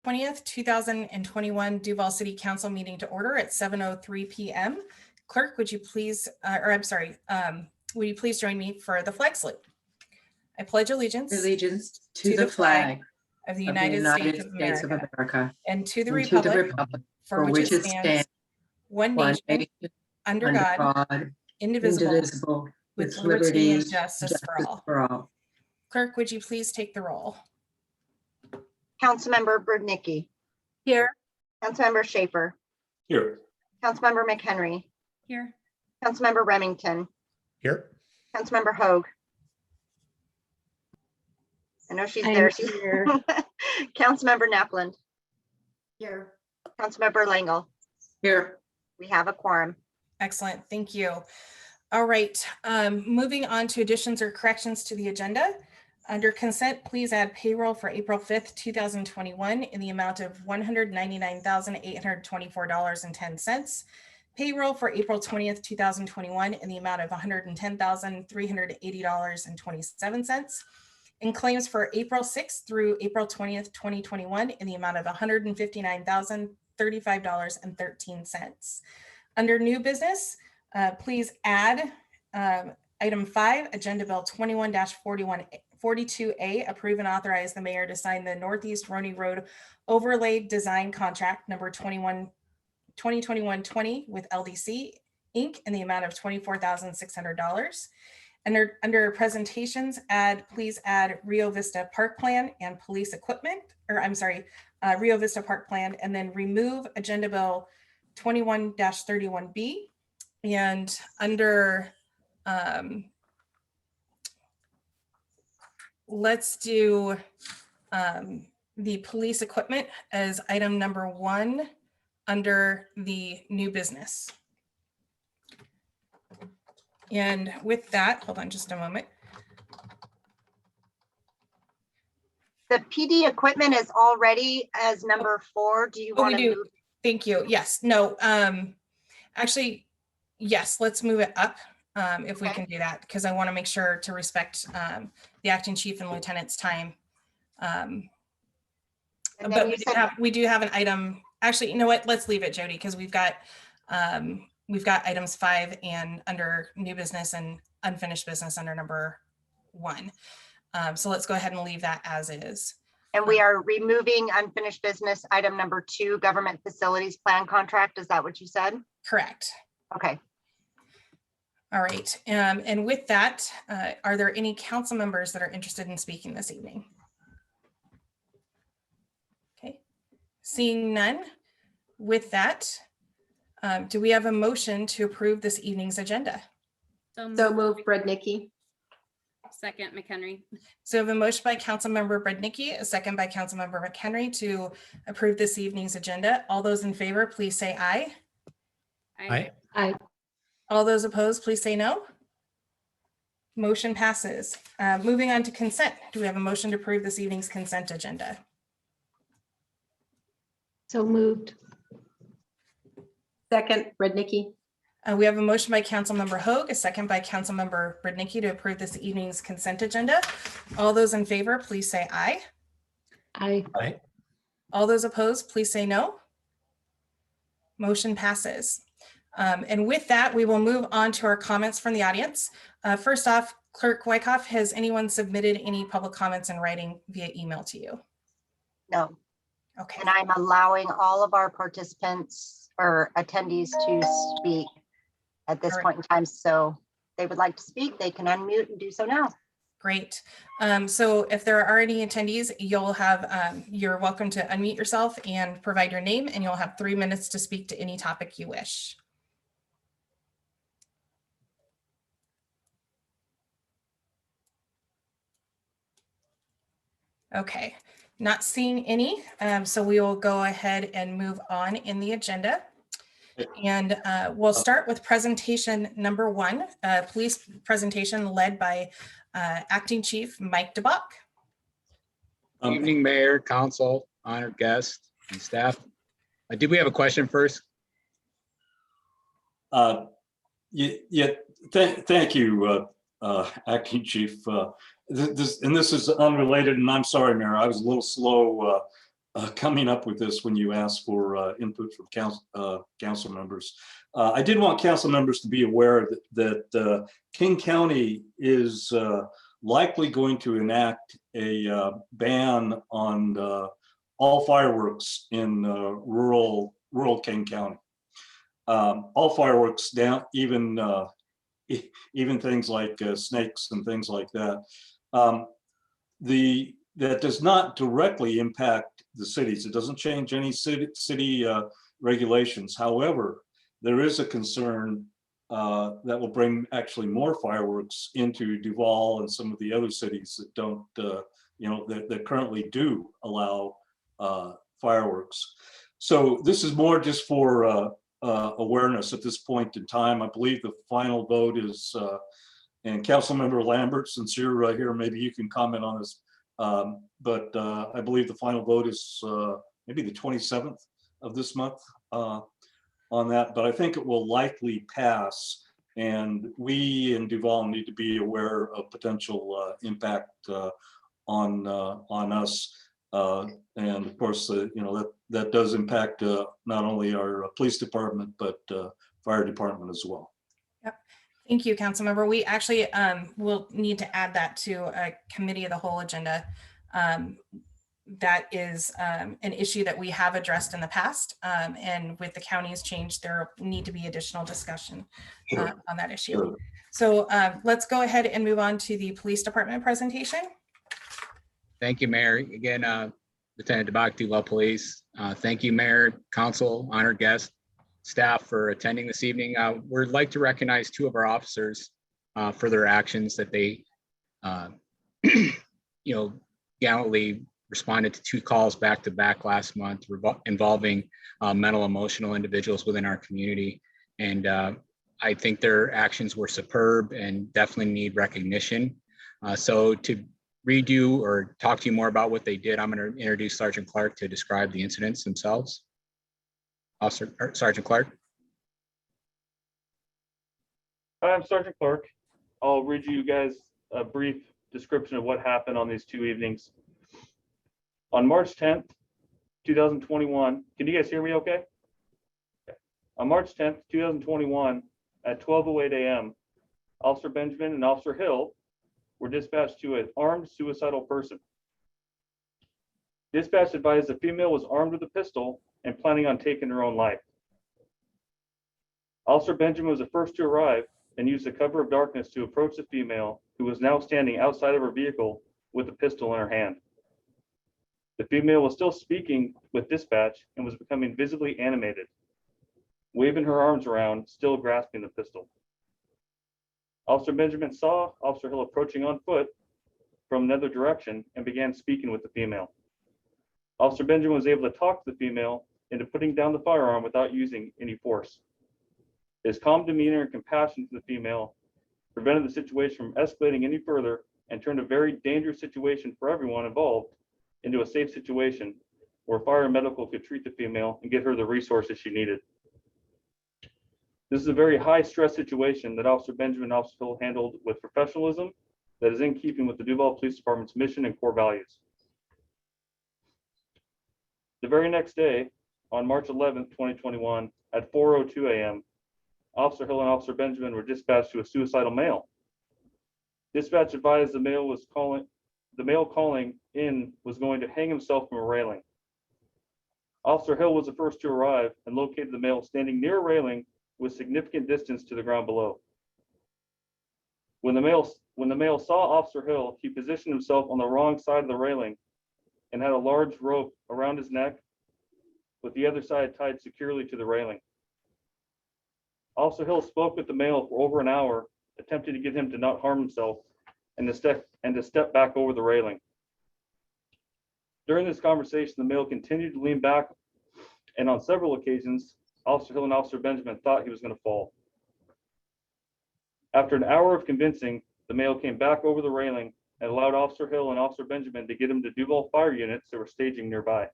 20th, 2021 Duval City Council meeting to order at 7:03 p.m. Clerk, would you please, would you please join me for the flag salute? I pledge allegiance to the flag of the United States of America and to the and republic for which it stands, one nation, under God, indivisible, with liberty and justice for all. Clerk, would you please take the roll? Councilmember Brudnicki. Here. Councilmember Schaefer. Here. Councilmember McHenry. Here. Councilmember Remington. Here. Councilmember Hoag. I know she's there. She's here. Councilmember Napland. Here. Councilmember Langle. Here. We have a quorum. Excellent, thank you. All right, moving on to additions or corrections to the agenda. Under consent, please add payroll for April 5th, 2021 in the amount of $199,824.10. Payroll for April 20th, 2021 in the amount of $110,380.27. And claims for April 6th through April 20th, 2021 in the amount of $159,035.13. Under new business, please add item 5, Agenda Bill 21-42A, approve and authorize the mayor to sign the Northeast Roney Road Overlay Design Contract number 2021-20 with LDC Inc. in the amount of $24,600. Under presentations, please add Rio Vista Park Plan and police equipment, Rio Vista Park Plan, and then remove Agenda Bill 21-31B. And under, let's do the police equipment as item number 1 under the new business. And with that, hold on just a moment. The PD equipment is already as number 4. Do you want to move? Thank you. Yes, no, actually, yes, let's move it up if we can do that, because I want to make sure to respect the acting chief and lieutenant's time. But we do have an item. Actually, you know what? Let's leave it, Jody, because we've got items 5 and under new business and unfinished business under number 1. So let's go ahead and leave that as is. And we are removing unfinished business item number 2, government facilities plan contract. Is that what you said? Correct. Okay. All right. And with that, are there any council members that are interested in speaking this evening? Okay. Seeing none, with that, do we have a motion to approve this evening's agenda? So moved, Brudnicki. Second, McHenry. So we have a motion by Councilmember Brudnicki, a second by Councilmember McHenry to approve this evening's agenda. All those in favor, please say aye. Aye. Aye. All those opposed, please say no. Motion passes. Moving on to consent. Do we have a motion to approve this evening's consent agenda? So moved. Second, Brudnicki. We have a motion by Councilmember Hoag, a second by Councilmember Brudnicki to approve this evening's consent agenda. All those in favor, please say aye. Aye. Aye. All those opposed, please say no. Motion passes. And with that, we will move on to our comments from the audience. First off, Clerk Wyckoff, has anyone submitted any public comments in writing via email to you? No. Okay. And I'm allowing all of our participants or attendees to speak at this point in time. So they would like to speak, they can unmute and do so now. Great. So if there are any attendees, you'll have, you're welcome to unmute yourself and provide your name, and you'll have 3 minutes to speak to any topic you wish. Okay, not seeing any, so we will go ahead and move on in the agenda. And we'll start with presentation number 1, police presentation led by Acting Chief Mike DeBach. Evening, Mayor, Council, honored guests, and staff. Did we have a question first? Thank you, Acting Chief. This is unrelated, and I'm sorry, Mayor, I was a little slow coming up with this when you asked for input from council members. I did want council members to be aware that King County is likely going to enact a ban on all fireworks in rural King County. All fireworks down, even things like snakes and things like that. That does not directly impact the cities. It doesn't change any city regulations. However, there is a concern that will bring actually more fireworks into Duval and some of the other cities that don't, that currently do allow fireworks. So this is more just for awareness at this point in time. I believe the final vote is, and Councilmember Lambert, since you're here, maybe you can comment on this. But I believe the final vote is maybe the 27th of this month on that, but I think it will likely pass. And we in Duval need to be aware of potential impact on us. And of course, that does impact not only our police department, but fire department as well. Yep. Thank you, Councilmember. We actually will need to add that to a committee of the whole agenda. That is an issue that we have addressed in the past. And with the county's change, there need to be additional discussion on that issue. Sure. So let's go ahead and move on to the police department presentation. Thank you, Mayor. Again, Lieutenant DeBach, Duval Police. Thank you, Mayor, Council, honored guests, staff for attending this evening. We'd like to recognize two of our officers for their actions that they, gallantly responded to 2 calls back to back last month involving mental emotional individuals within our community. And I think their actions were superb and definitely need recognition. So to read you or talk to you more about what they did, I'm going to introduce Sergeant Clark to describe the incidents themselves. Sergeant Clark. Hi, I'm Sergeant Clark. I'll read you guys a brief description of what happened on these 2 evenings. On March 10th, 2021, can you guys hear me okay? On March 10th, 2021, at 12:08 a.m., Officer Benjamin and Officer Hill were dispatched to an armed suicidal person. Dispatch advised the female was armed with a pistol and planning on taking her own life. Officer Benjamin was the first to arrive and used the cover of darkness to approach the female, who was now standing outside of her vehicle with a pistol in her hand. The female was still speaking with dispatch and was becoming visibly animated, waving her arms around, still grasping the pistol. Officer Benjamin saw Officer Hill approaching on foot from another direction and began speaking with the female. Officer Benjamin was able to talk to the female into putting down the firearm without using any force. His calm demeanor and compassion for the female prevented the situation from escalating any further and turned a very dangerous situation for everyone involved into a safe situation where fire and medical could treat the female and get her the resources she needed. This is a very high stress situation that Officer Benjamin and Officer Hill handled with professionalism that is in keeping with the Duval Police Department's mission and core values. The very next day, on March 11th, 2021, at 4:02 a.m., Officer Hill and Officer Benjamin were dispatched to a suicidal male. Dispatch advised the male calling in was going to hang himself from a railing. Officer Hill was the first to arrive and located the male standing near a railing with significant distance to the ground below. When the male saw Officer Hill, he positioned himself on the wrong side of the railing and had a large rope around his neck with the other side tied securely to the railing. Officer Hill spoke with the male for over an hour, attempting to get him to not harm himself and to step back over the railing. During this conversation, the male continued to lean back, and on several occasions, Officer Hill and Officer Benjamin thought he was going to fall. After an hour of convincing, the male came back over the railing and allowed Officer Hill and Officer Benjamin to get him to Duval fire units that were staging nearby.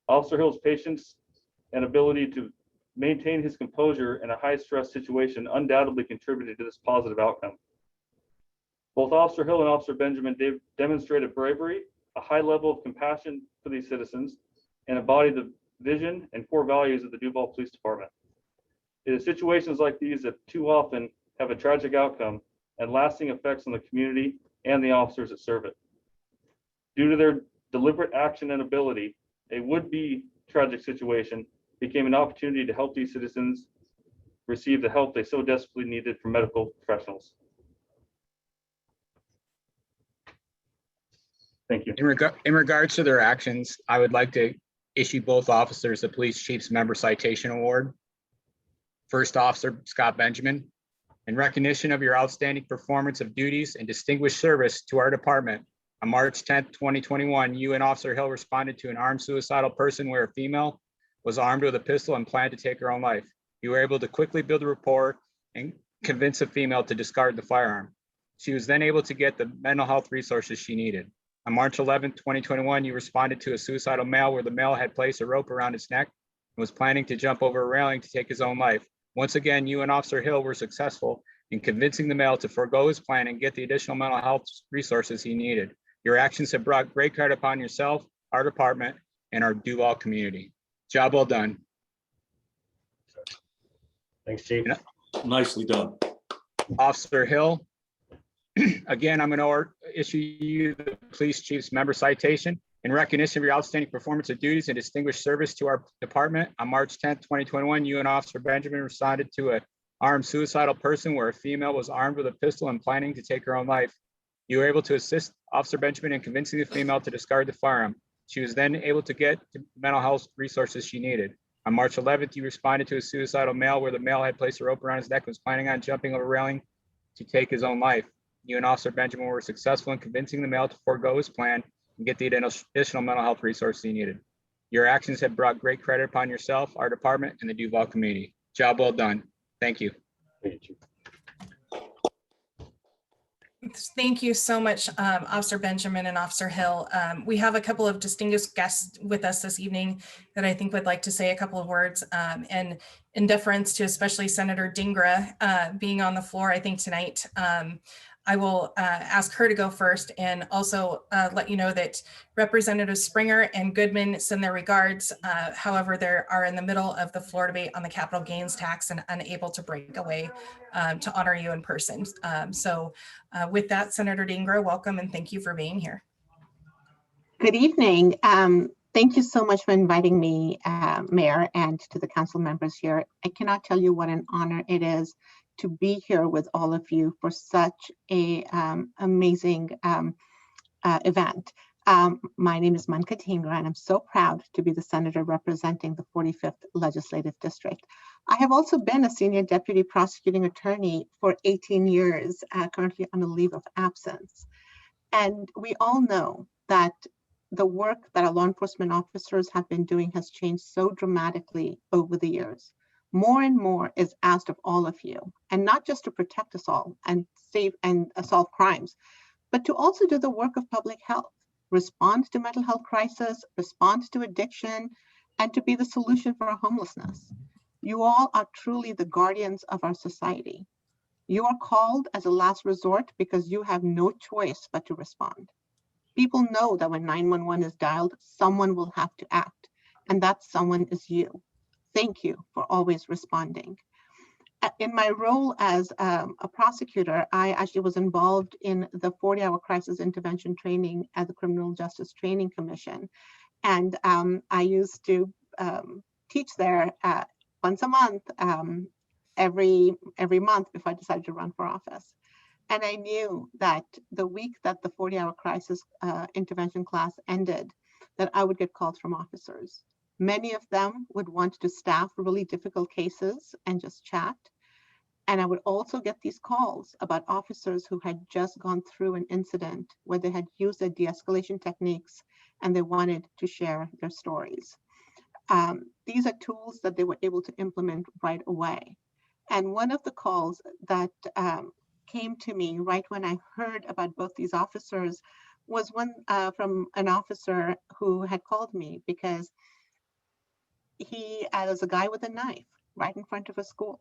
Officer Hill's patience and ability to maintain his composure in a high-stress situation undoubtedly contributed to this positive outcome. Both Officer Hill and Officer Benjamin demonstrated bravery, a high level of compassion for these citizens and embody the vision and core values of the Duval Police Department. It is situations like these that too often have a tragic outcome and lasting effects on the community and the officers that serve it. Due to their deliberate action and ability, a would-be tragic situation became an opportunity to help these citizens receive the help they so desperately needed from medical professionals. Thank you. In regards to their actions, I would like to issue both officers the Police Chief's Member Citation Award. First Officer Scott Benjamin, in recognition of your outstanding performance of duties and distinguished service to our department. On March 10th, 2021, you and Officer Hill responded to an armed suicidal person where a female was armed with a pistol and planned to take her own life. You were able to quickly build a rapport and convince the female to discard the firearm. She was then able to get the mental health resources she needed. On March 11th, 2021, you responded to a suicidal male where the male had placed a rope around his neck and was planning to jump over a railing to take his own life. Once again, you and Officer Hill were successful in convincing the male to forego his plan and get the additional mental health resources he needed. Your actions have brought great credit upon yourself, our department, and our Duval community. Job well done. Thanks, Chief. Nicely done. Officer Hill, again, I'm going to issue you the Police Chief's Member Citation in recognition of your outstanding performance of duties and distinguished service to our department. On March 10th, 2021, you and Officer Benjamin responded to an armed suicidal person where a female was armed with a pistol and planning to take her own life. You were able to assist Officer Benjamin in convincing the female to discard the firearm. She was then able to get the mental health resources she needed. On March 11th, you responded to a suicidal male where the male had placed a rope around his neck and was planning on jumping over a railing to take his own life. You and Officer Benjamin were successful in convincing the male to forego his plan and get the additional mental health resources he needed. Your actions have brought great credit upon yourself, our department, and the Duval community. Job well done. Thank you. Thank you, Chief. Thank you so much, Officer Benjamin and Officer Hill. We have a couple of distinguished guests with us this evening that I think would like to say a couple of words, and in deference to especially Senator Dingra being on the floor, I think tonight, I will ask her to go first and also let you know that Representatives Springer and Goodman send their regards. However, they are in the middle of the floor debate on the capital gains tax and unable to break away to honor you in person. So with that, Senator Dingra, welcome and thank you for being here. Good evening. Thank you so much for inviting me, Mayor, and to the council members here. I cannot tell you what an honor it is to be here with all of you for such a amazing event. My name is Manka Tingra, and I'm so proud to be the senator representing the 45th Legislative District. I have also been a senior deputy prosecuting attorney for 18 years, currently on a leave of absence. And we all know that the work that our law enforcement officers have been doing has changed so dramatically over the years. More and more is asked of all of you, and not just to protect us all and save and solve crimes, but to also do the work of public health, respond to mental health crisis, respond to addiction, and to be the solution for our homelessness. You all are truly the guardians of our society. You are called as a last resort because you have no choice but to respond. People know that when 911 is dialed, someone will have to act, and that someone is you. Thank you for always responding. In my role as a prosecutor, I actually was involved in the 40-hour crisis intervention training at the Criminal Justice Training Commission. And I used to teach there once a month, every month before I decided to run for office. And I knew that the week that the 40-hour crisis intervention class ended, that I would get calls from officers. Many of them would want to staff really difficult cases and just chat. And I would also get these calls about officers who had just gone through an incident where they had used their de-escalation techniques and they wanted to share their stories. These are tools that they were able to implement right away. And one of the calls that came to me right when I heard about both these officers was one from an officer who had called me because he was a guy with a knife right in front of a school.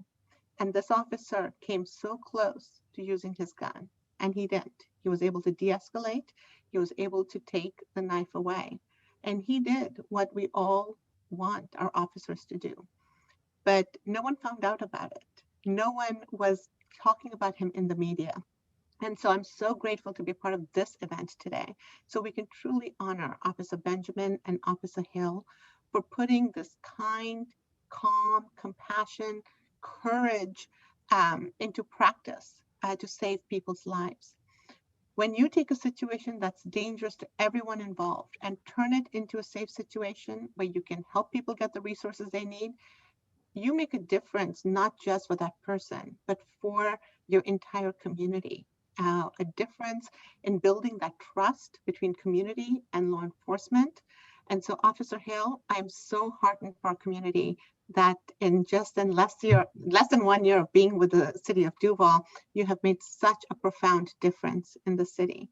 And this officer came so close to using his gun, and he didn't. He was able to de-escalate. He was able to take the knife away. And he did what we all want our officers to do. But no one found out about it. No one was talking about him in the media. And so I'm so grateful to be part of this event today, so we can truly honor Officer Benjamin and Officer Hill for putting this kind, calm, compassion, courage into practice to save people's lives. When you take a situation that's dangerous to everyone involved and turn it into a safe situation where you can help people get the resources they need, you make a difference, not just for that person, but for your entire community. A difference in building that trust between community and law enforcement. And so, Officer Hill, I'm so heartened for our community that in less than 1 year of being with the city of Duval, you have made such a profound difference in the city.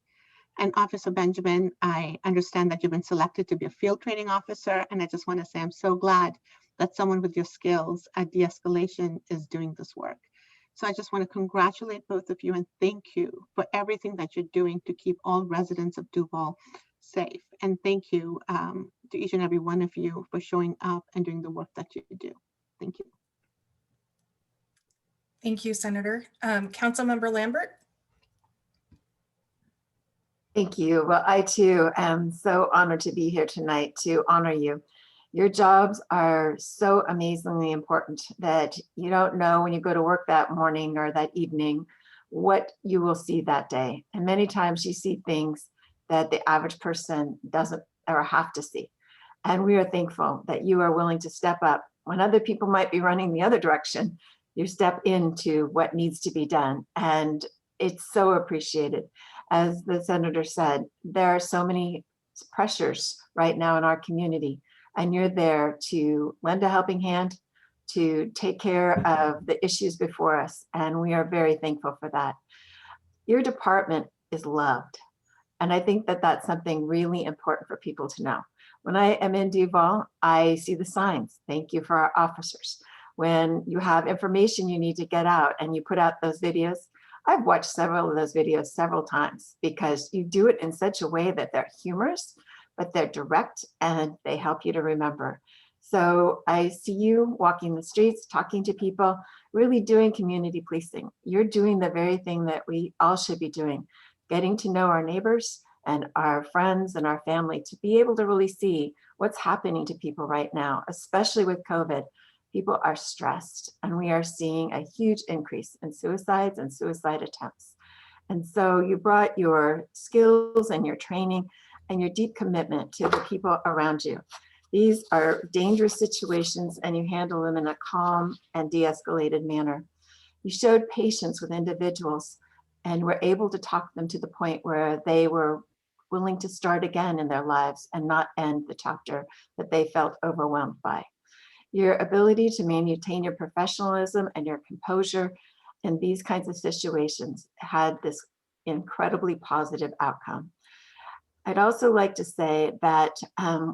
And Officer Benjamin, I understand that you've been selected to be a field training officer. And I just want to say, I'm so glad that someone with your skills at de-escalation is doing this work. So I just want to congratulate both of you and thank you for everything that you're doing to keep all residents of Duval safe. And thank you to each and every one of you for showing up and doing the work that you do. Thank you. Thank you, Senator. Councilmember Lambert. Thank you. Well, I too am so honored to be here tonight to honor you. Your jobs are so amazingly important that you don't know when you go to work that morning or that evening what you will see that day. And many times you see things that the average person doesn't ever have to see. And we are thankful that you are willing to step up when other people might be running the other direction. You step into what needs to be done. And it's so appreciated. As the senator said, there are so many pressures right now in our community. And you're there to lend a helping hand, to take care of the issues before us. And we are very thankful for that. Your department is loved. And I think that that's something really important for people to know. When I am in Duval, I see the signs. Thank you for our officers. When you have information you need to get out and you put out those videos, I've watched several of those videos several times because you do it in such a way that they're humorous, but they're direct and they help you to remember. So I see you walking the streets, talking to people, really doing community policing. You're doing the very thing that we all should be doing, getting to know our neighbors and our friends and our family to be able to really see what's happening to people right now, especially with COVID. People are stressed and we are seeing a huge increase in suicides and suicide attempts. And so you brought your skills and your training and your deep commitment to the people around you. These are dangerous situations and you handle them in a calm and de-escalated manner. You showed patience with individuals and were able to talk them to the point where they were willing to start again in their lives and not end the chapter that they felt overwhelmed by. Your ability to maintain your professionalism and your composure in these kinds of situations had this incredibly positive outcome. I'd also like to say that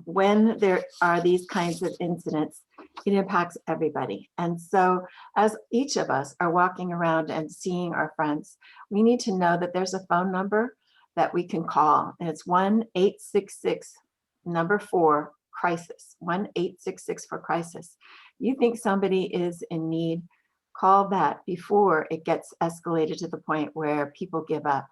when there are these kinds of incidents, it impacts everybody. And so as each of us are walking around and seeing our friends, we need to know that there's a phone number that we can call, and it's 1-866-4-CRISIS, 1-866 for crisis. You think somebody is in need, call that before it gets escalated to the point where people give up.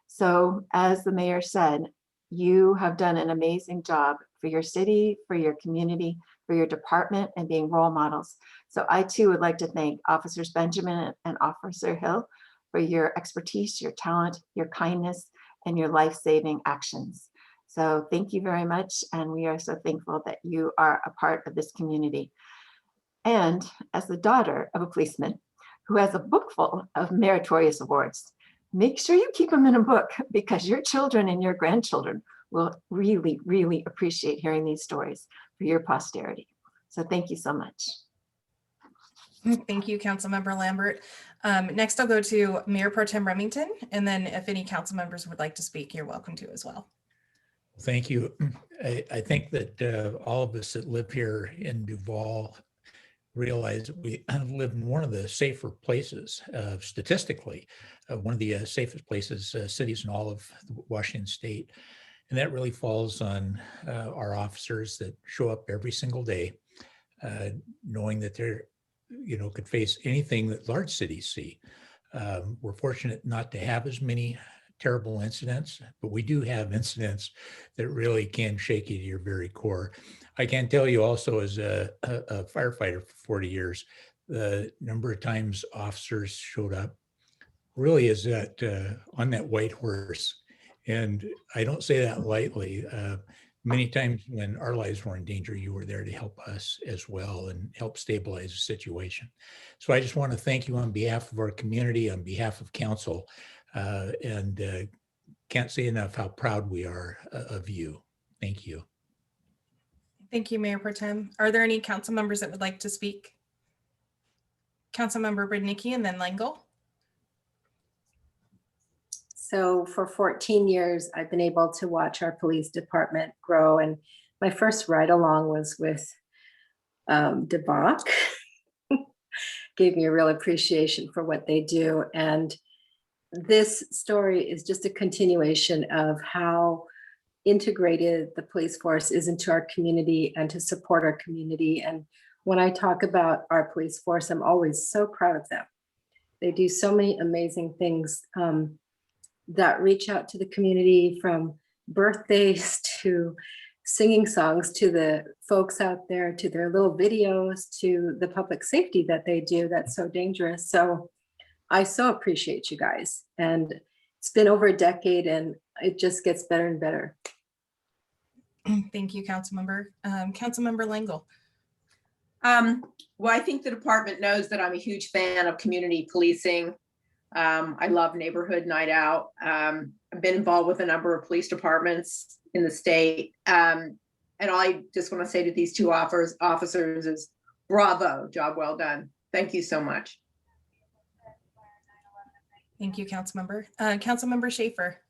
So as the mayor said, you have done an amazing job for your city, for your community, for your department, and being role models. So I too would like to thank Officers Benjamin and Officer Hill for your expertise, your talent, your kindness, and your life-saving actions. So thank you very much. And we are so thankful that you are a part of this community. And as the daughter of a policeman who has a book full of meritorious awards, make sure you keep them in a book because your children and your grandchildren will really, really appreciate hearing these stories for your posterity. So thank you so much. Thank you, Councilmember Lambert. Next, I'll go to Mayor Pro Tem Remington, and then if any council members would like to speak, you're welcome to as well. Thank you. I think that all of us that live here in Duval realize that we live in one of the safer places, statistically, one of the safest places, cities in all of Washington State. And that really falls on our officers that show up every single day, knowing that they're, could face anything that large cities see. We're fortunate not to have as many terrible incidents, but we do have incidents that really can shake you to your very core. I can tell you also, as a firefighter for 40 years, the number of times officers showed up really is that on that white horse. And I don't say that lightly. Many times when our lives were in danger, you were there to help us as well and help stabilize the situation. So I just want to thank you on behalf of our community, on behalf of council, and can't say enough how proud we are of you. Thank you. Thank you, Mayor Pro Tem. Are there any council members that would like to speak? Councilmember Brodnicki and then Langle. So for 14 years, I've been able to watch our police department grow. And my first ride along was with DeVock. Gave me a real appreciation for what they do. And this story is just a continuation of how integrated the police force is into our community and to support our community. And when I talk about our police force, I'm always so proud of them. They do so many amazing things that reach out to the community, from birthdays to singing songs to the folks out there, to their little videos, to the public safety that they do that's so dangerous. So I so appreciate you guys. And it's been over a decade and it just gets better and better. Thank you, Councilmember. Councilmember Langle. Well, I think the department knows that I'm a huge fan of community policing. I love neighborhood night out. I've been involved with a number of police departments in the state. And all I just want to say to these two officers is bravo, job well done. Thank you so much. Thank you, Councilmember. Councilmember Schaefer.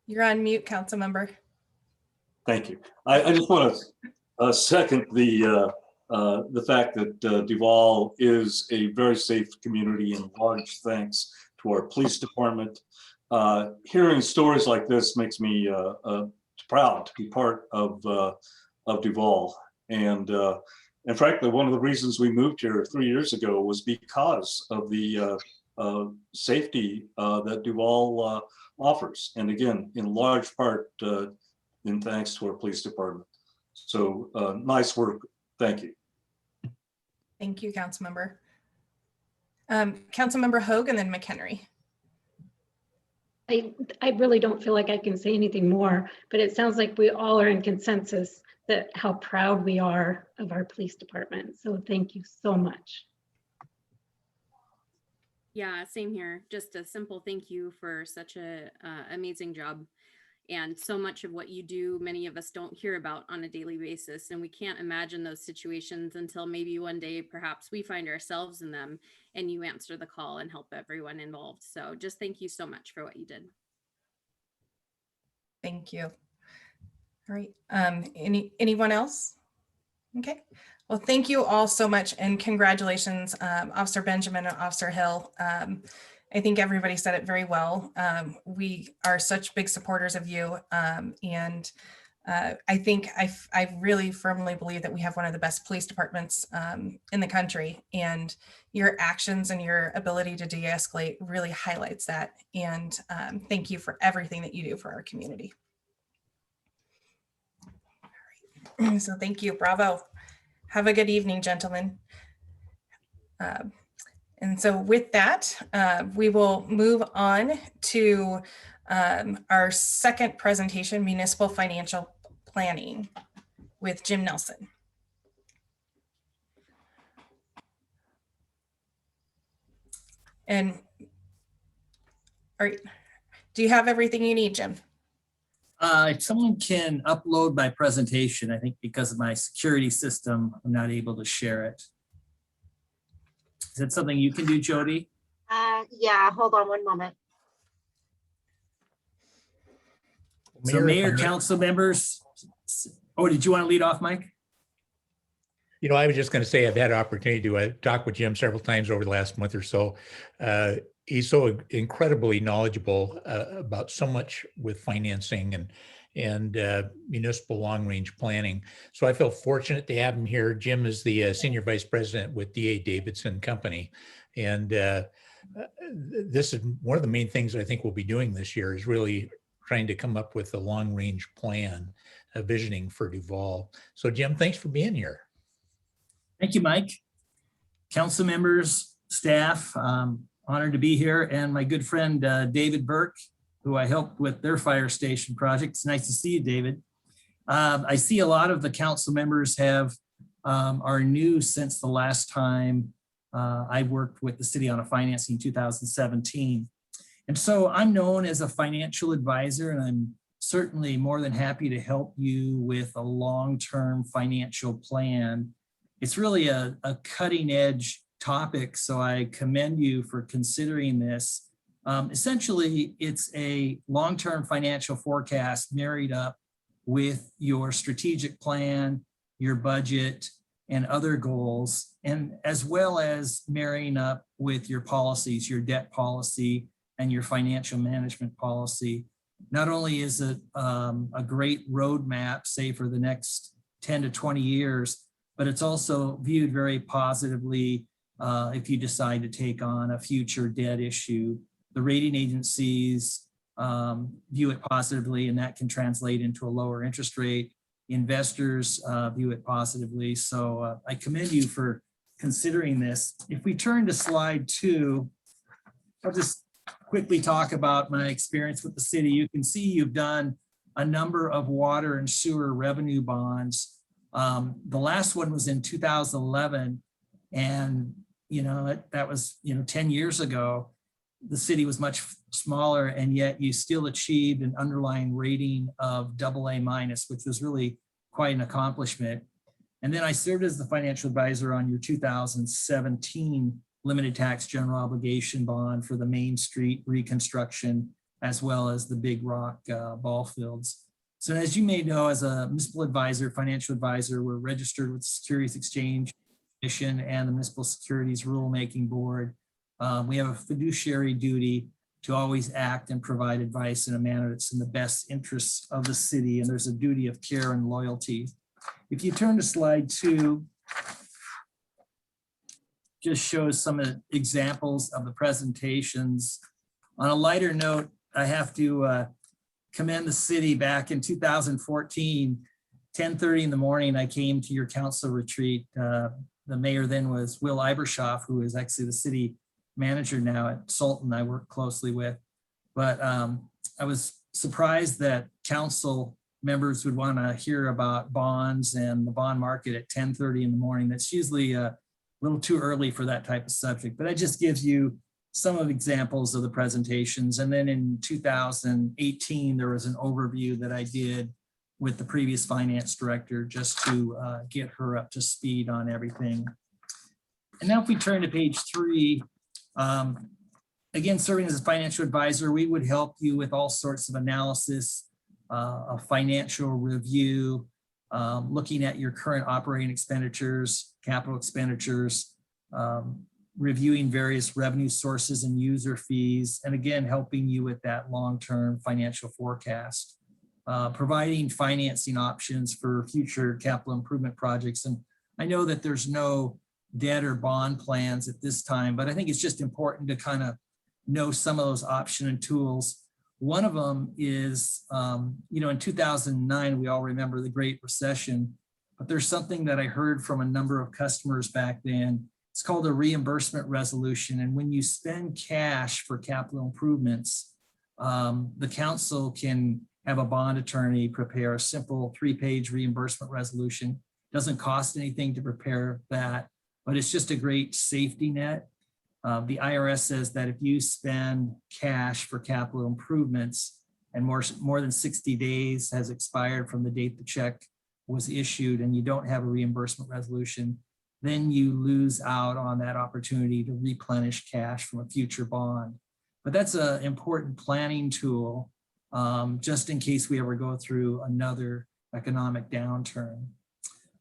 You're on mute, Councilmember. Thank you. I just want to second the fact that Duval is a very safe community, and large thanks to our police department. Hearing stories like this makes me proud to be part of Duval. And frankly, one of the reasons we moved here 3 years ago was because of the safety that Duval offers. And again, in large part, in thanks to our police department. So nice work. Thank you. Thank you, Councilmember. Councilmember Hoag and then McHenry. I really don't feel like I can say anything more, but it sounds like we all are in consensus that how proud we are of our police department. So thank you so much. Yeah, same here. Just a simple thank you for such a amazing job. And so much of what you do, many of us don't hear about on a daily basis. And we can't imagine those situations until maybe one day, perhaps we find ourselves in them and you answer the call and help everyone involved. So just thank you so much for what you did. Thank you. All right. Anyone else? Okay. Well, thank you all so much and congratulations, Officer Benjamin and Officer Hill. I think everybody said it very well. We are such big supporters of you. And I think I really firmly believe that we have one of the best police departments in the country, and your actions and your ability to de-escalate really highlights that. And thank you for everything that you do for our community. All right. So thank you. Bravo. Have a good evening, gentlemen. And so with that, we will move on to our second presentation, Municipal Financial Planning with Jim Nelson. And all right, do you have everything you need, Jim? If someone can upload my presentation, I think because of my security system, I'm not able to share it. Is that something you can do, Jody? Yeah, hold on one moment. So Mayor, council members, oh, did you want to lead off, Mike? You know, I was just going to say I've had an opportunity to talk with Jim several times over the last month or so. he's so incredibly knowledgeable about so much with financing and municipal long-range planning. So I feel fortunate to have him here. Jim is the Senior Vice President with D.A. Davidson Company. And this is one of the main things I think we'll be doing this year is really trying to come up with a long-range plan, a visioning for Duval. So Jim, thanks for being here. Thank you, Mike. Council members, staff, honored to be here, and my good friend David Burke, who I helped with their fire station project. It's nice to see you, David. I see a lot of the council members are new since the last time I worked with the city on a financing in 2017. And so I'm known as a financial advisor, and I'm certainly more than happy to help you with a long-term financial plan. It's really a cutting edge topic, so I commend you for considering this. Essentially, it's a long-term financial forecast married up with your strategic plan, your budget, and other goals, and as well as marrying up with your policies, your debt policy, and your financial management policy. Not only is it a great roadmap, say for the next 10 to 20 years, but it's also viewed very positively if you decide to take on a future debt issue. The rating agencies view it positively, and that can translate into a lower interest rate. Investors view it positively. So I commend you for considering this. If we turn to slide 2, I'll just quickly talk about my experience with the city. You can see you've done a number of water and sewer revenue bonds. The last one was in 2011, and that was 10 years ago. The city was much smaller, and yet you still achieved an underlying rating of AA-, which was really quite an accomplishment. And then I served as the financial advisor on your 2017 limited tax general obligation bond for the Main Street reconstruction, as well as the Big Rock ball fields. So as you may know, as a municipal advisor, financial advisor, we're registered with the Securities Exchange Commission and the Municipal Securities Rulemaking Board. We have a fiduciary duty to always act and provide advice in a manner that's in the best interests of the city, and there's a duty of care and loyalty. If you turn to slide 2, just shows some of the examples of the presentations. On a lighter note, I have to commend the city. Back in 2014, 10:30 in the morning, I came to your council retreat. The mayor then was Will Ibershoff, who is actually the city manager now at Sultan I work closely with. But I was surprised that council members would want to hear about bonds and the bond market at 10:30 in the morning. That's usually a little too early for that type of subject, but that just gives you some of examples of the presentations. And then in 2018, there was an overview that I did with the previous finance director just to get her up to speed on everything. And now if we turn to page 3, again, serving as a financial advisor, we would help you with all sorts of analysis, a financial review, looking at your current operating expenditures, capital expenditures, reviewing various revenue sources and user fees, and again, helping you with that long-term financial forecast, providing financing options for future capital improvement projects. And I know that there's no debt or bond plans at this time, but I think it's just important to kind of know some of those options and tools. One of them is, in 2009, we all remember the Great Recession, but there's something that I heard from a number of customers back then. It's called a reimbursement resolution. And when you spend cash for capital improvements, the council can have a bond attorney prepare a simple 3-page reimbursement resolution. Doesn't cost anything to prepare that, but it's just a great safety net. The IRS says that if you spend cash for capital improvements and more than 60 days has expired from the date the check was issued and you don't have a reimbursement resolution, then you lose out on that opportunity to replenish cash from a future bond. But that's an important planning tool just in case we ever go through another economic downturn.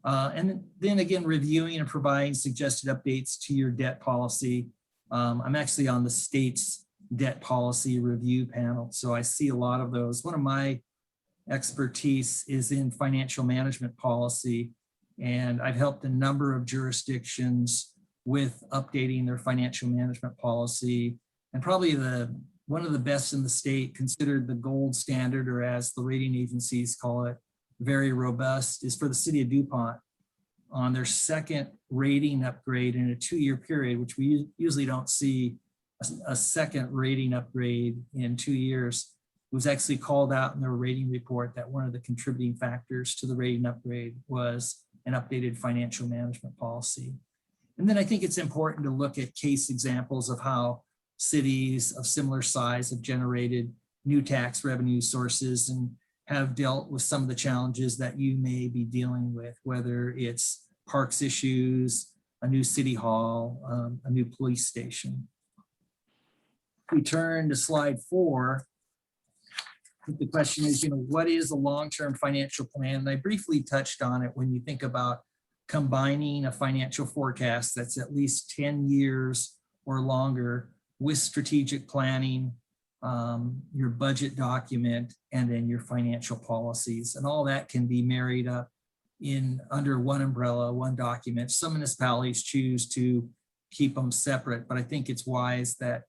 And then again, reviewing and providing suggested updates to your debt policy. I'm actually on the state's debt policy review panel, so I see a lot of those. One of my expertise is in financial management policy, and I've helped a number of jurisdictions with updating their financial management policy. And probably one of the best in the state, considered the gold standard, or as the rating agencies call it, very robust, is for the city of DuPont on their second rating upgrade in a 2-year period, which we usually don't see a second rating upgrade in 2 years. It was actually called out in their rating report that one of the contributing factors to the rating upgrade was an updated financial management policy. And then I think it's important to look at case examples of how cities of similar size have generated new tax revenue sources and have dealt with some of the challenges that you may be dealing with, whether it's parks issues, a new city hall, a new police station. We turn to slide 4. I think the question is, what is a long-term financial plan? And I briefly touched on it when you think about combining a financial forecast that's at least 10 years or longer with strategic planning, your budget document, and then your financial policies. And all that can be married up under one umbrella, one document. Some municipalities choose to keep them separate, but I think it's wise that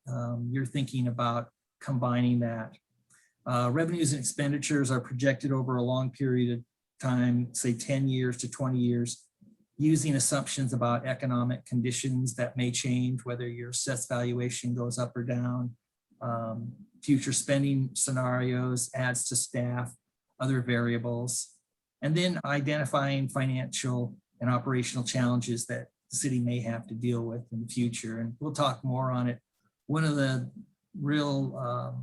you're thinking about combining that. Revenues and expenditures are projected over a long period of time, say 10 years to 20 years, using assumptions about economic conditions that may change, whether your assessed valuation goes up or down, future spending scenarios, adds to staff, other variables, and then identifying financial and operational challenges that the city may have to deal with in the future. And we'll talk more on it. One of the real,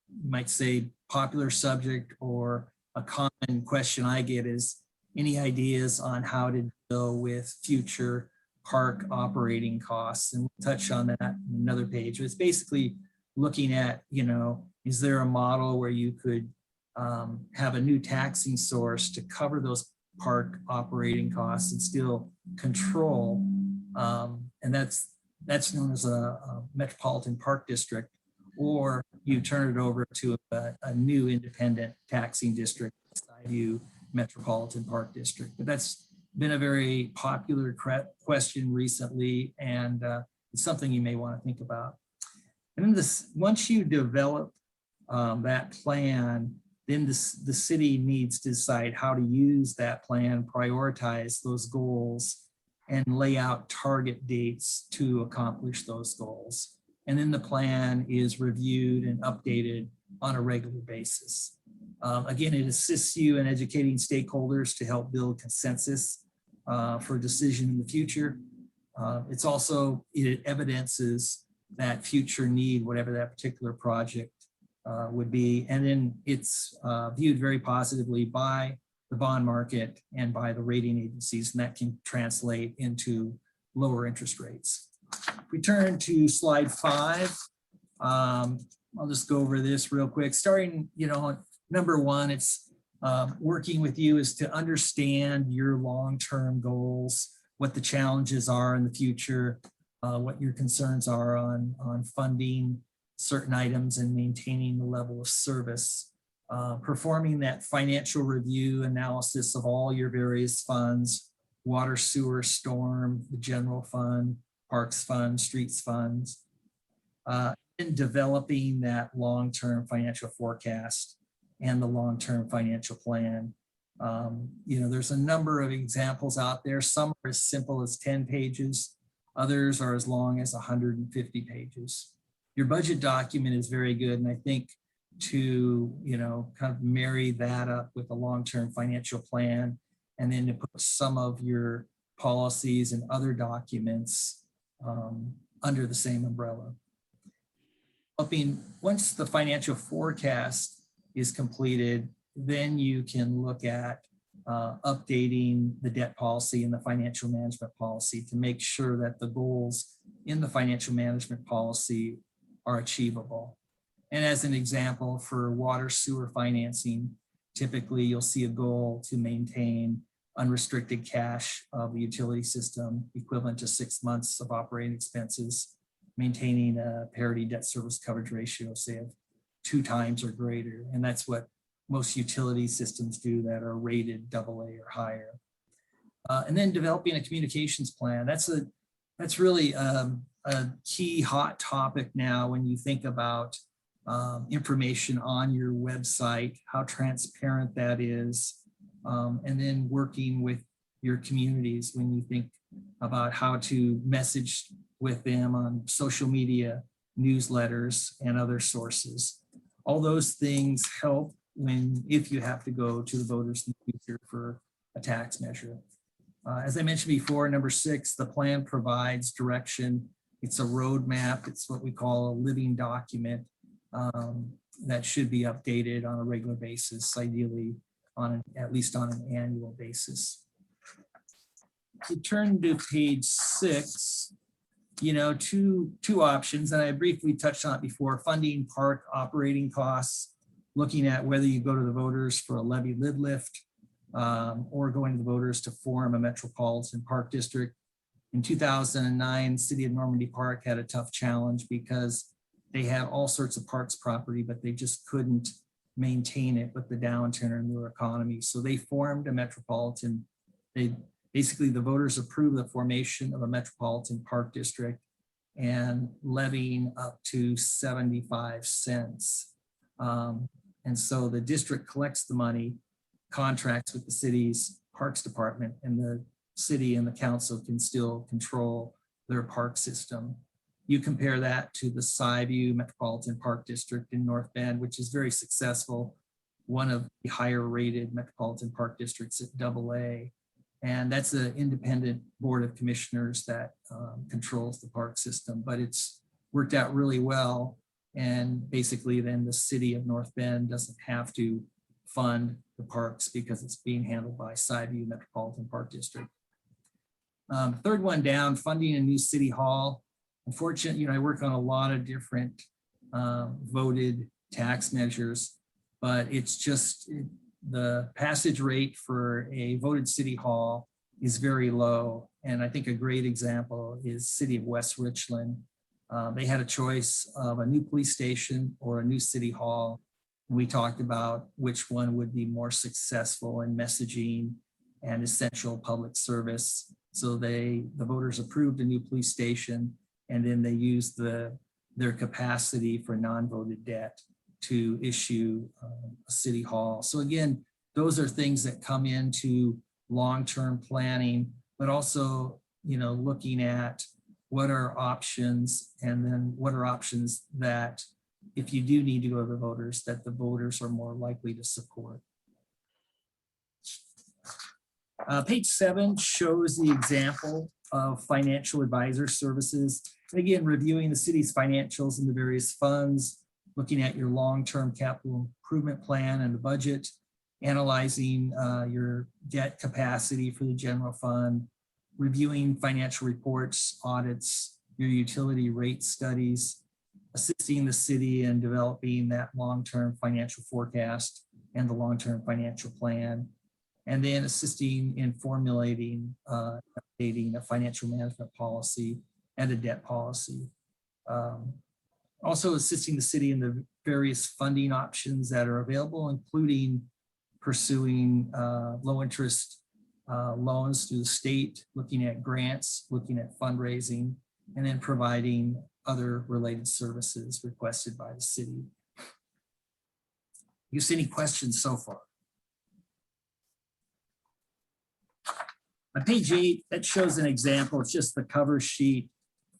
you might say, popular subject or a common question I get is any ideas on how to deal with future park operating costs? And we'll touch on that in another page. It's basically looking at, is there a model where you could have a new taxing source to cover those park operating costs and still control? And that's known as a metropolitan park district, or you turn it over to a new independent taxing district beside you, Metropolitan Park District. But that's been a very popular question recently, and it's something you may want to think about. And then once you develop that plan, then the city needs to decide how to use that plan, prioritize those goals, and lay out target dates to accomplish those goals. And then the plan is reviewed and updated on a regular basis. Again, it assists you in educating stakeholders to help build consensus for decision in the future. It evidences that future need, whatever that particular project would be. And then it's viewed very positively by the bond market and by the rating agencies, and that can translate into lower interest rates. If we turn to slide 5, I'll just go over this real quick. Starting, number 1, it's working with you is to understand your long-term goals, what the challenges are in the future, what your concerns are on funding certain items and maintaining the level of service. Performing that financial review analysis of all your various funds, water, sewer, storm, the general fund, parks fund, streets funds, and developing that long-term financial forecast and the long-term financial plan. There's a number of examples out there. Some are as simple as 10 pages. Others are as long as 150 pages. Your budget document is very good. And I think to, kind of marry that up with a long-term financial plan, and then to put some of your policies and other documents under the same umbrella. Once the financial forecast is completed, then you can look at updating the debt policy and the financial management policy to make sure that the goals in the financial management policy are achievable. And as an example, for water sewer financing, typically you'll see a goal to maintain unrestricted cash of the utility system equivalent to 6 months of operating expenses. maintaining a parity debt service coverage ratio, say of 2 times or greater. And that's what most utility systems do that are rated AA or higher. And then developing a communications plan. That's really a key hot topic now when you think about information on your website, how transparent that is, and then working with your communities when you think about how to message with them on social media, newsletters, and other sources. All those things help if you have to go to the voters in the future for a tax measure. As I mentioned before, number 6, the plan provides direction. It's a roadmap. It's what we call a living document that should be updated on a regular basis, ideally at least on an annual basis. If you turn to page 6, two options, and I briefly touched on it before: funding park operating costs, looking at whether you go to the voters for a levy lid lift, or going to the voters to form a metropolitan park district. In 2009, City of Normandy Park had a tough challenge because they had all sorts of parks property, but they just couldn't maintain it with the downturn in their economy. So they formed a metropolitan. Basically, the voters approved the formation of a metropolitan park district and levying up to 75 cents. And so the district collects the money, contracts with the city's parks department, and the city and the council can still control their park system. You compare that to the Skyview Metropolitan Park District in North Bend, which is very successful, one of the higher rated metropolitan park districts at AA. And that's an independent board of commissioners that controls the park system, but it's worked out really well. And basically then the city of North Bend doesn't have to fund the parks because it's being handled by Skyview Metropolitan Park District. Third one down, funding a new city hall. Unfortunately, I work on a lot of different voted tax measures, but it's just the passage rate for a voted city hall is very low. And I think a great example is City of West Richland. They had a choice of a new police station or a new city hall. And we talked about which one would be more successful in messaging and essential public service. So the voters approved a new police station, and then they used their capacity for non-voted debt to issue a city hall. So again, those are things that come into long-term planning, but also, looking at what are options, and then what are options that if you do need to go to the voters, that the voters are more likely to support. Page 7 shows the example of financial advisor services. Again, reviewing the city's financials and the various funds, looking at your long-term capital improvement plan and the budget, analyzing your debt capacity for the general fund, reviewing financial reports, audits, your utility rate studies, assisting the city in developing that long-term financial forecast and the long-term financial plan, and then assisting in formulating, updating a financial management policy and a debt policy. Also assisting the city in the various funding options that are available, including pursuing low interest loans through the state, looking at grants, looking at fundraising, and then providing other related services requested by the city. You see any questions so far? On page 8, that shows an example. It's just the cover sheet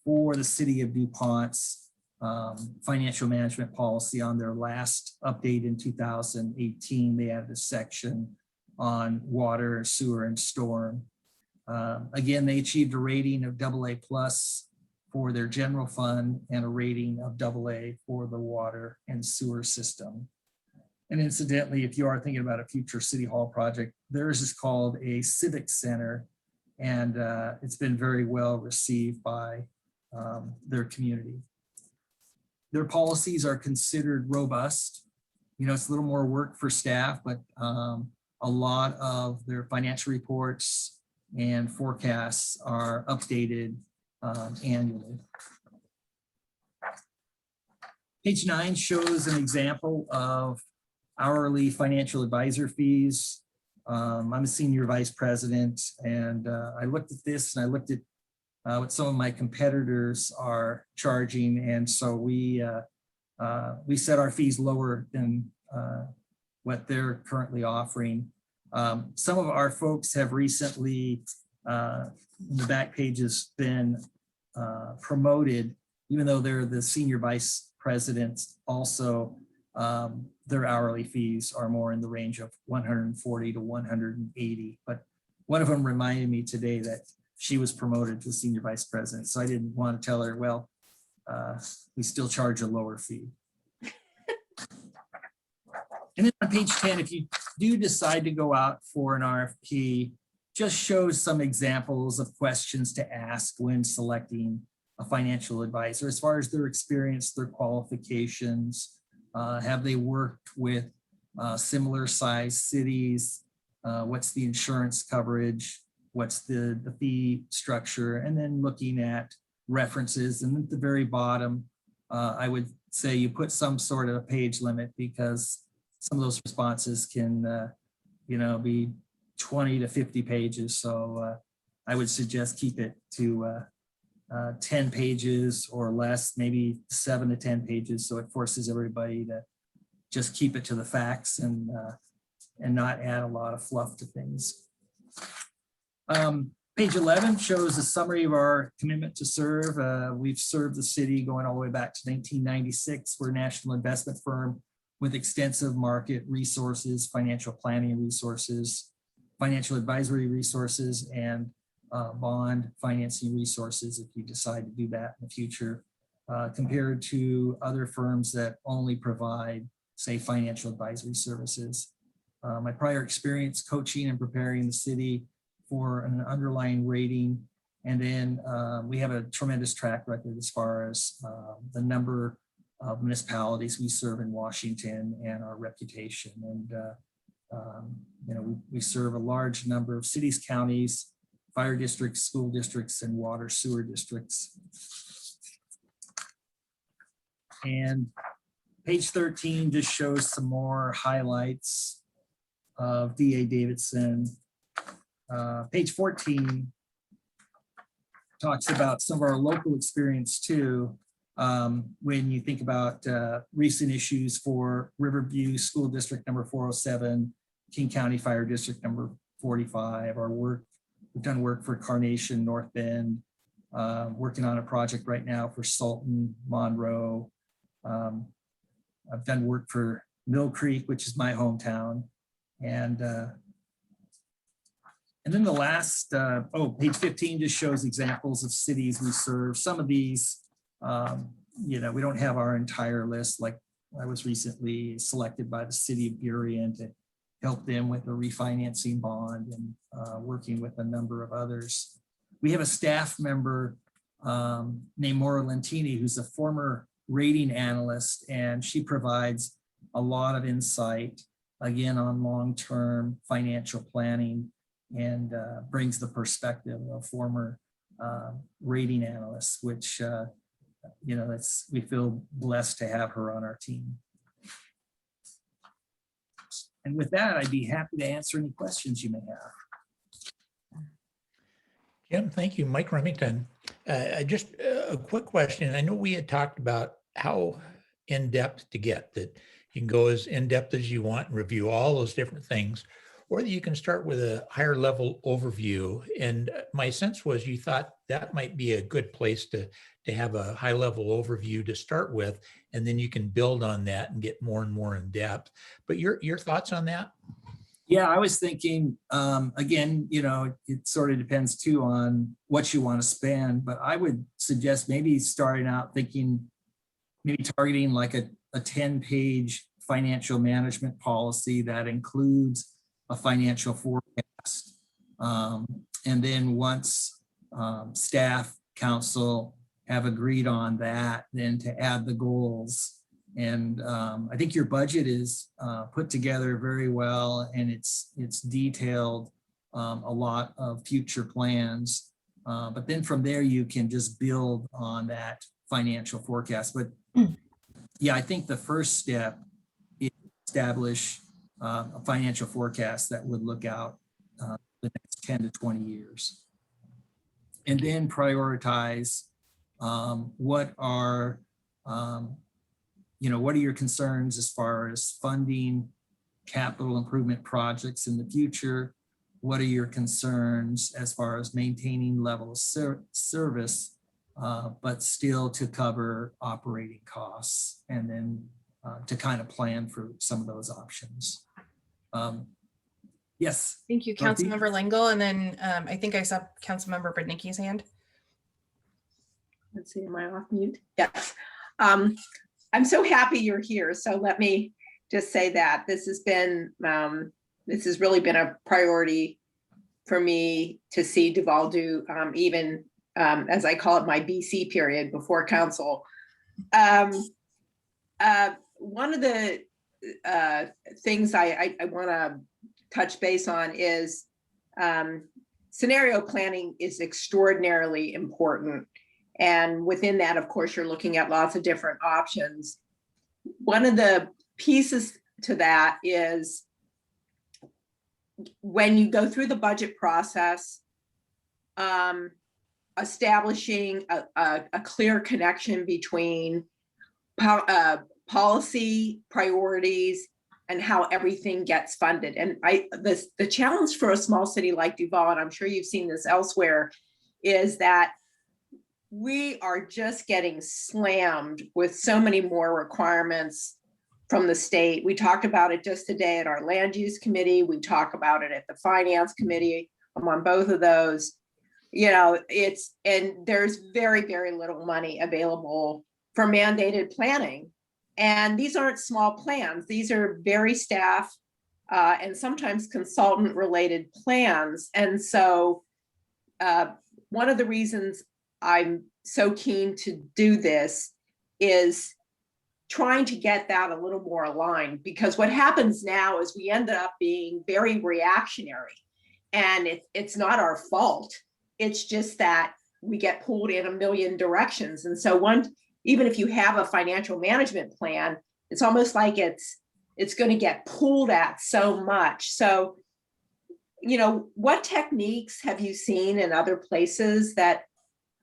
for the city of DuPont's financial management policy. On their last update in 2018, they added a section on water, sewer, and storm. Again, they achieved a rating of AA+ for their general fund and a rating of AA for the water and sewer system. And incidentally, if you are thinking about a future city hall project, theirs is called a civic center, and it's been very well received by their community. Their policies are considered robust. It's a little more work for staff, but a lot of their financial reports and forecasts are updated annually. Page 9 shows an example of hourly financial advisor fees. I'm a senior vice president, and I looked at this and I looked at what some of my competitors are charging, and so we set our fees lower than what they're currently offering. Some of our folks have recently, in the back pages, been promoted, even though they're the senior vice presidents. Also, their hourly fees are more in the range of 140 to 180. But one of them reminded me today that she was promoted to senior vice president, so I didn't want to tell her, well, we still charge a lower fee. And then on page 10, if you do decide to go out for an RFP, just shows some examples of questions to ask when selecting a financial advisor, as far as their experience, their qualifications. Have they worked with similar size cities? What's the insurance coverage? What's the fee structure? And then looking at references. And at the very bottom, I would say you put some sort of a page limit, because some of those responses can, be 20 to 50 pages. So I would suggest keep it to 10 pages or less, maybe 7 to 10 pages. So it forces everybody to just keep it to the facts and not add a lot of fluff to things. Page 11 shows a summary of our commitment to serve. We've served the city going all the way back to 1996. We're a national investment firm with extensive market resources, financial planning resources, financial advisory resources, and bond financing resources if you decide to do that in the future, compared to other firms that only provide, say, financial advisory services. My prior experience coaching and preparing the city for an underlying rating, and then we have a tremendous track record as far as the number of municipalities we serve in Washington and our reputation. And we serve a large number of cities, counties, fire districts, school districts, and water sewer districts. And page 13 just shows some more highlights of DA Davidson. Page 14 talks about some of our local experience too. When you think about recent issues for Riverview School District number 407, King County Fire District number 45, our work, we've done work for Carnation, North Bend, working on a project right now for Sultan, Monroe. I've done work for Mill Creek, which is my hometown. And then the last, page 15 just shows examples of cities we serve. Some of these, we don't have our entire list. Like I was recently selected by the city of Burien to help them with a refinancing bond, and working with a number of others. We have a staff member named Maura Lentini, who's a former rating analyst, and she provides a lot of insight, again, on long-term financial planning, and brings the perspective of former rating analysts, which we feel blessed to have her on our team. And with that, I'd be happy to answer any questions you may have. Jim, thank you. Mike Remington. Just a quick question. I know we had talked about how in-depth to get, that you can go as in-depth as you want and review all those different things, or that you can start with a higher level overview. And my sense was you thought that might be a good place to have a high level overview to start with, and then you can build on that and get more and more in depth. But your thoughts on that? Yeah, I was thinking, again, it sort of depends too on what you want to spend, but I would suggest maybe starting out thinking, maybe targeting like a 10-page financial management policy that includes a financial forecast. And then once staff, council have agreed on that, then to add the goals. And I think your budget is put together very well, and it's detailed a lot of future plans. But then from there, you can just build on that financial forecast. But yeah, I think the first step is establish a financial forecast that would look out the next 10 to 20 years. And then prioritize what are your concerns as far as funding capital improvement projects in the future? What are your concerns as far as maintaining level of service, but still to cover operating costs, and then to kind of plan for some of those options. Yes. Thank you, Dorothy? Councilmember Lingle. And then I think I saw Councilmember Brodnicki's hand. Let's see, am I off mute? Yes. I'm so happy you're here. So let me just say that this has really been a priority for me to see Duval do, even as I call it, my BC period before council. One of the things I want to touch base on is scenario planning is extraordinarily important. And within that, of course, you're looking at lots of different options. One of the pieces to that is when you go through the budget process, establishing a clear connection between policy priorities and how everything gets funded. And the challenge for a small city like Duval, and I'm sure you've seen this elsewhere, is that we are just getting slammed with so many more requirements from the state. We talked about it just today at our land use committee. We talk about it at the finance committee. I'm on both of those. And there's very, very little money available for mandated planning. And these aren't small plans. These are very staff and sometimes consultant related plans. And so one of the reasons I'm so keen to do this is trying to get that a little more aligned, because what happens now is we end up being very reactionary, and it's not our fault. It's just that we get pulled in a million directions. And so even if you have a financial management plan, it's almost like it's going to get pulled at so much. So, what techniques have you seen in other places that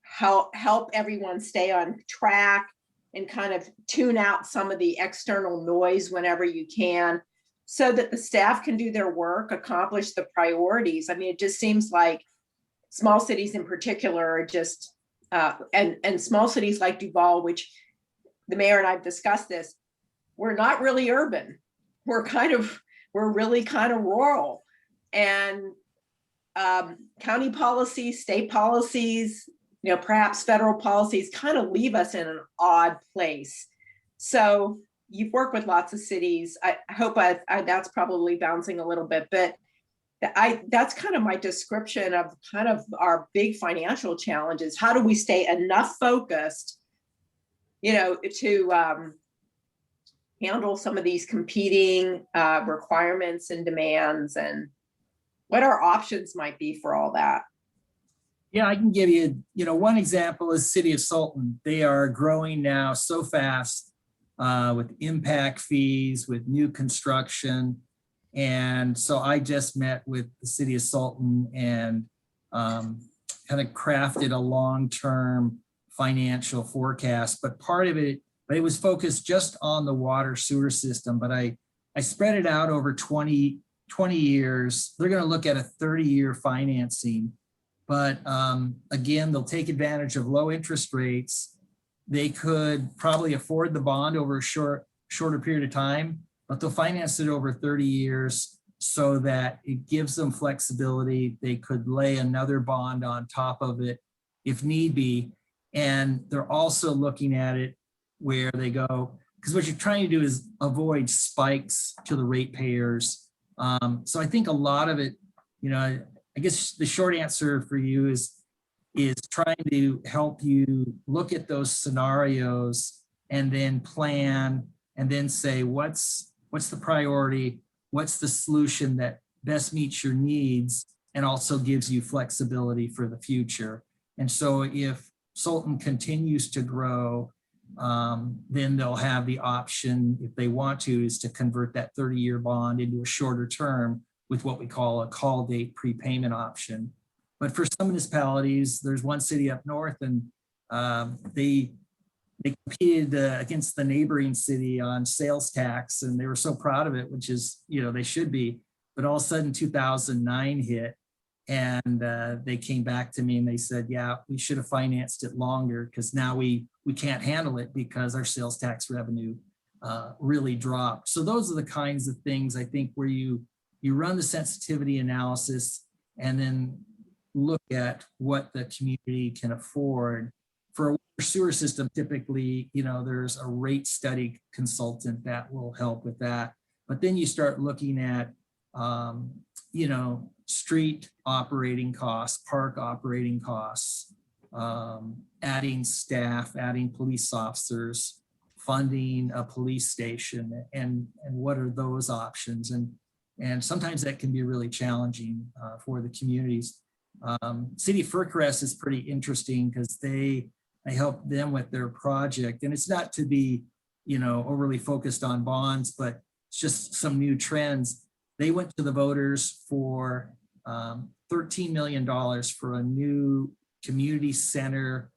help everyone stay on track and kind of tune out some of the external noise whenever you can, so that the staff can do their work, accomplish the priorities? I mean, it just seems like small cities in particular are just, and small cities like Duval, which the mayor and I've discussed this, we're not really urban. We're really kind of rural, and county policies, state policies, perhaps federal policies kind of leave us in an odd place. So you've worked with lots of cities. I hope that's probably bouncing a little bit, but that's kind of my description of kind of our big financial challenges. How do we stay enough focused, to handle some of these competing requirements and demands, and what our options might be for all that? Yeah, I can give you, one example is City of Sultan. They are growing now so fast with impact fees, with new construction. And so I just met with the City of Sultan and kind of crafted a long-term financial forecast. But it was focused just on the water sewer system. But I spread it out over 20 years. They're going to look at a 30-year financing. But again, they'll take advantage of low interest rates. They could probably afford the bond over a shorter period of time, but they'll finance it over 30 years so that it gives them flexibility. They could lay another bond on top of it if need be. And they're also looking at it where they go, because what you're trying to do is avoid spikes to the ratepayers. So I think a lot of it, I guess the short answer for you is trying to help you look at those scenarios and then plan and then say, what's the priority? What's the solution that best meets your needs and also gives you flexibility for the future? And so if Sultan continues to grow then they'll have the option, if they want to, is to convert that 30-year bond into a shorter term with what we call a call date prepayment option. But for some municipalities, there's one city up north, and they competed against the neighboring city on sales tax, and they were so proud of it, which is, they should be. But all of a sudden 2009 hit, and they came back to me and they said, yeah, we should have financed it longer, because now we can't handle it because our sales tax revenue really dropped. So those are the kinds of things, I think, where you run the sensitivity analysis and then look at what the community can afford. For a water sewer system, typically, there's a rate study consultant that will help with that. But then you start looking at, street operating costs, park operating costs, adding staff, adding police officers, funding a police station, and what are those options? And sometimes that can be really challenging for the communities. City of Fircrest is pretty interesting because I help them with their project, and it's not to be, overly focused on bonds, but it's just some new trends. They went to the voters for $13 million for a new community center,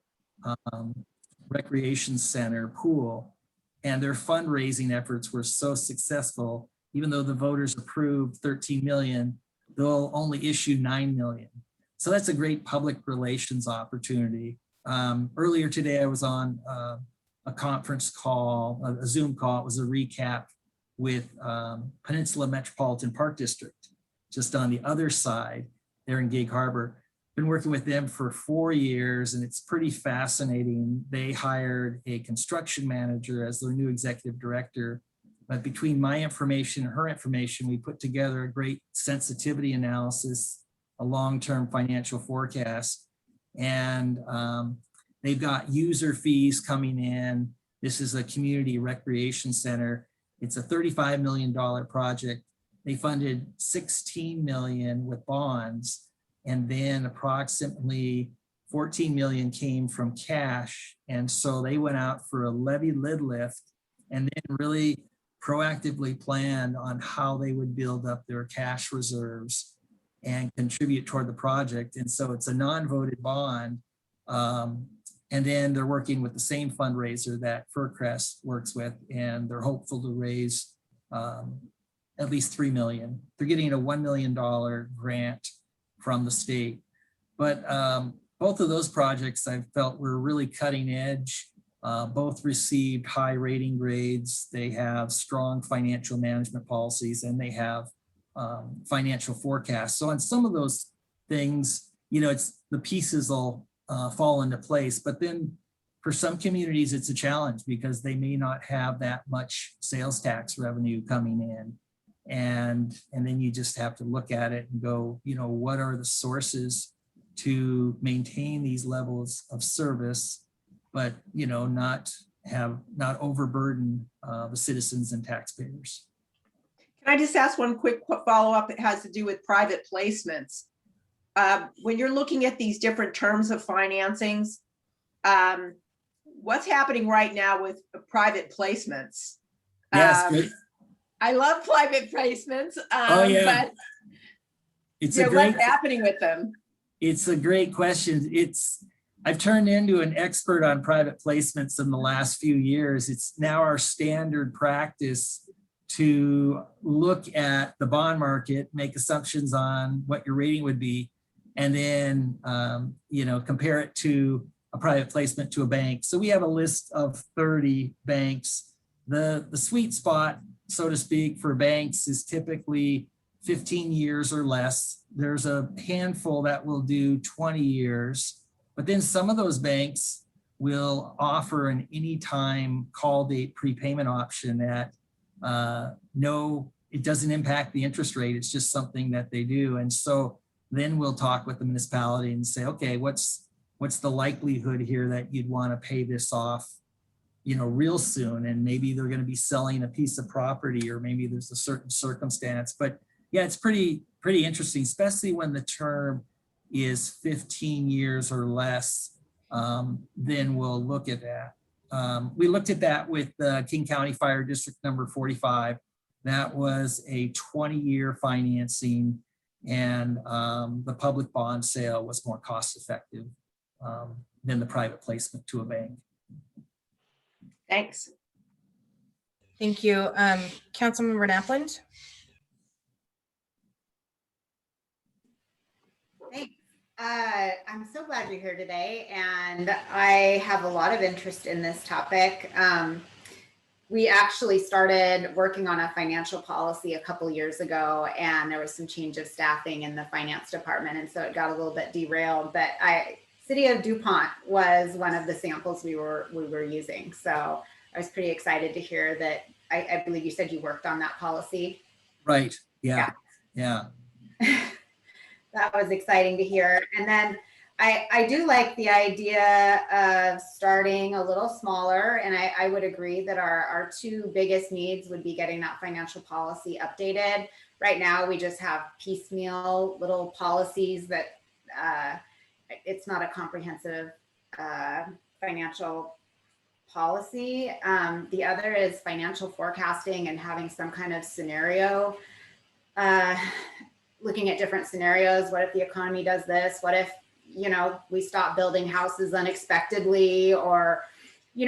recreation center pool, and their fundraising efforts were so successful. Even though the voters approved 13 million, they'll only issue 9 million. So that's a great public relations opportunity. Earlier today, I was on a conference call, a Zoom call. It was a recap with Peninsula Metropolitan Park District, just on the other side there in Gig Harbor. Been working with them for 4 years, and it's pretty fascinating. They hired a construction manager as their new executive director. But between my information and her information, we put together a great sensitivity analysis, a long-term financial forecast. And they've got user fees coming in. This is a community recreation center. It's a $35 million project. They funded 16 million with bonds, and then approximately 14 million came from cash. And so they went out for a levy lid lift and then really proactively planned on how they would build up their cash reserves and contribute toward the project. And so it's a non-voted bond. And then they're working with the same fundraiser that Fircrest works with, and they're hopeful to raise at least 3 million. They're getting a $1 million grant from the state. But both of those projects I felt were really cutting edge. Both received high rating grades. They have strong financial management policies, and they have financial forecasts. So on some of those things, it's the pieces will fall into place. But then for some communities, it's a challenge because they may not have that much sales tax revenue coming in. And then you just have to look at it and go, what are the sources to maintain these levels of service, but not overburden the citizens and taxpayers. Can I just ask one quick follow-up? It has to do with private placements. When you're looking at these different terms of financings, what's happening right now with private placements? Yes, great. I love private placements. But it's a great, what's happening with them? It's a great question. I've turned into an expert on private placements in the last few years. It's now our standard practice to look at the bond market, make assumptions on what your rating would be, and then compare it to a private placement to a bank. So we have a list of 30 banks. The sweet spot, so to speak, for banks is typically 15 years or less. There's a handful that will do 20 years, but then some of those banks will offer an anytime call date prepayment option that it doesn't impact the interest rate. It's just something that they do. And so then we'll talk with the municipality and say, okay, what's the likelihood here that you'd want to pay this off real soon? And maybe they're going to be selling a piece of property, or maybe there's a certain circumstance. But yeah, it's pretty interesting, especially when the term is 15 years or less. Then we'll look at that. we looked at that with King County Fire District number 45. That was a 20-year financing, and the public bond sale was more cost effective than the private placement to a bank. Thanks. Thank you. Councilmember Napland? Thanks. I'm so glad you're here today, and I have a lot of interest in this topic. We actually started working on a financial policy a couple years ago, and there was some change of staffing in the finance department, and so it got a little bit derailed. But City of DuPont was one of the samples we were using, so I was pretty excited to hear that. I believe you said you worked on that policy. Right. Yeah. That was exciting to hear. And then I do like the idea of starting a little smaller. And I would agree that our two biggest needs would be getting that financial policy updated. Right now, we just have piecemeal little policies that it's not a comprehensive financial policy. The other is financial forecasting and having some kind of scenario, looking at different scenarios. What if the economy does this? What if, we stop building houses unexpectedly, or,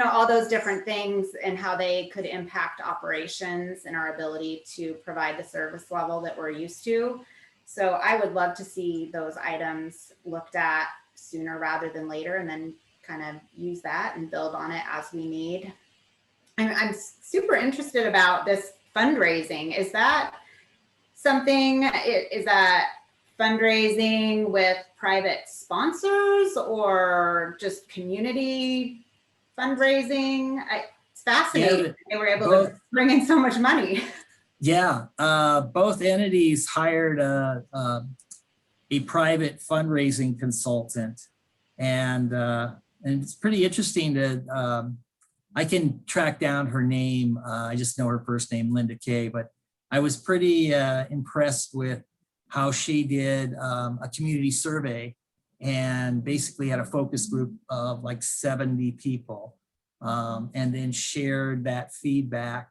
all those different things and how they could impact operations and our ability to provide the service level that we're used to. So I would love to see those items looked at sooner rather than later, and then kind of use that and build on it as we need. I'm super interested about this fundraising. Is that something, is that fundraising with private sponsors or just community fundraising? It's fascinating. They were able to bring in so much money. Yeah, both entities hired a private fundraising consultant, and it's pretty interesting to, I can track down her name. I just know her first name, Linda Kay, but I was pretty impressed with how she did a community survey and basically had a focus group of like 70 people, and then shared that feedback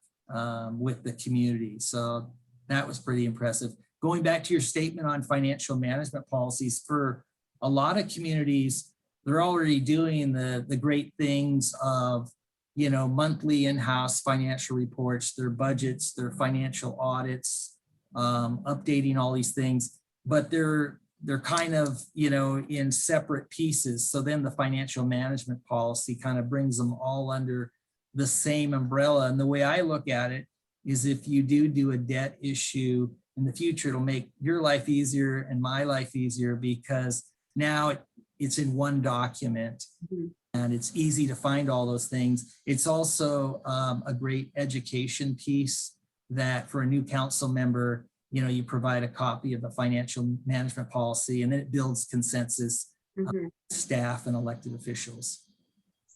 with the community. So that was pretty impressive. Going back to your statement on financial management policies, for a lot of communities, they're already doing the great things of, monthly in-house financial reports, their budgets, their financial audits, updating all these things, but they're kind of, in separate pieces. So then the financial management policy kind of brings them all under the same umbrella. And the way I look at it is, if you do a debt issue in the future, it'll make your life easier and my life easier, because now it's in one document. Mm-hmm. And it's easy to find all those things. It's also a great education piece that for a new council member, you provide a copy of the financial management policy, and then it builds consensus, mm-hmm. Staff and elected officials.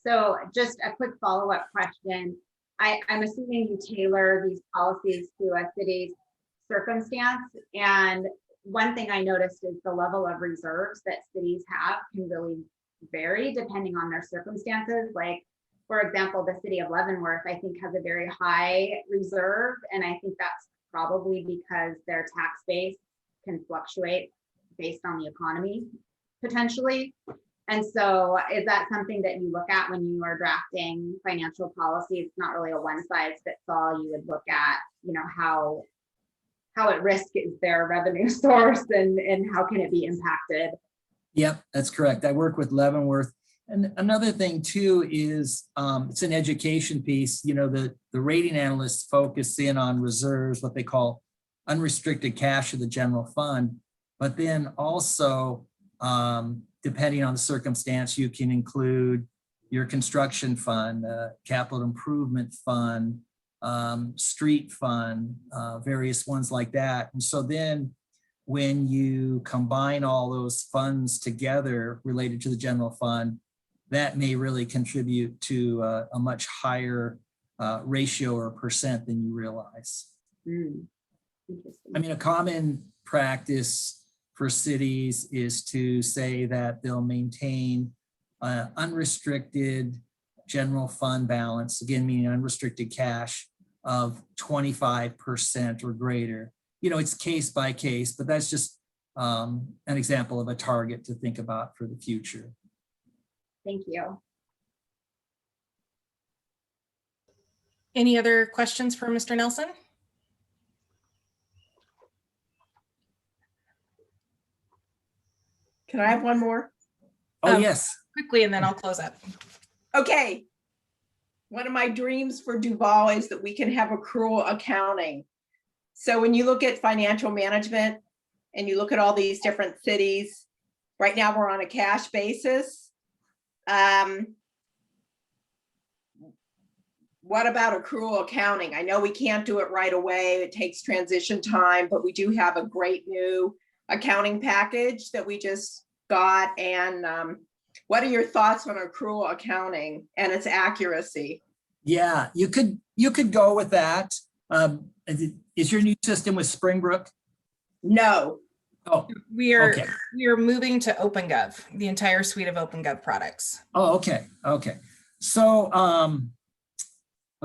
So just a quick follow-up question. I'm assuming you tailor these policies to a city's circumstance. And one thing I noticed is the level of reserves that cities have can really vary depending on their circumstances. Like, for example, the city of Leavenworth, I think, has a very high reserve. And I think that's probably because their tax base can fluctuate based on the economy, potentially. And so is that something that you look at when you are drafting financial policy? It's not really a one size fits all. You would look at, how at risk is their revenue source, and how can it be impacted? Yep, that's correct. I work with Leavenworth. And another thing too is it's an education piece. The rating analysts focus in on reserves, what they call unrestricted cash of the general fund. But then also, depending on the circumstance, you can include your construction fund, capital improvement fund, street fund, various ones like that. And so then when you combine all those funds together related to the general fund, that may really contribute to a much higher ratio or percent than you realize. I mean, a common practice for cities is to say that they'll maintain unrestricted general fund balance, again, meaning unrestricted cash of 25% or greater. You know, it's case by case, but that's just an example of a target to think about for the future. Thank you. Any other questions for Mr. Nelson? Can I have one more? Oh, yes. Quickly, and then I'll close up. Okay. One of my dreams for Duval is that we can have accrual accounting. So when you look at financial management and you look at all these different cities, right now we're on a cash basis. What about accrual accounting? I know we can't do it right away. It takes transition time, but we do have a great new accounting package that we just got. And what are your thoughts on accrual accounting and its accuracy? Yeah, you could go with that. Is your new system with Springbrook? No. Oh, We are okay. moving to OpenGov, the entire suite of OpenGov products. Oh, okay. Okay. So I'll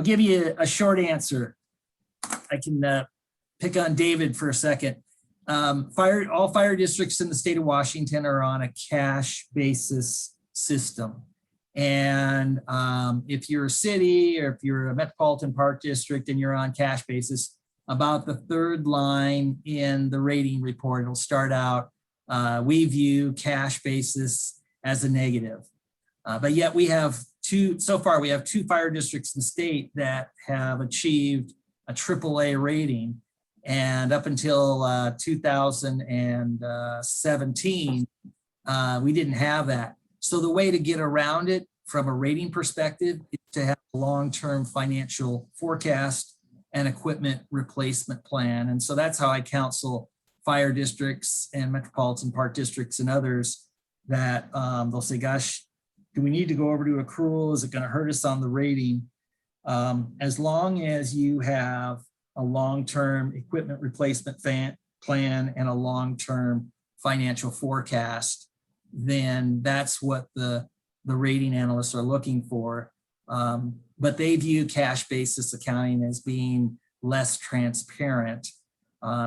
give you a short answer. I can pick on David for a second. All fire districts in the state of Washington are on a cash basis system. And if you're a city or if you're a metropolitan park district and you're on cash basis, about the third line in the rating report, it'll start out, we view cash basis as a negative. But yet we have two fire districts in the state that have achieved a AAA rating. And up until 2017, we didn't have that. So the way to get around it from a rating perspective is to have a long-term financial forecast and equipment replacement plan. And so that's how I counsel fire districts and metropolitan park districts and others that they'll say, gosh, do we need to go over to accrual? Is it going to hurt us on the rating? As long as you have a long-term equipment replacement plan and a long-term financial forecast, then that's what the rating analysts are looking for. But they view cash basis accounting as being less transparent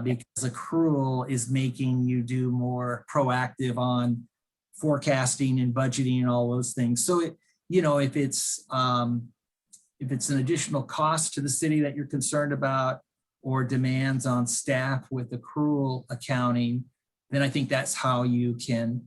because accrual is making you do more proactive on forecasting and budgeting and all those things. So if it's an additional cost to the city that you're concerned about or demands on staff with accrual accounting, then I think that's how you can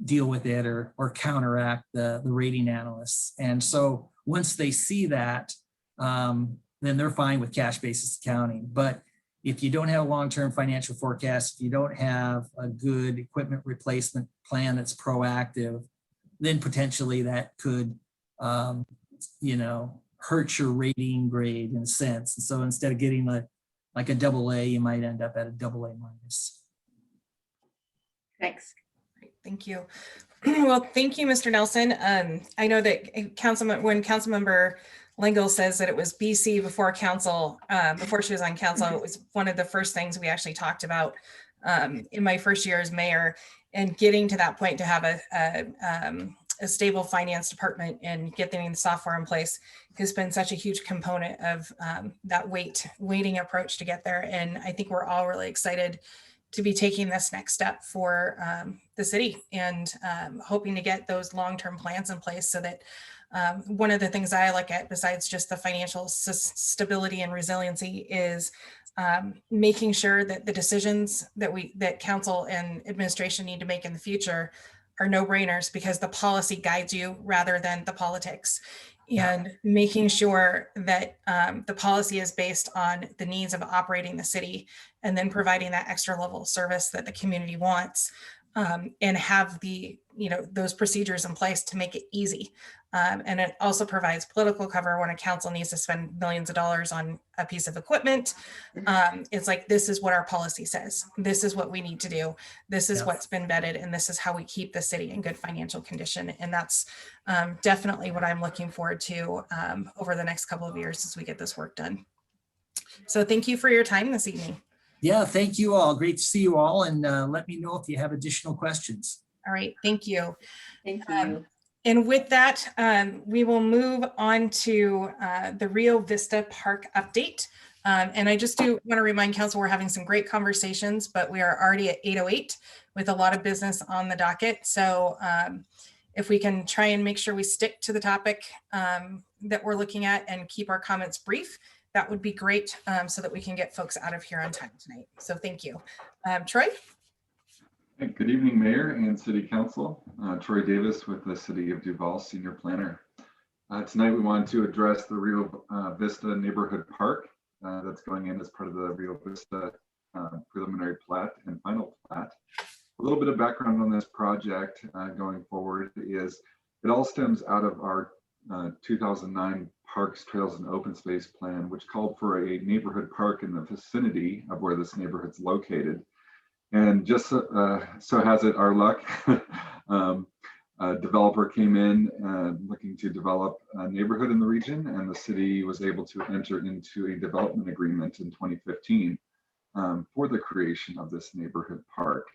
deal with it or counteract the rating analysts. And so once they see that, then they're fine with cash basis accounting. But if you don't have a long-term financial forecast, if you don't have a good equipment replacement plan that's proactive, then potentially that could, hurt your rating grade in a sense. And so instead of getting like a AA, you might end up at a AA minus. Thanks. Thank you. Well, thank you, Mr. Nelson. I know that when Councilmember Lingle says that it was BC before council, before she was on council, it was one of the first things we actually talked about in my first year as mayor, and getting to that point to have a stable finance department and getting the software in place has been such a huge component of that waiting approach to get there. And I think we're all really excited to be taking this next step for the city and hoping to get those long-term plans in place so that one of the things I look at besides just the financial stability and resiliency is making sure that the decisions that council and administration need to make in the future are no-brainers because the policy guides you rather than the politics, and making sure that the policy is based on the needs of operating the city and then providing that extra level of service that the community wants, and have those procedures in place to make it easy. And it also provides political cover when a council needs to spend millions of dollars on a piece of equipment. It's like, this is what our policy says. This is what we need to do. This is what's been vetted, and this is how we keep the city in good financial condition. And that's definitely what I'm looking forward to over the next couple of years as we get this work done. So thank you for your time this evening. Yeah, thank you all. Great to see you all. And let me know if you have additional questions. All right, thank you. Thank you. And with that, we will move on to the Rio Vista Park update. And I just do want to remind council, we're having some great conversations, but we are already at 8:08 with a lot of business on the docket. So if we can try and make sure we stick to the topic that we're looking at and keep our comments brief, that would be great, so that we can get folks out of here on time tonight. So thank you. Troy? Hey, good evening, Mayor and City Council. Troy Davis with the City of Duval Senior Planner. Tonight we want to address the Rio Vista Neighborhood Park that's going in as part of the Rio Vista preliminary plat and final plat. A little bit of background on this project going forward is it all stems out of our 2009 Parks, Trails, and Open Space Plan, which called for a neighborhood park in the vicinity of where this neighborhood's located. And just so has it our luck, a developer came in looking to develop a neighborhood in the region, and the city was able to enter into a development agreement in 2015 for the creation of this neighborhood park.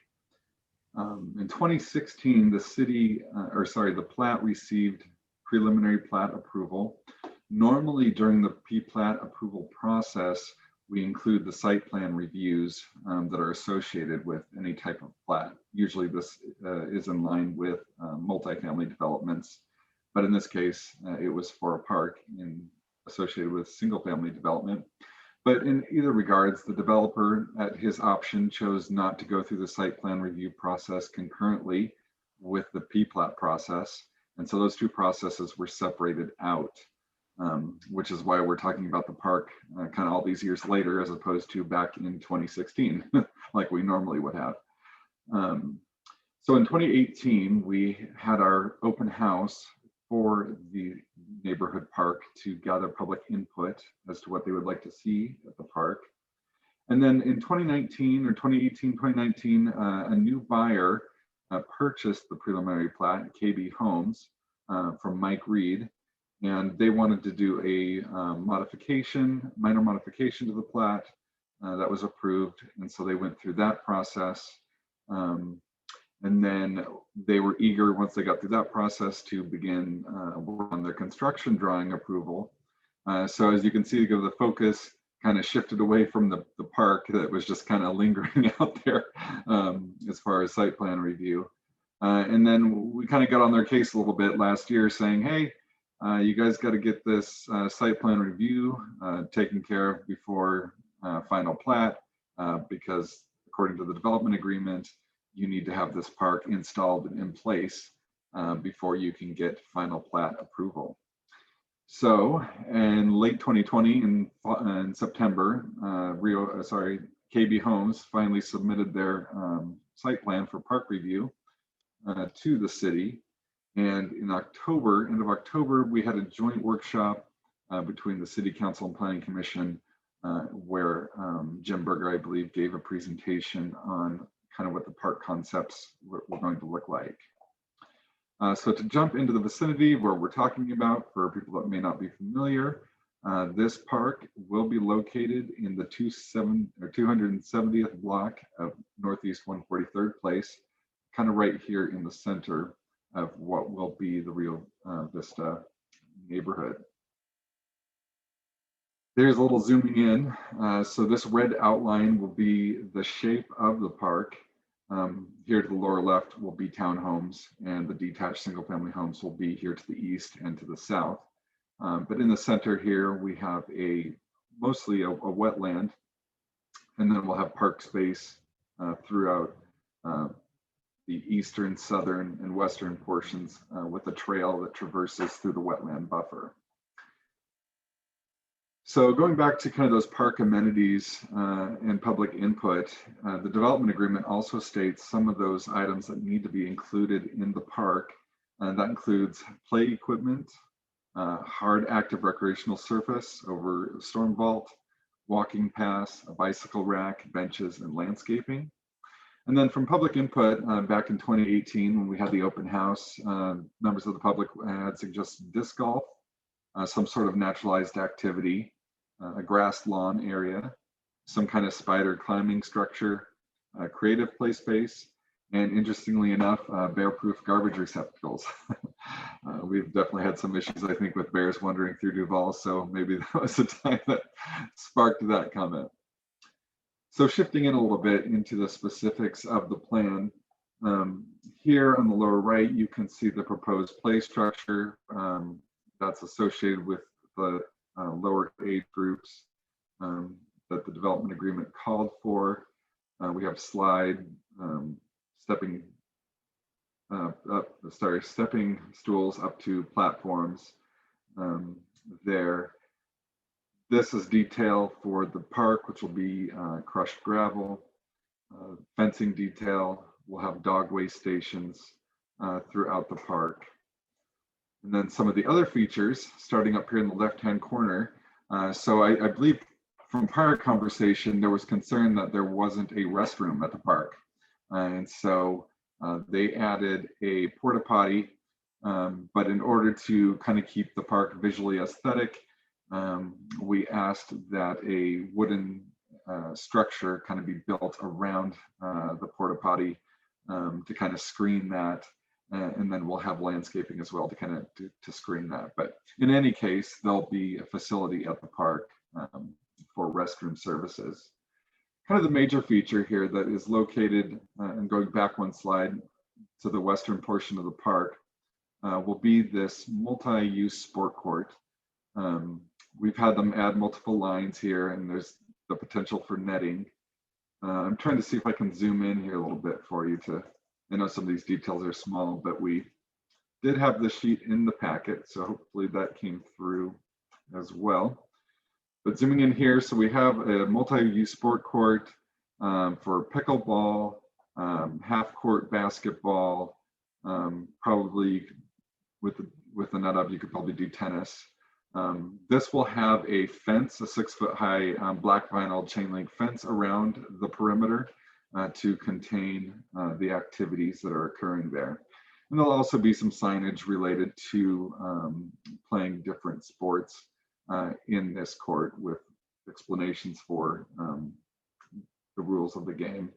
In 2016, the plat received preliminary plat approval. Normally during the P-plat approval process, we include the site plan reviews that are associated with any type of plat. Usually this is in line with multifamily developments, but in this case, it was for a park associated with single family development. But in either regards, the developer at his option chose not to go through the site plan review process concurrently with the P-plat process. And so those two processes were separated out. Which is why we're talking about the park kind of all these years later, as opposed to back in 2016, like we normally would have. So in 2018, we had our open house for the neighborhood park to gather public input as to what they would like to see at the park. And then in 2019 or 2018, 2019, a new buyer purchased the preliminary plat, KB Homes, from Mike Reed. And they wanted to do a minor modification to the plat that was approved. And so they went through that process. And then they were eager, once they got through that process, to begin work on their construction drawing approval. So as you can see, the focus kind of shifted away from the park that was just kind of lingering out there as far as site plan review. And then we kind of got on their case a little bit last year saying, hey, you guys got to get this site plan review taken care of before final plat, because according to the development agreement, you need to have this park installed and in place before you can get final plat approval. So in late 2020, in September, KB Homes finally submitted their site plan for park review to the city. And in October, end of October, we had a joint workshop between the City Council and Planning Commission where Jim Berger, I believe, gave a presentation on kind of what the park concepts were going to look like. So to jump into the vicinity where we're talking about, for people that may not be familiar, this park will be located in the 270th block of Northeast 143rd Place, kind of right here in the center of what will be the Rio Vista neighborhood. There's a little zooming in. So this red outline will be the shape of the park. Here to the lower left will be townhomes, and the detached single family homes will be here to the east and to the south. But in the center here, we have mostly a wetland, and then we'll have park space throughout the eastern, southern, and western portions with a trail that traverses through the wetland buffer. So going back to kind of those park amenities and public input, the development agreement also states some of those items that need to be included in the park. That includes play equipment, hard active recreational surface over storm vault, walking paths, a bicycle rack, benches, and landscaping. And then from public input back in 2018, when we had the open house, members of the public had suggested disc golf, some sort of naturalized activity, a grass lawn area, some kind of spider climbing structure, creative play space, and interestingly enough, bear-proof garbage receptacles. We've definitely had some issues, I think, with bears wandering through Duval, so maybe that was the time that sparked that comment. So shifting in a little bit into the specifics of the plan, here on the lower right, you can see the proposed play structure that's associated with the lower age groups that the development agreement called for. We have slide, stepping stools up to platforms there. This is detail for the park, which will be crushed gravel, fencing detail. We'll have dog waste stations throughout the park. And then some of the other features, starting up here in the left-hand corner. So I believe from prior conversation, there was concern that there wasn't a restroom at the park. And so they added a porta potty, but in order to kind of keep the park visually aesthetic, we asked that a wooden structure kind of be built around the porta potty to kind of screen that. And then we'll have landscaping as well to kind of to screen that. But in any case, there'll be a facility at the park for restroom services. Kind of the major feature here that is located, and going back one slide to the western portion of the park, will be this multi-use sport court. We've had them add multiple lines here, and there's the potential for netting. I'm trying to see if I can zoom in here a little bit for you to, I know some of these details are small, but we did have the sheet in the packet, so hopefully that came through as well. But zooming in here, so we have a multi-use sport court for pickleball, half-court basketball, probably with the net up, you could probably do tennis. This will have a fence, a 6-foot-high black vinyl chain link fence around the perimeter to contain the activities that are occurring there. And there'll also be some signage related to playing different sports in this court with explanations for the rules of the game.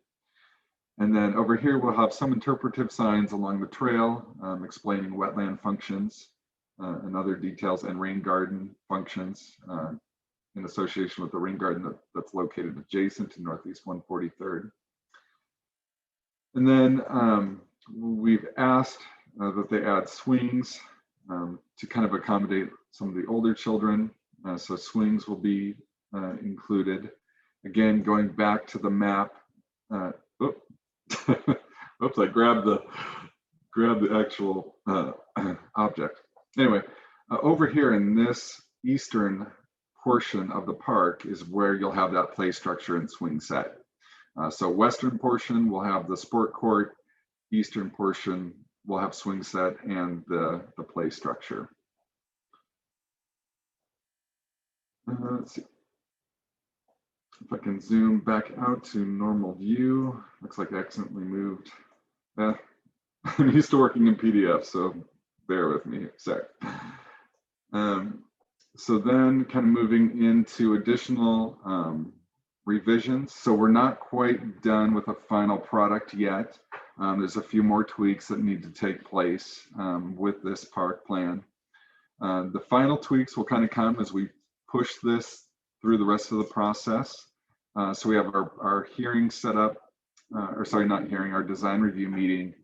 And then over here, we'll have some interpretive signs along the trail explaining wetland functions and other details, and rain garden functions in association with the rain garden that's located adjacent to Northeast 143rd. And then we've asked that they add swings to kind of accommodate some of the older children. So swings will be included. Again, going back to the map. Oops, I grabbed the actual object. Anyway, over here in this eastern portion of the park is where you'll have that play structure and swing set. So western portion will have the sport court, eastern portion will have swing set and the play structure. Let's see if I can zoom back out to normal view. Looks like I accidentally moved. I'm used to working in PDF, so bear with me. Sorry. So then kind of moving into additional revisions. So we're not quite done with a final product yet. There's a few more tweaks that need to take place with this park plan. The final tweaks will kind of come as we push this through the rest of the process. So we have our hearing set up, or sorry, not hearing, our design review meeting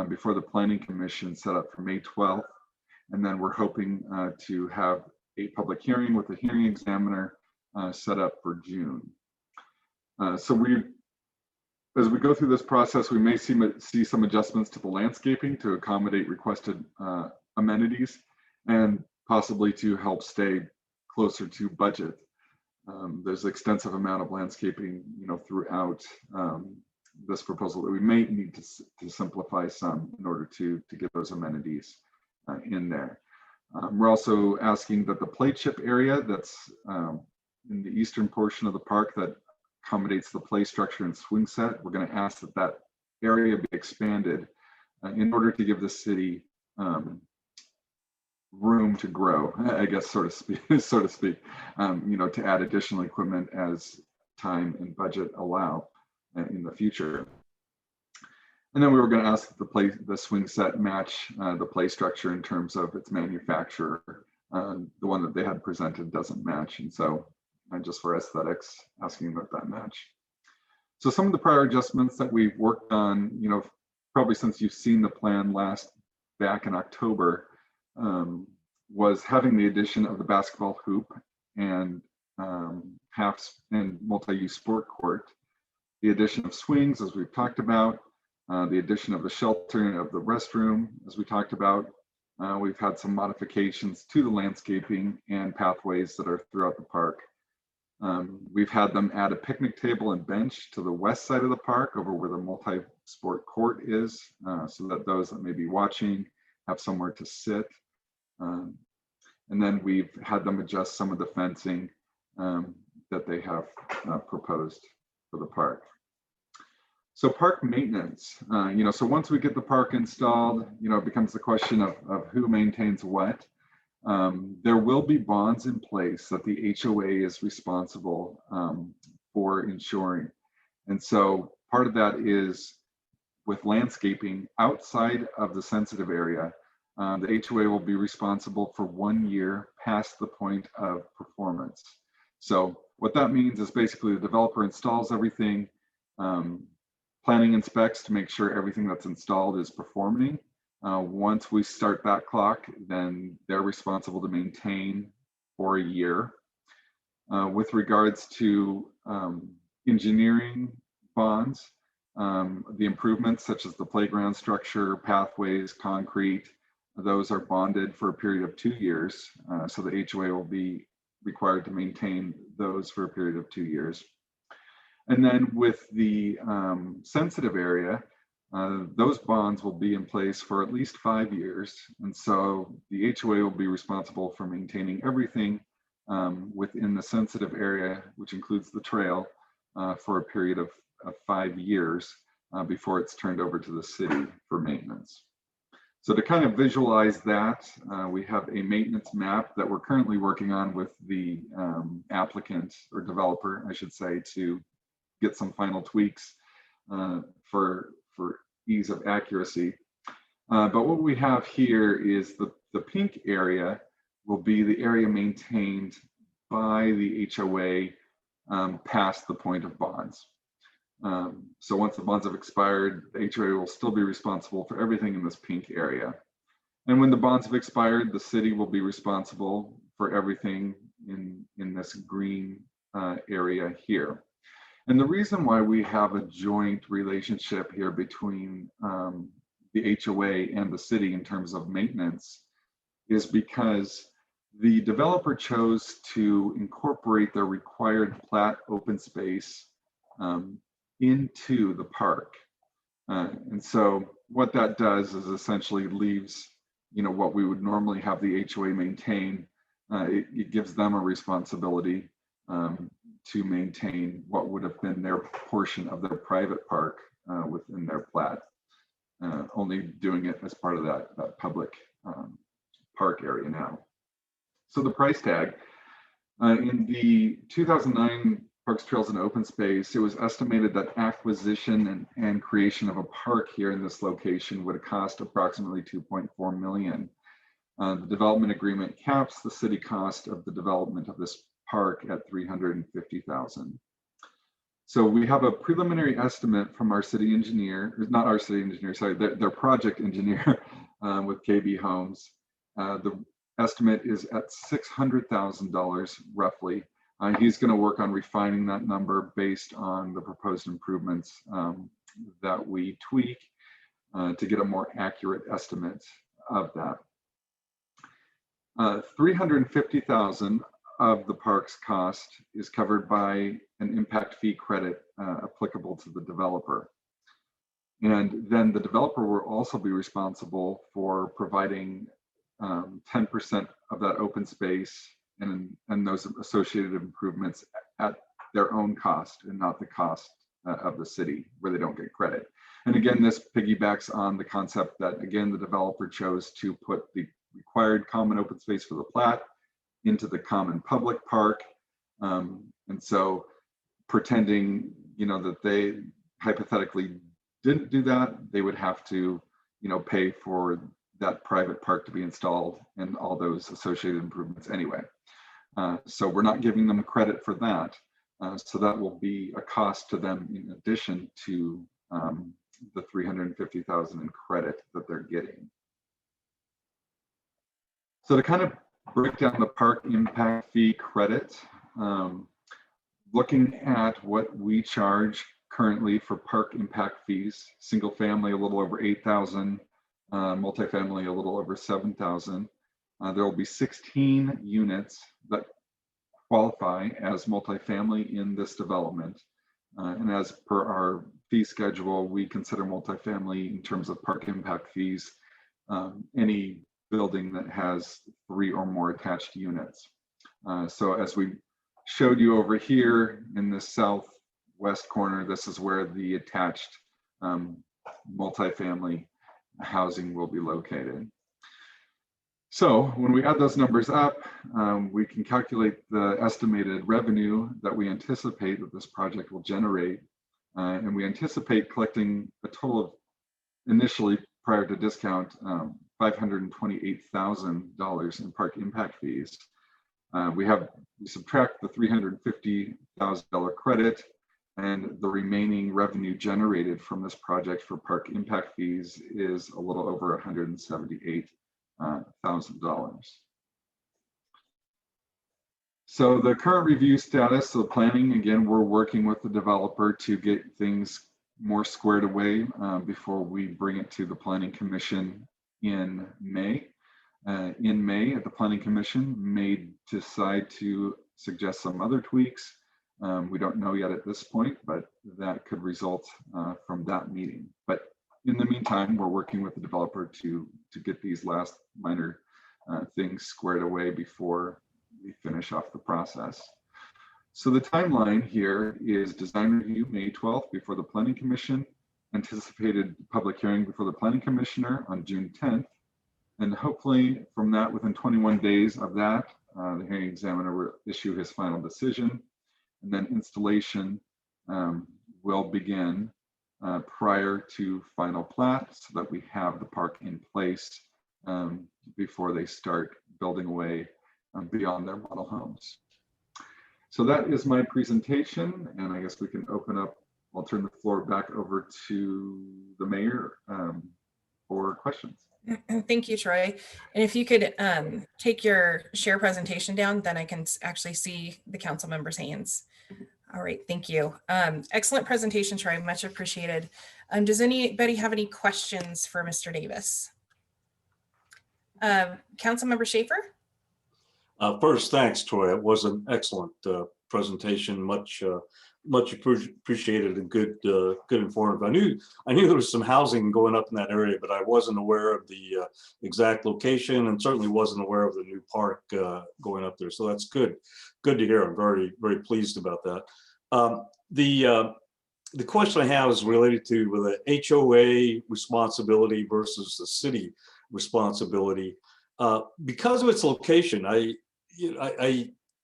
before the Planning Commission set up for May 12th. And then we're hoping to have a public hearing with a hearing examiner set up for June. So as we go through this process, we may see some adjustments to the landscaping to accommodate requested amenities and possibly to help stay closer to budget. There's an extensive amount of landscaping, throughout this proposal that we may need to simplify some in order to get those amenities in there. We're also asking that the play chip area that's in the eastern portion of the park that accommodates the play structure and swing set, we're going to ask that area be expanded in order to give the city room to grow, I guess, so to speak, to add additional equipment as time and budget allow in the future. And then we were going to ask the swing set match the play structure in terms of its manufacturer. The one that they had presented doesn't match. And so just for aesthetics, asking about that match. So some of the prior adjustments that we've worked on, probably since you've seen the plan back in October, was having the addition of the basketball hoop and and multi-use sport court, the addition of swings, as we've talked about, the addition of the shelter of the restroom, as we talked about. We've had some modifications to the landscaping and pathways that are throughout the park. We've had them add a picnic table and bench to the west side of the park over where the multi-sport court is, so that those that may be watching have somewhere to sit. And then we've had them adjust some of the fencing that they have proposed for the park. So park maintenance, so once we get the park installed, it becomes the question of who maintains what. There will be bonds in place that the HOA is responsible for ensuring. And so part of that is with landscaping outside of the sensitive area. The HOA will be responsible for 1 year past the point of performance. So what that means is basically the developer installs everything, planning inspects to make sure everything that's installed is performing. Once we start that clock, then they're responsible to maintain for a year. With regards to engineering bonds, the improvements such as the playground structure, pathways, concrete, those are bonded for a period of 2 years. So the HOA will be required to maintain those for a period of 2 years. And then with the sensitive area, those bonds will be in place for at least 5 years. And so the HOA will be responsible for maintaining everything within the sensitive area, which includes the trail, for a period of 5 years before it's turned over to the city for maintenance. So to kind of visualize that, we have a maintenance map that we're currently working on with the applicant or developer, I should say, to get some final tweaks for ease of accuracy. But what we have here is the pink area will be the area maintained by the HOA past the point of bonds. So once the bonds have expired, the HOA will still be responsible for everything in this pink area. And when the bonds have expired, the city will be responsible for everything in this green area here. And the reason why we have a joint relationship here between the HOA and the city in terms of maintenance is because the developer chose to incorporate the required plat open space into the park. And so what that does is essentially leaves, what we would normally have the HOA maintain. It gives them a responsibility to maintain what would have been their portion of their private park within their plat, only doing it as part of that public park area now. So the price tag, in the 2009 Parks, Trails, and Open Space, it was estimated that acquisition and creation of a park here in this location would cost approximately $2.4 million. The development agreement caps the city cost of the development of this park at $350,000. So we have a preliminary estimate from our city engineer, not our city engineer, sorry, their project engineer with KB Homes. The estimate is at $600,000 roughly. He's going to work on refining that number based on the proposed improvements that we tweak to get a more accurate estimate of that. $350,000 of the park's cost is covered by an impact fee credit applicable to the developer. And then the developer will also be responsible for providing 10% of that open space and those associated improvements at their own cost and not the cost of the city, where they don't get credit. And again, this piggybacks on the concept that, again, the developer chose to put the required common open space for the plat into the common public park. And so pretending, that they hypothetically didn't do that, they would have to, pay for that private park to be installed and all those associated improvements anyway. So we're not giving them credit for that. So that will be a cost to them in addition to the $350,000 in credit that they're getting. So to kind of break down the park impact fee credit, looking at what we charge currently for park impact fees, single family a little over 8,000, multifamily a little over 7,000. There will be 16 units that qualify as multifamily in this development. And as per our fee schedule, we consider multifamily in terms of park impact fees, any building that has 3 or more attached units. So as we showed you over here in the southwest corner, this is where the attached multifamily housing will be located. So when we add those numbers up, we can calculate the estimated revenue that we anticipate that this project will generate. And we anticipate collecting a total of, initially prior to discount, $528,000 in park impact fees. We subtract the $350,000 credit, and the remaining revenue generated from this project for park impact fees is a little over $178,000. So the current review status of planning, again, we're working with the developer to get things more squared away before we bring it to the Planning Commission in May. In May, at the Planning Commission may decide to suggest some other tweaks. We don't know yet at this point, but that could result from that meeting. But in the meantime, we're working with the developer to get these last minor things squared away before we finish off the process. So the timeline here is design review May 12th before the Planning Commission, anticipated public hearing before the Planning Commissioner on June 10th. And hopefully from that, within 21 days of that, the hearing examiner will issue his final decision. And then installation will begin prior to final plat, so that we have the park in place before they start building away beyond their model homes. So that is my presentation, and I guess we can open up. I'll turn the floor back over to the mayor for questions. Thank you, Troy. And if you could take your share presentation down, then I can actually see the council members' hands. All right, thank you. Excellent presentation, Troy, much appreciated. Does anybody have any questions for Mr. Davis? Councilmember Schaefer? First, thanks, Troy. It was an excellent presentation. Much appreciated and good informative. I knew there was some housing going up in that area, but I wasn't aware of the exact location, and certainly wasn't aware of the new park going up there. So that's good to hear. I'm very, very pleased about that. The question I have is related to the HOA responsibility versus the city responsibility. Because of its location,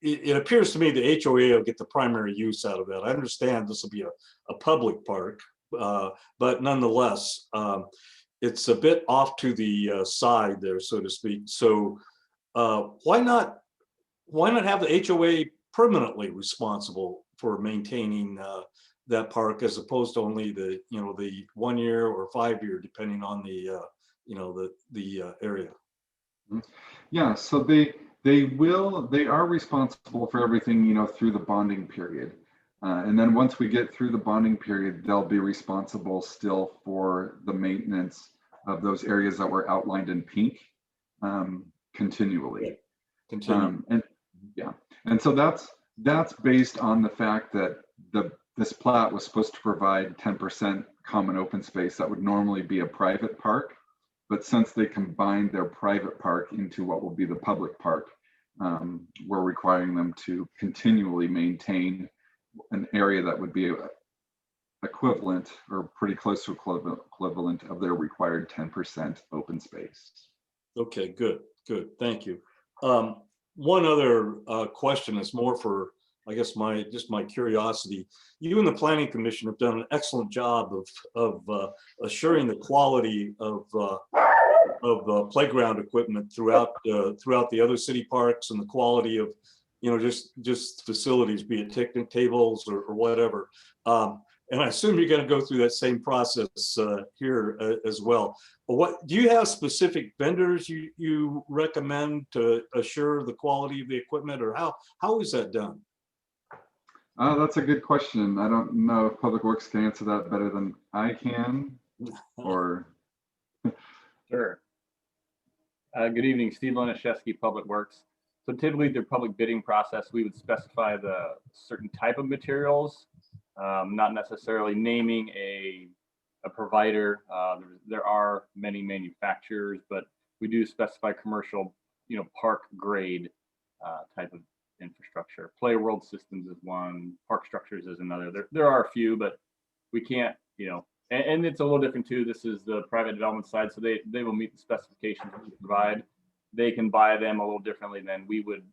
it appears to me the HOA will get the primary use out of that. I understand this will be a public park, but nonetheless, it's a bit off to the side there, so to speak. So why not have the HOA permanently responsible for maintaining that park, as opposed to only the 1 year or 5 year, depending on the area? Yeah, so they are responsible for everything, through the bonding period. And then once we get through the bonding period, they'll be responsible still for the maintenance of those areas that were outlined in pink continually. And so that's based on the fact that this plat was supposed to provide 10% common open space that would normally be a private park. But since they combined their private park into what will be the public park, we're requiring them to continually maintain an area that would be equivalent or pretty close to equivalent of their required 10% open space. Okay, good, thank you. One other question is more for I guess just my curiosity. You and the Planning Commission have done an excellent job of assuring the quality of playground equipment throughout the other city parks, and the quality of, just facilities, be it picnic tables or whatever. And I assume you're going to go through that same process here as well. But what do you have specific vendors you recommend to assure the quality of the equipment, or how is that done? That's a good question. I don't know if Public Works can answer that better than I can, or. Sure. Good evening, Steve Laniszewski, Public Works. So typically through public bidding process, we would specify the certain type of materials, not necessarily naming a provider. There are many manufacturers, but we do specify commercial, park grade type of infrastructure. Play World Systems is one, Park Structures is another. There are a few, but we can't, and it's a little different too. This is the private development side, so they will meet the specifications we provide. They can buy them a little differently than we would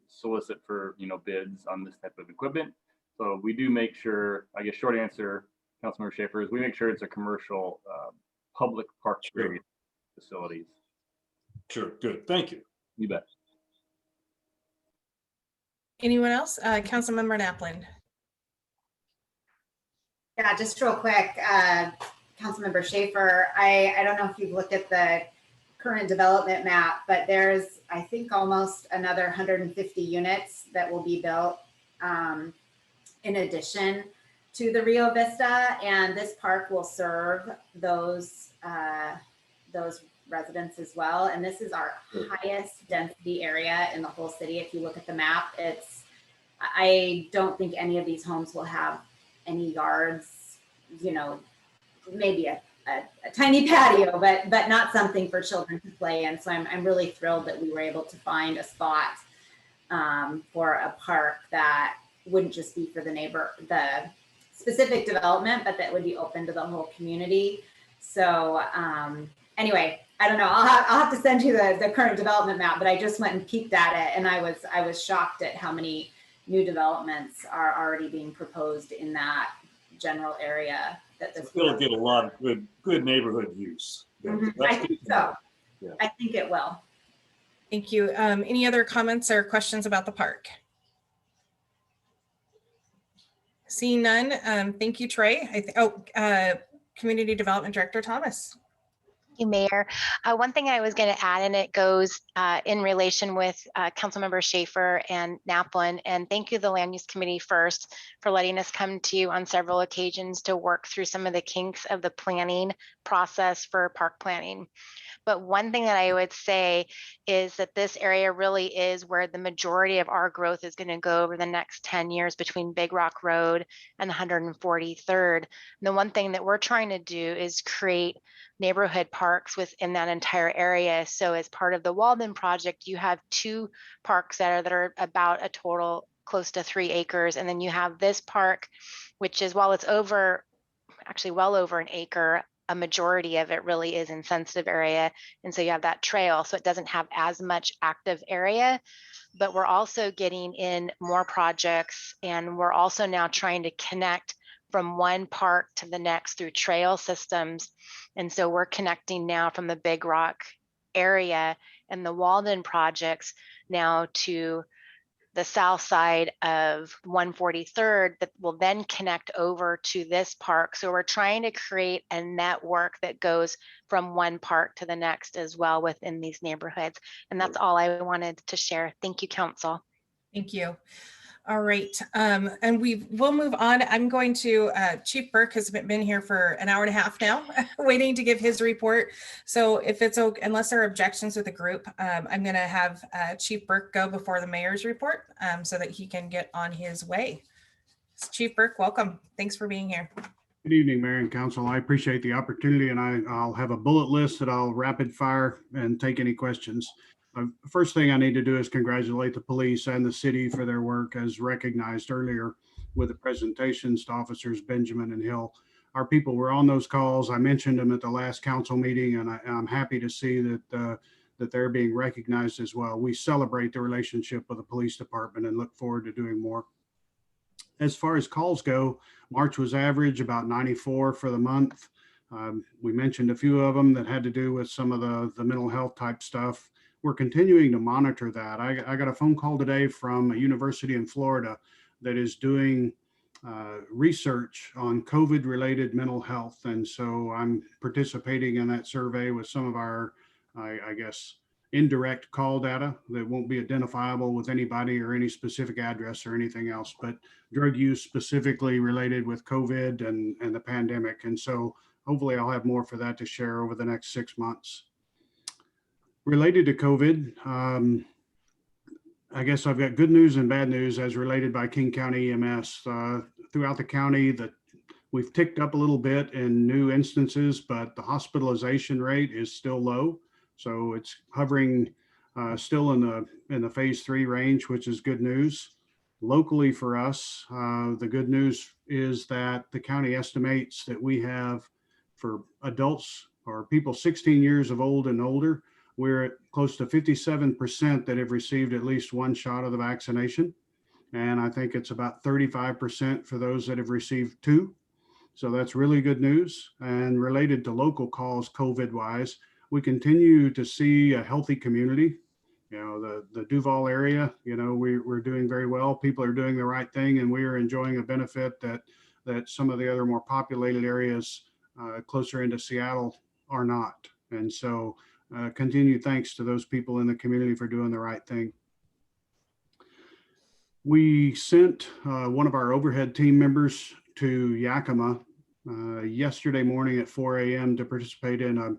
solicit for bids on this type of equipment. So we do make sure, I guess short answer, Councilmember Schaefer, is we make sure it's a commercial public park grade facilities. Sure, good, thank you. You bet. Anyone else? Councilmember Napland. Yeah, just real quick, Councilmember Schaefer, I don't know if you've looked at the current development map, but there's, I think, almost another 150 units that will be built in addition to the Rio Vista, and this park will serve those residents as well. And this is our highest density area in the whole city. If you look at the map, I don't think any of these homes will have any yards, maybe a tiny patio, but not something for children to play in. So I'm really thrilled that we were able to find a spot for a park that wouldn't just be for the specific development, but that would be open to the whole community. So anyway, I don't know. I'll have to send you the current development map, but I just went and peeked at it, and I was shocked at how many new developments are already being proposed in that general area. It'll get a lot of good neighborhood use. I think so. Yeah. I think it will. Thank you. Any other comments or questions about the park? Seeing none, thank you, Trey. Community Development Director Thomas. Thank you, Mayor. One thing I was going to add, and it goes in relation with Councilmember Schaefer and Napland, and thank you, the Land Use Committee, first for letting us come to you on several occasions to work through some of the kinks of the planning process for park planning. But one thing that I would say is that this area really is where the majority of our growth is going to go over the next 10 years between Big Rock Road and 143rd. And the one thing that we're trying to do is create neighborhood parks within that entire area. So as part of the Walden project, you have 2 parks that are about a total close to 3 acres. And then you have this park, which is, while it's actually well over an acre, a majority of it really is in sensitive area. And so you have that trail, so it doesn't have as much active area, but we're also getting in more projects, and we're also now trying to connect from one park to the next through trail systems. And so we're connecting now from the Big Rock area and the Walden projects now to the south side of 143rd that will then connect over to this park. So we're trying to create a network that goes from one park to the next as well within these neighborhoods. And that's all I wanted to share. Thank you, Council. Thank you. All right, and we'll move on. I'm going to, Chief Burke has been here for an hour and a half now, waiting to give his report. So if it's okay, unless there are objections with the group, I'm gonna have Chief Burke go before the mayor's report so that he can get on his way. Chief Burke, welcome. Thanks for being here. Good evening, Mayor and Council. I appreciate the opportunity, and I'll have a bullet list that I'll rapid fire and take any questions. First thing I need to do is congratulate the police and the city for their work, as recognized earlier with the presentations to Officers Benjamin and Hill. Our people were on those calls. I mentioned them at the last council meeting, and I'm happy to see that they're being recognized as well. We celebrate the relationship with the police department and look forward to doing more. As far as calls go, March was average about 94 for the month. We mentioned a few of them that had to do with some of the mental health type stuff. We're continuing to monitor that. I got a phone call today from a university in Florida that is doing research on COVID-related mental health. And so I'm participating in that survey with some of our, I guess, indirect call data that won't be identifiable with anybody or any specific address or anything else, but drug use specifically related with COVID and the pandemic. And so hopefully I'll have more for that to share over the next 6 months. Related to COVID, I guess I've got good news and bad news as related by King County EMS. Throughout the county, that we've ticked up a little bit in new instances, but the hospitalization rate is still low. So it's hovering still in the phase 3 range, which is good news. Locally for us, the good news is that the county estimates that we have for adults or people 16 years of old and older, we're at close to 57% that have received at least one shot of the vaccination. And I think it's about 35% for those that have received 2. So that's really good news. And related to local calls, COVID wise, we continue to see a healthy community. You know, the Duval area, you know, we're doing very well. People are doing the right thing, and we are enjoying a benefit that some of the other more populated areas closer into Seattle are not. And so continued thanks to those people in the community for doing the right thing. We sent one of our overhead team members to Yakima yesterday morning at 4 a.m. to participate in a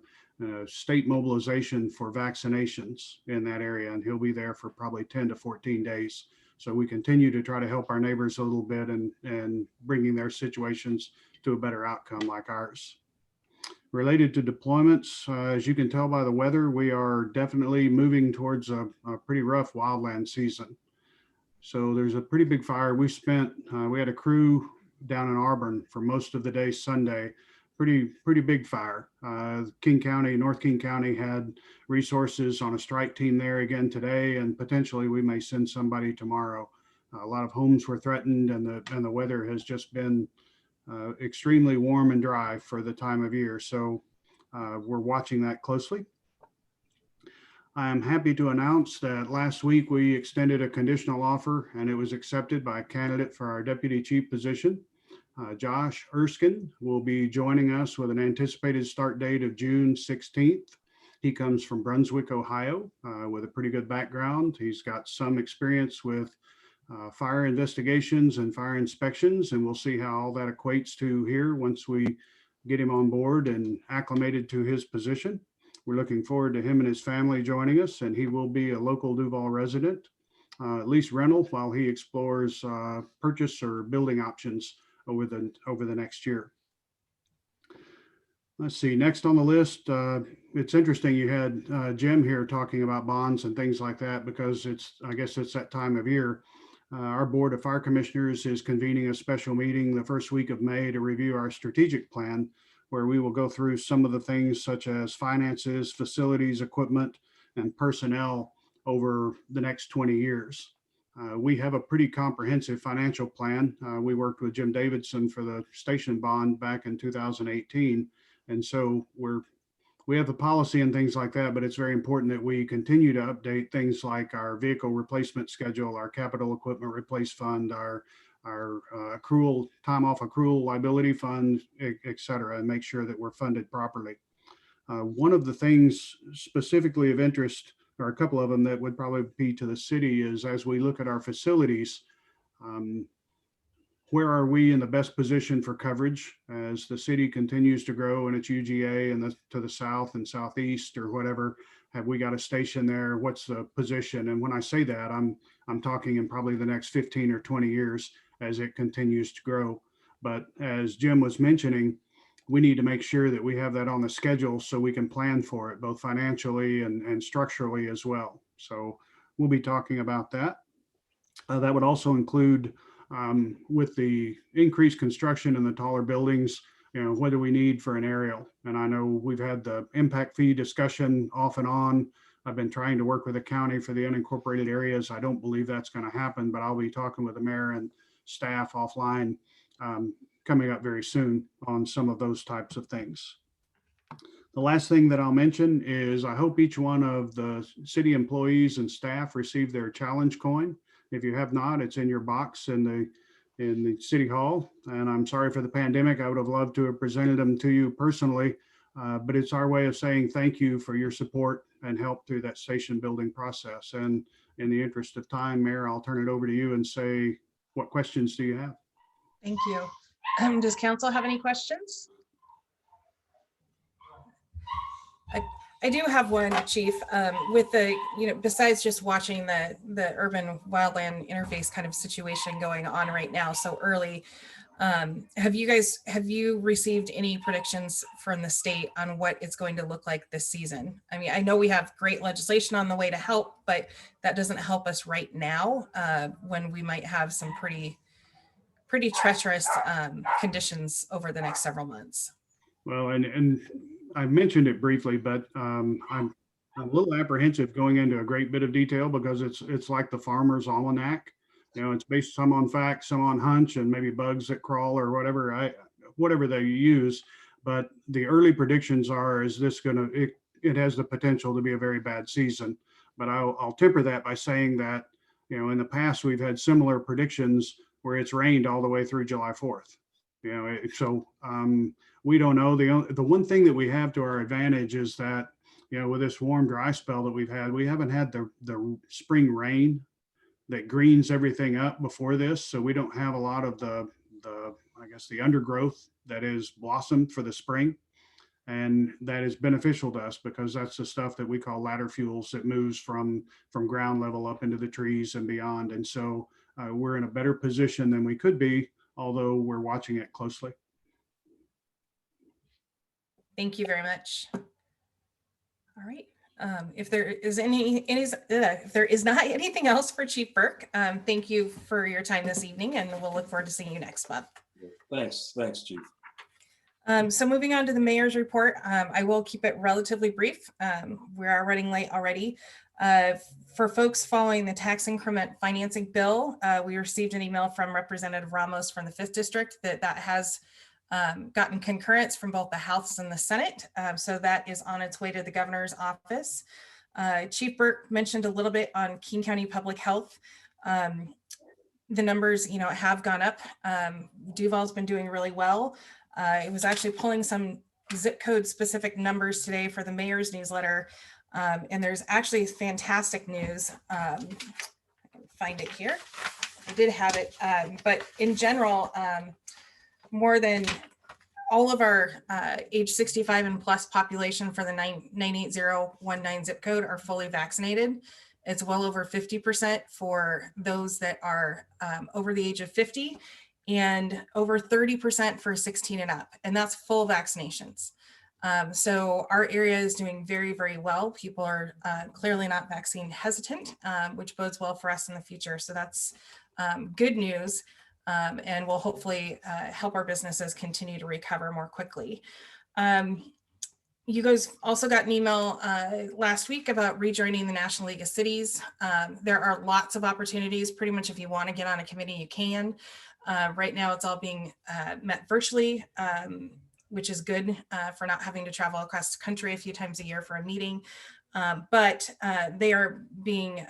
state mobilization for vaccinations in that area. And he'll be there for probably 10 to 14 days. So we continue to try to help our neighbors a little bit and bringing their situations to a better outcome like ours. Related to deployments, as you can tell by the weather, we are definitely moving towards a pretty rough wildland season. So there's a pretty big fire. We had a crew down in Auburn for most of the day Sunday. Pretty big fire. King County, North King County had resources on a strike team there again today, and potentially we may send somebody tomorrow. A lot of homes were threatened, and the weather has just been extremely warm and dry for the time of year. So we're watching that closely. I am happy to announce that last week we extended a conditional offer, and it was accepted by a candidate for our deputy chief position. Josh Erskine will be joining us with an anticipated start date of June 16th. He comes from Brunswick, Ohio, with a pretty good background. He's got some experience with fire investigations and fire inspections, and we'll see how all that equates to here once we get him on board and acclimated to his position. We're looking forward to him and his family joining us, and he will be a local Duval resident, at least rental, while he explores purchase or building options over the next year. Let's see, next on the list, it's interesting you had Jim here talking about bonds and things like that, because I guess it's that time of year. Our Board of Fire Commissioners is convening a special meeting the first week of May to review our strategic plan, where we will go through some of the things such as finances, facilities, equipment, and personnel over the next 20 years. We have a pretty comprehensive financial plan. We worked with Jim Davidson for the station bond back in 2018. And so we have a policy and things like that, but it's very important that we continue to update things like our vehicle replacement schedule, our capital equipment replace fund, our accrual, time off accrual liability fund, et cetera, and make sure that we're funded properly. One of the things specifically of interest, or a couple of them that would probably be to the city, is as we look at our facilities, where are we in the best position for coverage as the city continues to grow in its UGA and to the south and southeast or whatever? Have we got a station there? What's the position? And when I say that, I'm talking in probably the next 15 or 20 years as it continues to grow. But as Jim was mentioning, we need to make sure that we have that on the schedule so we can plan for it, both financially and structurally as well. So we'll be talking about that. That would also include, with the increased construction in the taller buildings, what do we need for an aerial? And I know we've had the impact fee discussion off and on. I've been trying to work with the county for the unincorporated areas. I don't believe that's going to happen, but I'll be talking with the mayor and staff offline coming up very soon on some of those types of things. The last thing that I'll mention is I hope each one of the city employees and staff receive their challenge coin. If you have not, it's in your box in the city hall. And I'm sorry for the pandemic. I would have loved to have presented them to you personally, but it's our way of saying thank you for your support and help through that station building process. And in the interest of time, Mayor, I'll turn it over to you and say, what questions do you have? Thank you. Does council have any questions? I do have one, Chief, with the, besides just watching the urban wildland interface kind of situation going on right now so early, have you received any predictions from the state on what it's going to look like this season? I mean, I know we have great legislation on the way to help, but that doesn't help us right now when we might have some pretty treacherous conditions over the next several months. Well, and I mentioned it briefly, but I'm a little apprehensive going into a great bit of detail because it's like the farmer's almanac. It's based some on facts, some on hunch, and maybe bugs that crawl or whatever they use. But the early predictions are, is this it has the potential to be a very bad season. But I'll temper that by saying that, in the past, we've had similar predictions where it's rained all the way through July 4th. We don't know. The one thing that we have to our advantage is that, with this warm, dry spell that we haven't had the spring rain that greens everything up before this. So we don't have a lot of the undergrowth that is blossomed for the spring. And that is beneficial to us because that's the stuff that we call ladder fuels that moves from ground level up into the trees and beyond. And so we're in a better position than we could be, although we're watching it closely. Thank you very much. All right. If there is not anything else for Chief Burke, thank you for your time this evening, and we'll look forward to seeing you next month. Thanks, Chief. So moving on to the mayor's report, I will keep it relatively brief. We are running late already. For folks following the tax increment financing bill, we received an email from Representative Ramos from the 5th District that has gotten concurrence from both the House and the Senate. So that is on its way to the governor's office. Chief Burke mentioned a little bit on King County Public Health. The numbers, have gone up. Duval's been doing really well. It was actually pulling some zip code specific numbers today for the mayor's newsletter. And there's actually fantastic news. I can find it here. I did have it, but in general, more than all of our age 65 and plus population for the 98019 zip code are fully vaccinated. It's well over 50% for those that are over the age of 50 and over 30% for 16 and up, and that's full vaccinations. So our area is doing very, very well. People are clearly not vaccine hesitant, which bodes well for us in the future. So that's good news. And will hopefully help our businesses continue to recover more quickly. You guys also got an email last week about rejoining the National League of Cities. There are lots of opportunities. Pretty much if you want to get on a committee, you can. Right now it's all being met virtually, which is good for not having to travel across the country a few times a year for a meeting. But they are being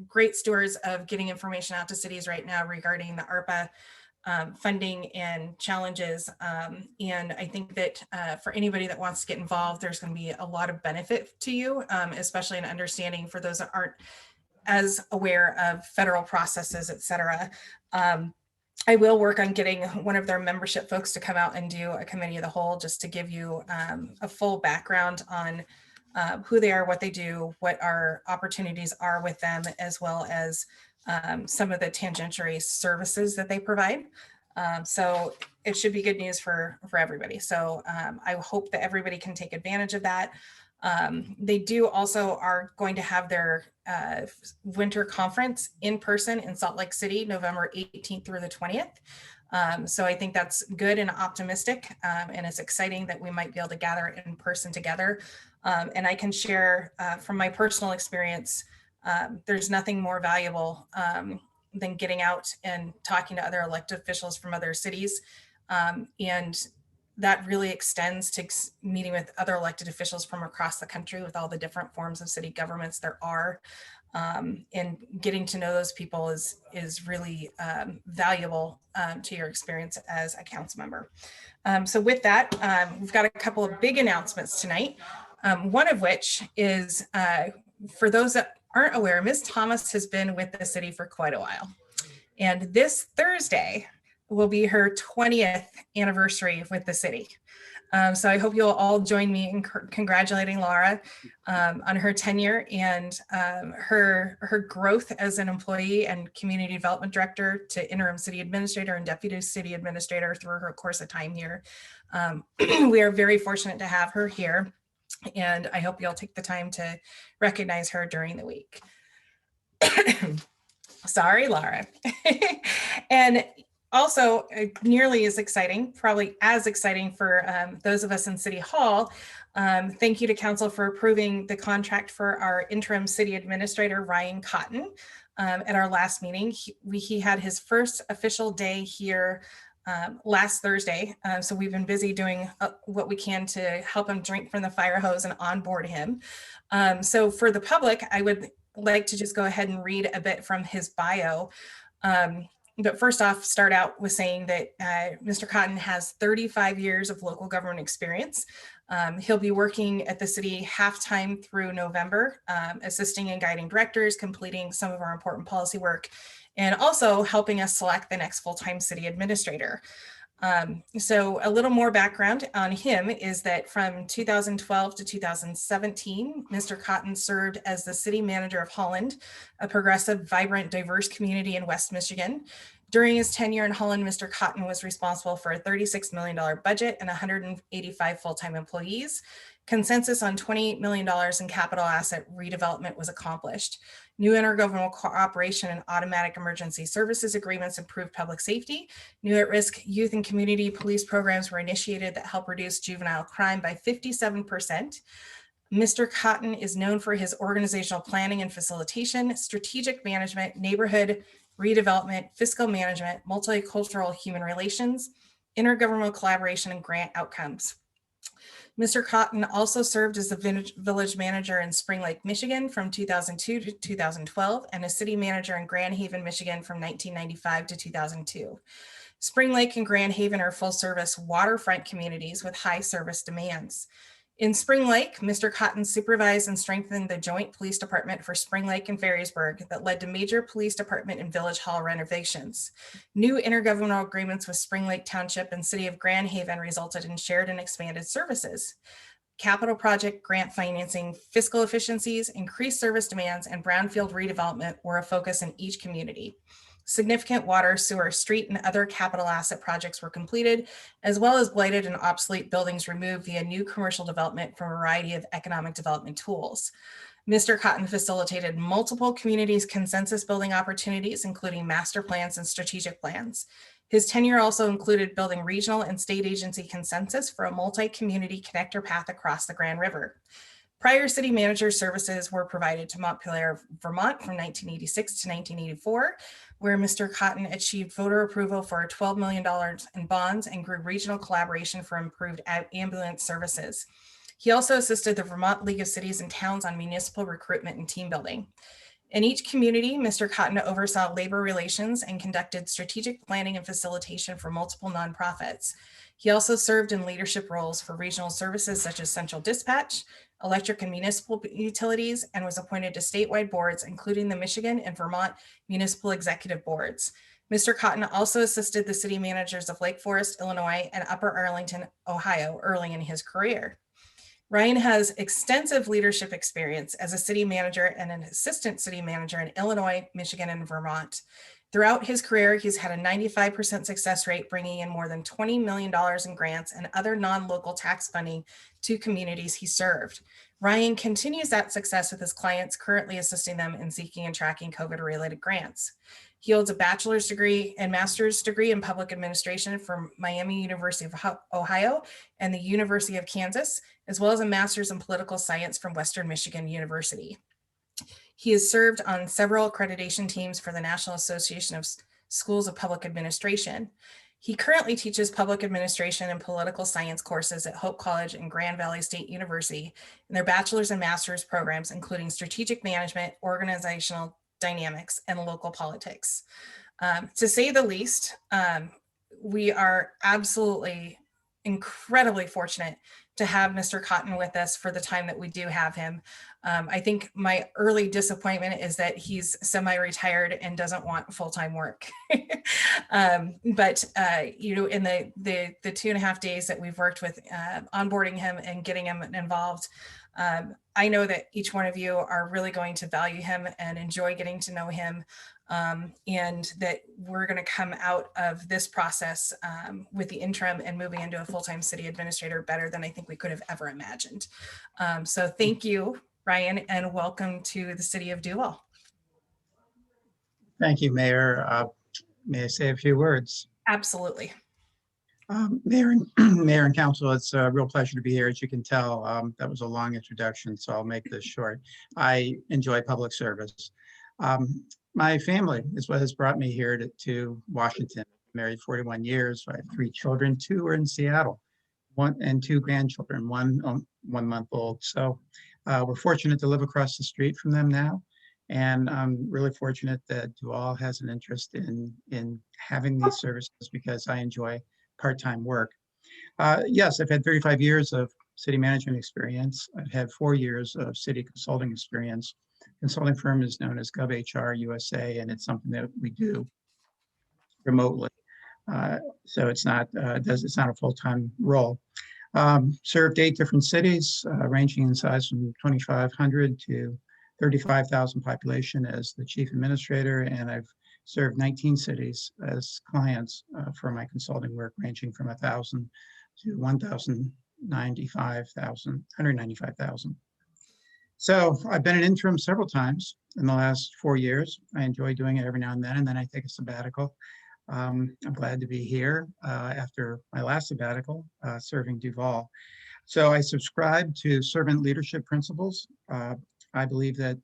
great stewards of getting information out to cities right now regarding the ARPA funding and challenges. And I think that for anybody that wants to get involved, there's going to be a lot of benefit to you, especially in understanding for those that aren't as aware of federal processes, et cetera. I will work on getting one of their membership folks to come out and do a committee of the whole, just to give you a full background on who they are, what they do, what our opportunities are with them, as well as some of the tangential services that they provide. So it should be good news for everybody. So I hope that everybody can take advantage of that. They do also are going to have their winter conference in person in Salt Lake City, November 18th through the 20th. So I think that's good and optimistic, and it's exciting that we might be able to gather in person together. And I can share from my personal experience, there's nothing more valuable than getting out and talking to other elected officials from other cities. And that really extends to meeting with other elected officials from across the country with all the different forms of city governments there are. And getting to know those people is really valuable to your experience as a council member. So with that, we've got a couple of big announcements tonight. One of which is, for those that aren't aware, Ms. Thomas has been with the city for quite a while. And this Thursday will be her 20th anniversary with the city. So I hope you'll all join me in congratulating Laura on her tenure and her growth as an employee and community development director to interim city administrator and deputy city administrator through her course of time here. We are very fortunate to have her here, and I hope you'll take the time to recognize her during the week. Sorry, Laura. And also nearly as exciting, probably as exciting for those of us in City Hall, thank you to council for approving the contract for our interim city administrator, Ryan Cotton. At our last meeting, he had his first official day here last Thursday. So we've been busy doing what we can to help him drink from the fire hose and onboard him. So for the public, I would like to just go ahead and read a bit from his bio. But first off, start out with saying that Mr. Cotton has 35 years of local government experience. He'll be working at the city half-time through November, assisting and guiding directors, completing some of our important policy work, and also helping us select the next full-time city administrator. So a little more background on him is that from 2012 to 2017, Mr. Cotton served as the city manager of Holland, a progressive, vibrant, diverse community in West Michigan. During his tenure in Holland, Mr. Cotton was responsible for a $36 million budget and 185 full-time employees. Consensus on $28 million in capital asset redevelopment was accomplished. New intergovernmental cooperation and automatic emergency services agreements improved public safety. New at-risk youth and community police programs were initiated that help reduce juvenile crime by 57%. Mr. Cotton is known for his organizational planning and facilitation, strategic management, neighborhood redevelopment, fiscal management, multicultural human relations, intergovernmental collaboration, and grant outcomes. Mr. Cotton also served as the village manager in Spring Lake, Michigan from 2002 to 2012 and a city manager in Grand Haven, Michigan from 1995 to 2002. Spring Lake and Grand Haven are full service waterfront communities with high service demands. In Spring Lake, Mr. Cotton supervised and strengthened the joint police department for Spring Lake and Ferrysburg that led to major police department and village hall renovations. New intergovernmental agreements with Spring Lake Township and City of Grand Haven resulted in shared and expanded services. Capital project grant financing, fiscal efficiencies, increased service demands, and brownfield redevelopment were a focus in each community. Significant water, sewer, street, and other capital asset projects were completed, as well as blighted and obsolete buildings removed via new commercial development from a variety of economic development tools. Mr. Cotton facilitated multiple communities' consensus building opportunities, including master plans and strategic plans. His tenure also included building regional and state agency consensus for a multi-community connector path across the Grand River. Prior city manager services were provided to Montpelier, Vermont from 1986 to 1984, where Mr. Cotton achieved voter approval for $12 million in bonds and grew regional collaboration for improved ambulance services. He also assisted the Vermont League of Cities and Towns on municipal recruitment and team building. In each community, Mr. Cotton oversaw labor relations and conducted strategic planning and facilitation for multiple nonprofits. He also served in leadership roles for regional services such as Central Dispatch, electric and municipal utilities, and was appointed to statewide boards, including the Michigan and Vermont municipal executive boards. Mr. Cotton also assisted the city managers of Lake Forest, Illinois, and Upper Arlington, Ohio, early in his career. Ryan has extensive leadership experience as a city manager and an assistant city manager in Illinois, Michigan, and Vermont. Throughout his career, he's had a 95% success rate, bringing in more than $20 million in grants and other non-local tax funding to communities he served. Ryan continues that success with his clients, currently assisting them in seeking and tracking COVID-related grants. He holds a bachelor's degree and master's degree in public administration from Miami University of Ohio and the University of Kansas, as well as a master's in political science from Western Michigan University. He has served on several accreditation teams for the National Association of Schools of Public Administration. He currently teaches public administration and political science courses at Hope College and Grand Valley State University in their bachelor's and master's programs, including strategic management, organizational dynamics, and local politics. To say the least, we are absolutely incredibly fortunate to have Mr. Cotton with us for the time that we do have him. I think my early disappointment is that he's semi-retired and doesn't want full-time work. But you know, in the 2.5 days that we've worked with onboarding him and getting him involved, I know that each one of you are really going to value him and enjoy getting to know him. And that we're going to come out of this process with the interim and moving into a full-time city administrator better than I think we could have ever imagined. So thank you, Ryan, and welcome to the city of Duval. Thank you, Mayor. May I say a few words? Absolutely. Mayor and Council, it's a real pleasure to be here. As you can tell, that was a long introduction, so I'll make this short. I enjoy public service. My family is what has brought me here to Washington. Married 41 years. I have 3 children. 2 are in Seattle, 1 and 2 grandchildren, 1 month old. So we're fortunate to live across the street from them now. And I'm really fortunate that Duval has an interest in having these services because I enjoy part-time work. Yes, I've had 35 years of city management experience. I've had 4 years of city consulting experience. Consulting firm is known as GovHR USA, and it's something that we do remotely. So it's not a full-time role. Served 8 different cities, ranging in size from 2,500 to 35,000 population as the chief administrator, and I've served 19 cities as clients for my consulting work, ranging from 1,000 to 195,000. So I've been an interim several times in the last 4 years. I enjoy doing it every now and then I take a sabbatical. I'm glad to be here after my last sabbatical, serving Duval. So I subscribe to servant leadership principles. I believe that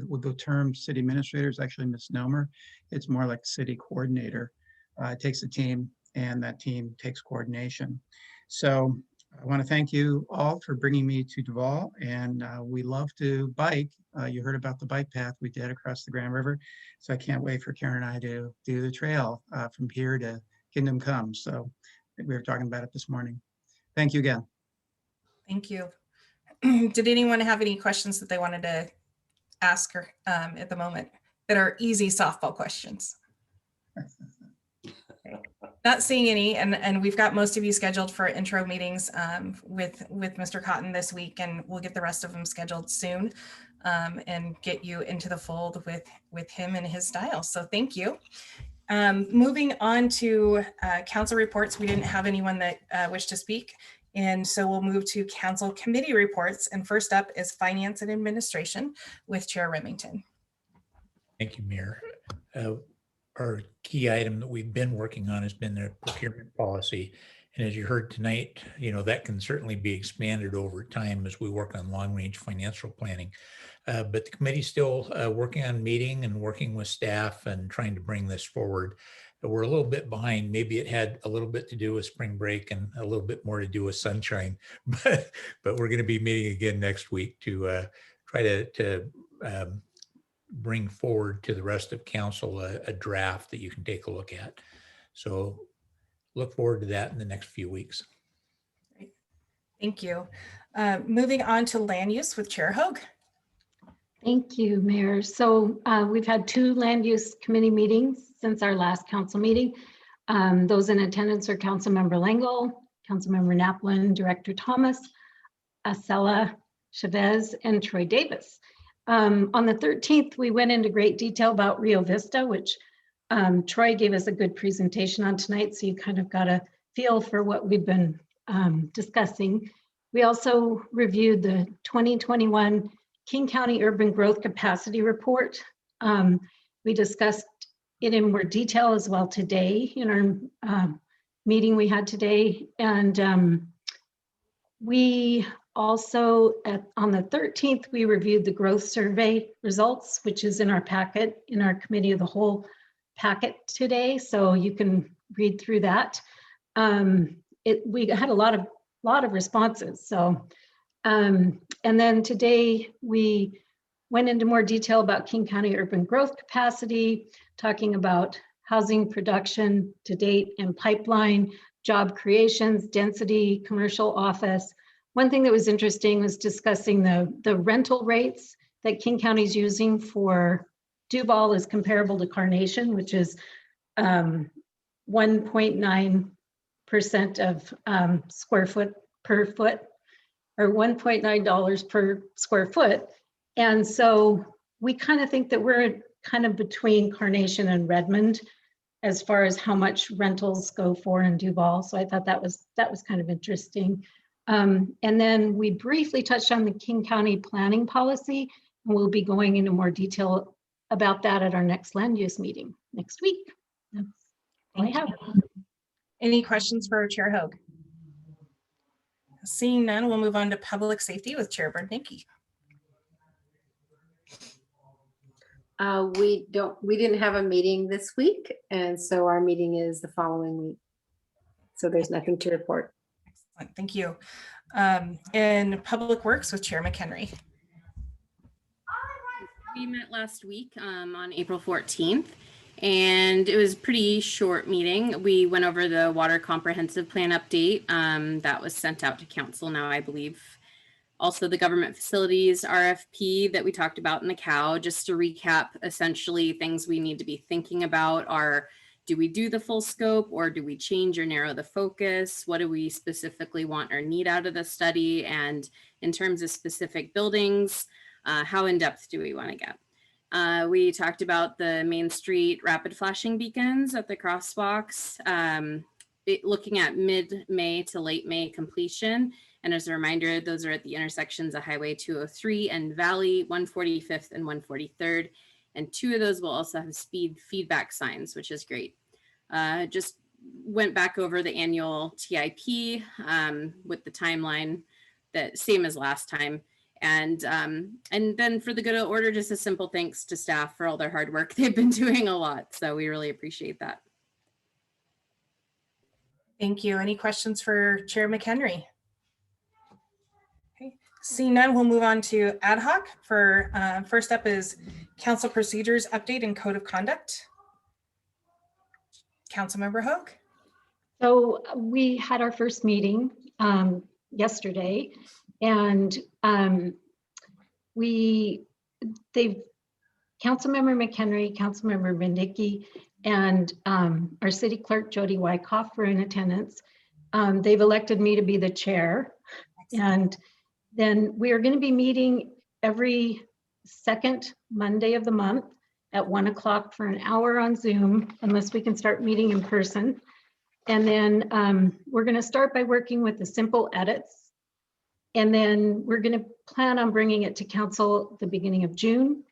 with the term city administrator is actually a misnomer. It's more like city coordinator. It takes a team and that team takes coordination. So I want to thank you all for bringing me to Duval, and we love to bike. You heard about the bike path we did across the Grand River, so I can't wait for Karen and I to do the trail from here to Kingdom Come. So we were talking about it this morning. Thank you again. Thank you. Did anyone have any questions that they wanted to ask her at the moment that are easy softball questions? Not seeing any, and we've got most of you scheduled for intro meetings with Mr. Cotton this week, and we'll get the rest of them scheduled soon and get you into the fold with him and his style. So thank you. Moving on to council reports, we didn't have anyone that wished to speak, and so we'll move to council committee reports. And first up is Finance and Administration with Chair Remington. Thank you, Mayor. Our key item that we've been working on has been the procurement policy. And as you heard tonight, you know, that can certainly be expanded over time as we work on long-range financial planning. But the committee's still working on meeting and working with staff and trying to bring this forward. We're a little bit behind. Maybe it had a little bit to do with spring break and a little bit more to do with sunshine, but we're going to be meeting again next week to try to bring forward to the rest of council a draft that you can take a look at. So look forward to that in the next few weeks. Great. Thank you. Moving on to land use with Chair Hoag. Thank you, Mayor. So we've had 2 land use committee meetings since our last council meeting. Those in attendance are Councilmember Langell, Councilmember Naplin, Director Thomas, Acela Chavez, and Troy Davis. On the 13th, we went into great detail about Rio Vista, which Troy gave us a good presentation on tonight, so you kind of got a feel for what we've been discussing. We also reviewed the 2021 King County Urban Growth Capacity Report. We discussed it in more detail as well today in our meeting we had today. And we Also, on the 13th, we reviewed the growth survey results, which is in our packet, in our committee of the whole packet today. So you can read through that. We had a lot of responses. So, and then today we went into more detail about King County urban growth capacity, talking about housing production to date and pipeline, job creations, density, commercial office. One thing that was interesting was discussing the rental rates that King County is using for Duval is comparable to Carnation, which is 1.9% of square foot per foot, or $1.9 per square foot. And so we kind of think that we're kind of between Carnation and Redmond as far as how much rentals go for in Duval. So I thought that was kind of interesting. And then we briefly touched on the King County planning policy, and we'll be going into more detail about that at our next land use meeting next week. That's all I have. Any questions for Chair Hoag? Seeing none, we'll move on to public safety with Chair Bernanke. We didn't have a meeting this week, and so our meeting is the following week. So there's nothing to report. Excellent, thank you. In Public Works with Chair McHenry. We met last week on April 14th, and it was a pretty short meeting. We went over the water comprehensive plan update that was sent out to council now, I believe. Also the government facilities RFP that we talked about in the COW. Just to recap, essentially things we need to be thinking about are, do we do the full scope, or do we change or narrow the focus? What do we specifically want or need out of the study? And in terms of specific buildings, how in depth do we want to get? We talked about the Main Street rapid flashing beacons at the crosswalks, looking at mid-May to late May completion. And as a reminder, those are at the intersections of Highway 203 and Valley, 145th and 143rd. And 2 of those will also have speed feedback signs, which is great. Just went back over the annual TIP with the timeline, that same as last time. And then for the good of order, just a simple thanks to staff for all their hard work. They've been doing a lot, so we really appreciate that. Thank you. Any questions for Chair McHenry? Okay. Seeing none, we'll move on to ad hoc. For first up is council procedures update and code of conduct. Councilmember Hoag. So we had our first meeting yesterday, and Councilmember McHenry, Councilmember Bendicki, and our city clerk Jody Wyckoff were in attendance. They've elected me to be the chair, and then we are going to be meeting every second Monday of the month at 1 o'clock for an hour on Zoom, unless we can start meeting in person. And then we're going to start by working with the simple edits. And then we're going to plan on bringing it to council at the beginning of June.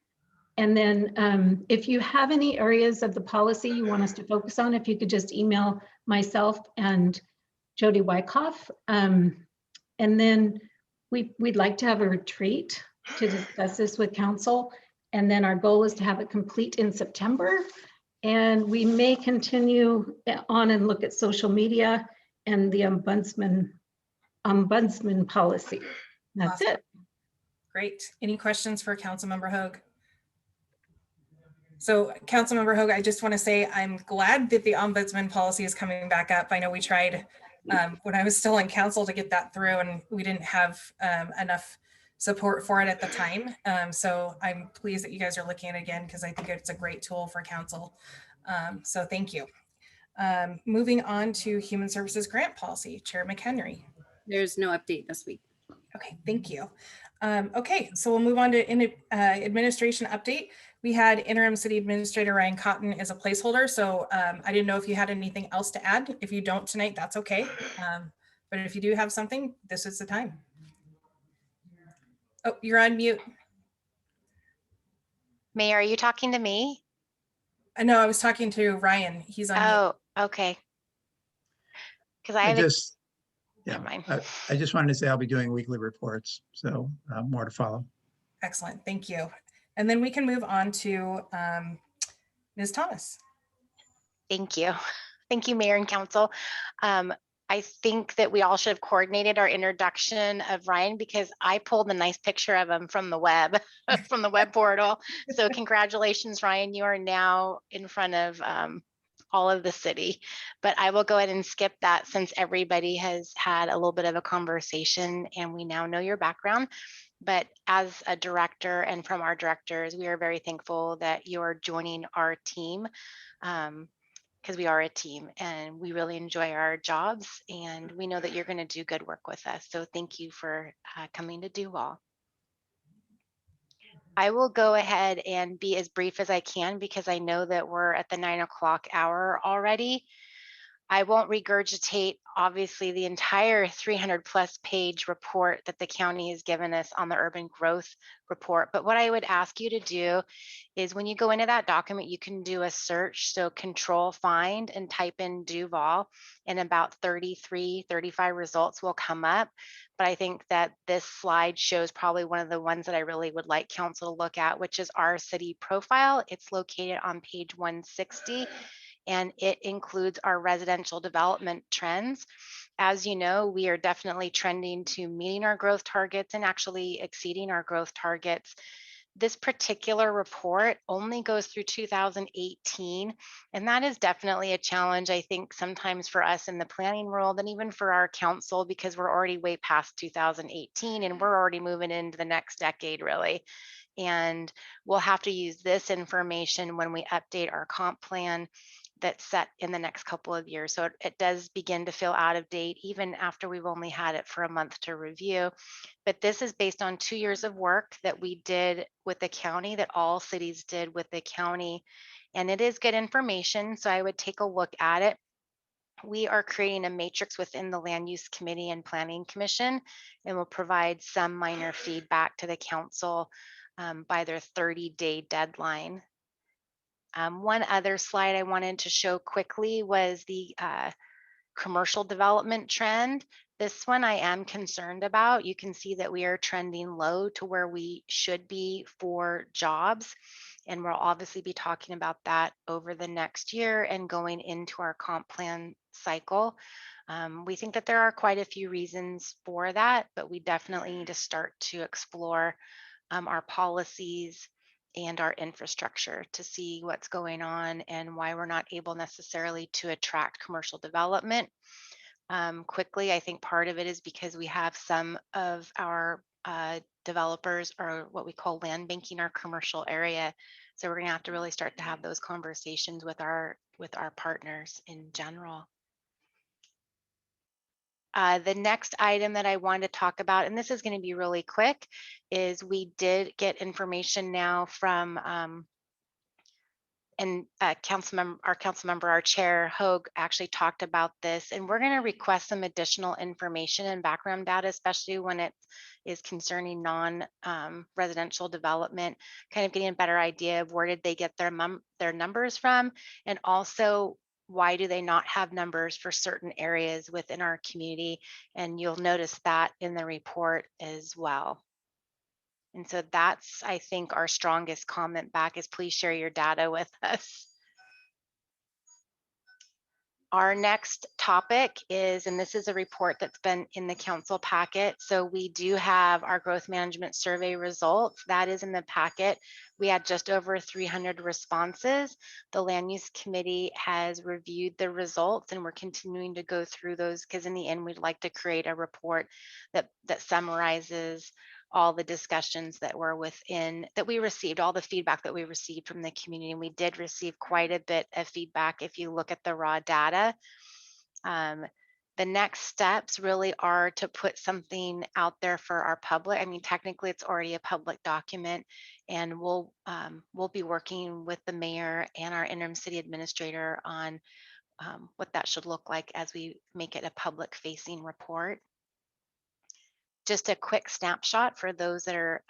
And then if you have any areas of the policy you want us to focus on, if you could just email myself and Jody Wyckoff. And then we'd like to have a retreat to discuss this with council. And then our goal is to have it complete in September. And we may continue on and look at social media and the ombudsman policy. That's Awesome. it. Great. Any questions for Councilmember Hoag? So Councilmember Hoag, I just want to say I'm glad that the ombudsman policy is coming back up. I know we tried when I was still in council to get that through, and we didn't have enough support for it at the time. So I'm pleased that you guys are looking at it again, because I think it's a great tool for council. So thank you. Moving on to human services grant policy, Chair McHenry. There's no update this week. Okay, thank you. Okay, so we'll move on to administration update. We had interim city administrator Ryan Cotton as a placeholder. So I didn't know if you had anything else to add. If you don't tonight, that's okay. But if you do have something, this is the time. Oh, you're on mute. Mayor, are you talking to me? No, I was talking to Ryan. He's on mute. Oh, okay. Because I have Yeah, Never mind. I just wanted to say I'll be doing weekly reports, so more to follow. Excellent, thank you. And then we can move on to Ms. Thomas. Thank you. Thank you, Mayor and Council. I think that we all should have coordinated our introduction of Ryan because I pulled a nice picture of him from the web, from the web portal. So congratulations, Ryan. You are now in front of all of the city. But I will go ahead and skip that since everybody has had a little bit of a conversation and we now know your background. But as a director and from our directors, we are very thankful that you're joining our team. Because we are a team and we really enjoy our jobs and we know that you're going to do good work with us. So thank you for coming to Duval. I will go ahead and be as brief as I can because I know that we're at the 9 o'clock hour already. I won't regurgitate, obviously, the entire 300+ page report that the county has given us on the urban growth report. But what I would ask you to do is when you go into that document, you can do a search. So control find and type in Duval and about 33, 35 results will come up. But I think that this slide shows probably one of the ones that I really would like council to look at, which is our city profile. It's located on page 160. And it includes our residential development trends. As you know, we are definitely trending to meeting our growth targets and actually exceeding our growth targets. This particular report only goes through 2018, and that is definitely a challenge, I think, sometimes for us in the planning world and even for our council, because we're already way past 2018 and we're already moving into the next decade, really. And we'll have to use this information when we update our comp plan that's set in the next couple of years. So it does begin to feel out of date, even after we've only had it for a month to review. But this is based on 2 years of work that we did with the county, that all cities did with the county. And it is good information, so I would take a look at it. We are creating a matrix within the Land Use Committee and Planning Commission, and will provide some minor feedback to the council by their 30-day deadline. One other slide I wanted to show quickly was the commercial development trend. This one I am concerned about. You can see that we are trending low to where we should be for jobs. And we'll obviously be talking about that over the next year and going into our comp plan cycle. We think that there are quite a few reasons for that, but we definitely need to start to explore our policies and our infrastructure to see what's going on and why we're not able necessarily to attract commercial development quickly. I think part of it is because we have some of our developers are what we call land banking our commercial area. So we're going to have to really start to have those conversations with our partners in general. The next item that I wanted to talk about, and this is going to be really quick, is we did get information now from our council member, our chair, Hogue, actually talked about this, and we're going to request some additional information and background data, especially when it is concerning non-residential development, kind of getting a better idea of where did they get their numbers from, and also why do they not have numbers for certain areas within our community? And you'll notice that in the report as well. And so that's, I think, our strongest comment back is please share your data with us. Our next topic is, and this is a report that's been in the council packet. So we do have our growth management survey results. That is in the packet. We had just over 300 responses. The land use committee has reviewed the results and we're continuing to go through those because in the end, we'd like to create a report that summarizes all the discussions that were that we received, all the feedback that we received from the community. And we did receive quite a bit of feedback if you look at the raw data. The next steps really are to put something out there for our public. I mean, technically it's already a public document, and we'll be working with the mayor and our interim city administrator on what that should look like as we make it a public facing report. just a quick snapshot for those that are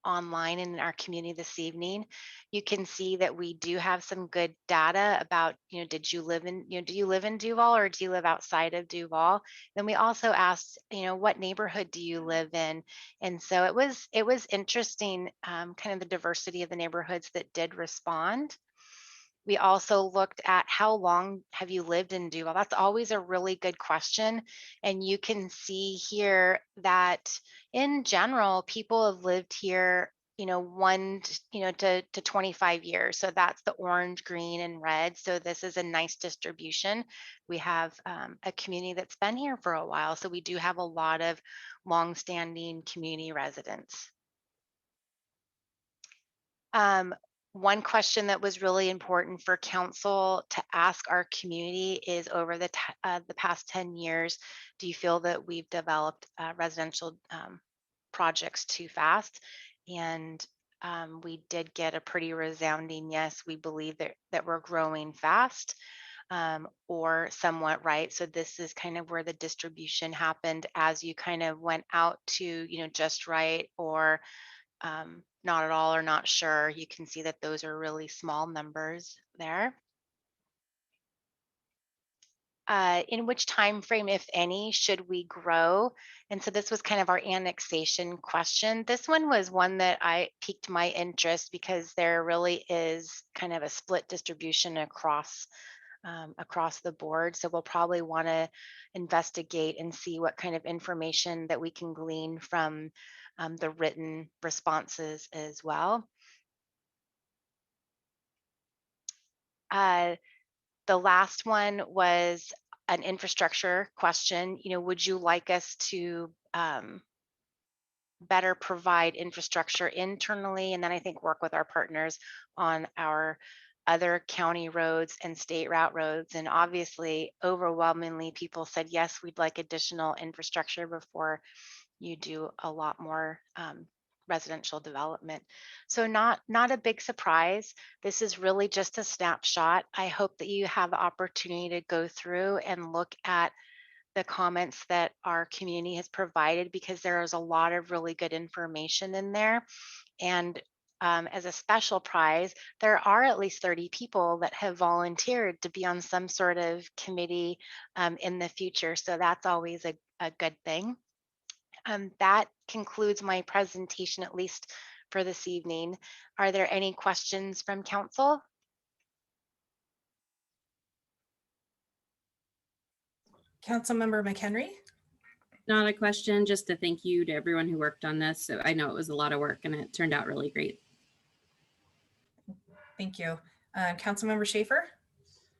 online in our community this evening. You can see that we do have some good data about, did you live in, do you live in Duval or do you live outside of Duval? Then we also asked, what neighborhood do you live in? And so it was interesting, kind of the diversity of the neighborhoods that did respond. We also looked at how long have you lived in Duval? That's always a really good question. And you can see here that in general, people have lived here, 1 to 25 years. So that's the orange, green, and red. So this is a nice distribution. We have a community that's been here for a while. So we do have a lot of longstanding community residents. One question that was really important for council to ask our community is, over the past 10 years, do you feel that we've developed residential projects too fast? And we did get a pretty resounding yes. We believe that we're growing fast, or somewhat right. So this is kind of where the distribution happened as you kind of went out to, just right, or not at all, or not sure. You can see that those are really small numbers there. In which time frame, if any, should we grow? And so this was kind of our annexation question. This one was one that I piqued my interest because there really is kind of a split distribution across the board. So we'll probably want to investigate and see what kind of information that we can glean from the written responses as well. The last one was an infrastructure question. Would you like us to better provide infrastructure internally, and then I think work with our partners on our other county roads and state route roads? And obviously, overwhelmingly, people said, yes, we'd like additional infrastructure before you do a lot more residential development. So not a big surprise. This is really just a snapshot. I hope that you have the opportunity to go through and look at the comments that our community has provided, because there is a lot of really good information in there. And as a special prize, there are at least 30 people that have volunteered to be on some sort of committee in the future. So that's always a good thing. That concludes my presentation, at least for this evening. Are there any questions from council? Councilmember McHenry? Not a question, just a thank you to everyone who worked on this. So I know it was a lot of work and it turned out really great. Thank you. Councilmember Schaefer?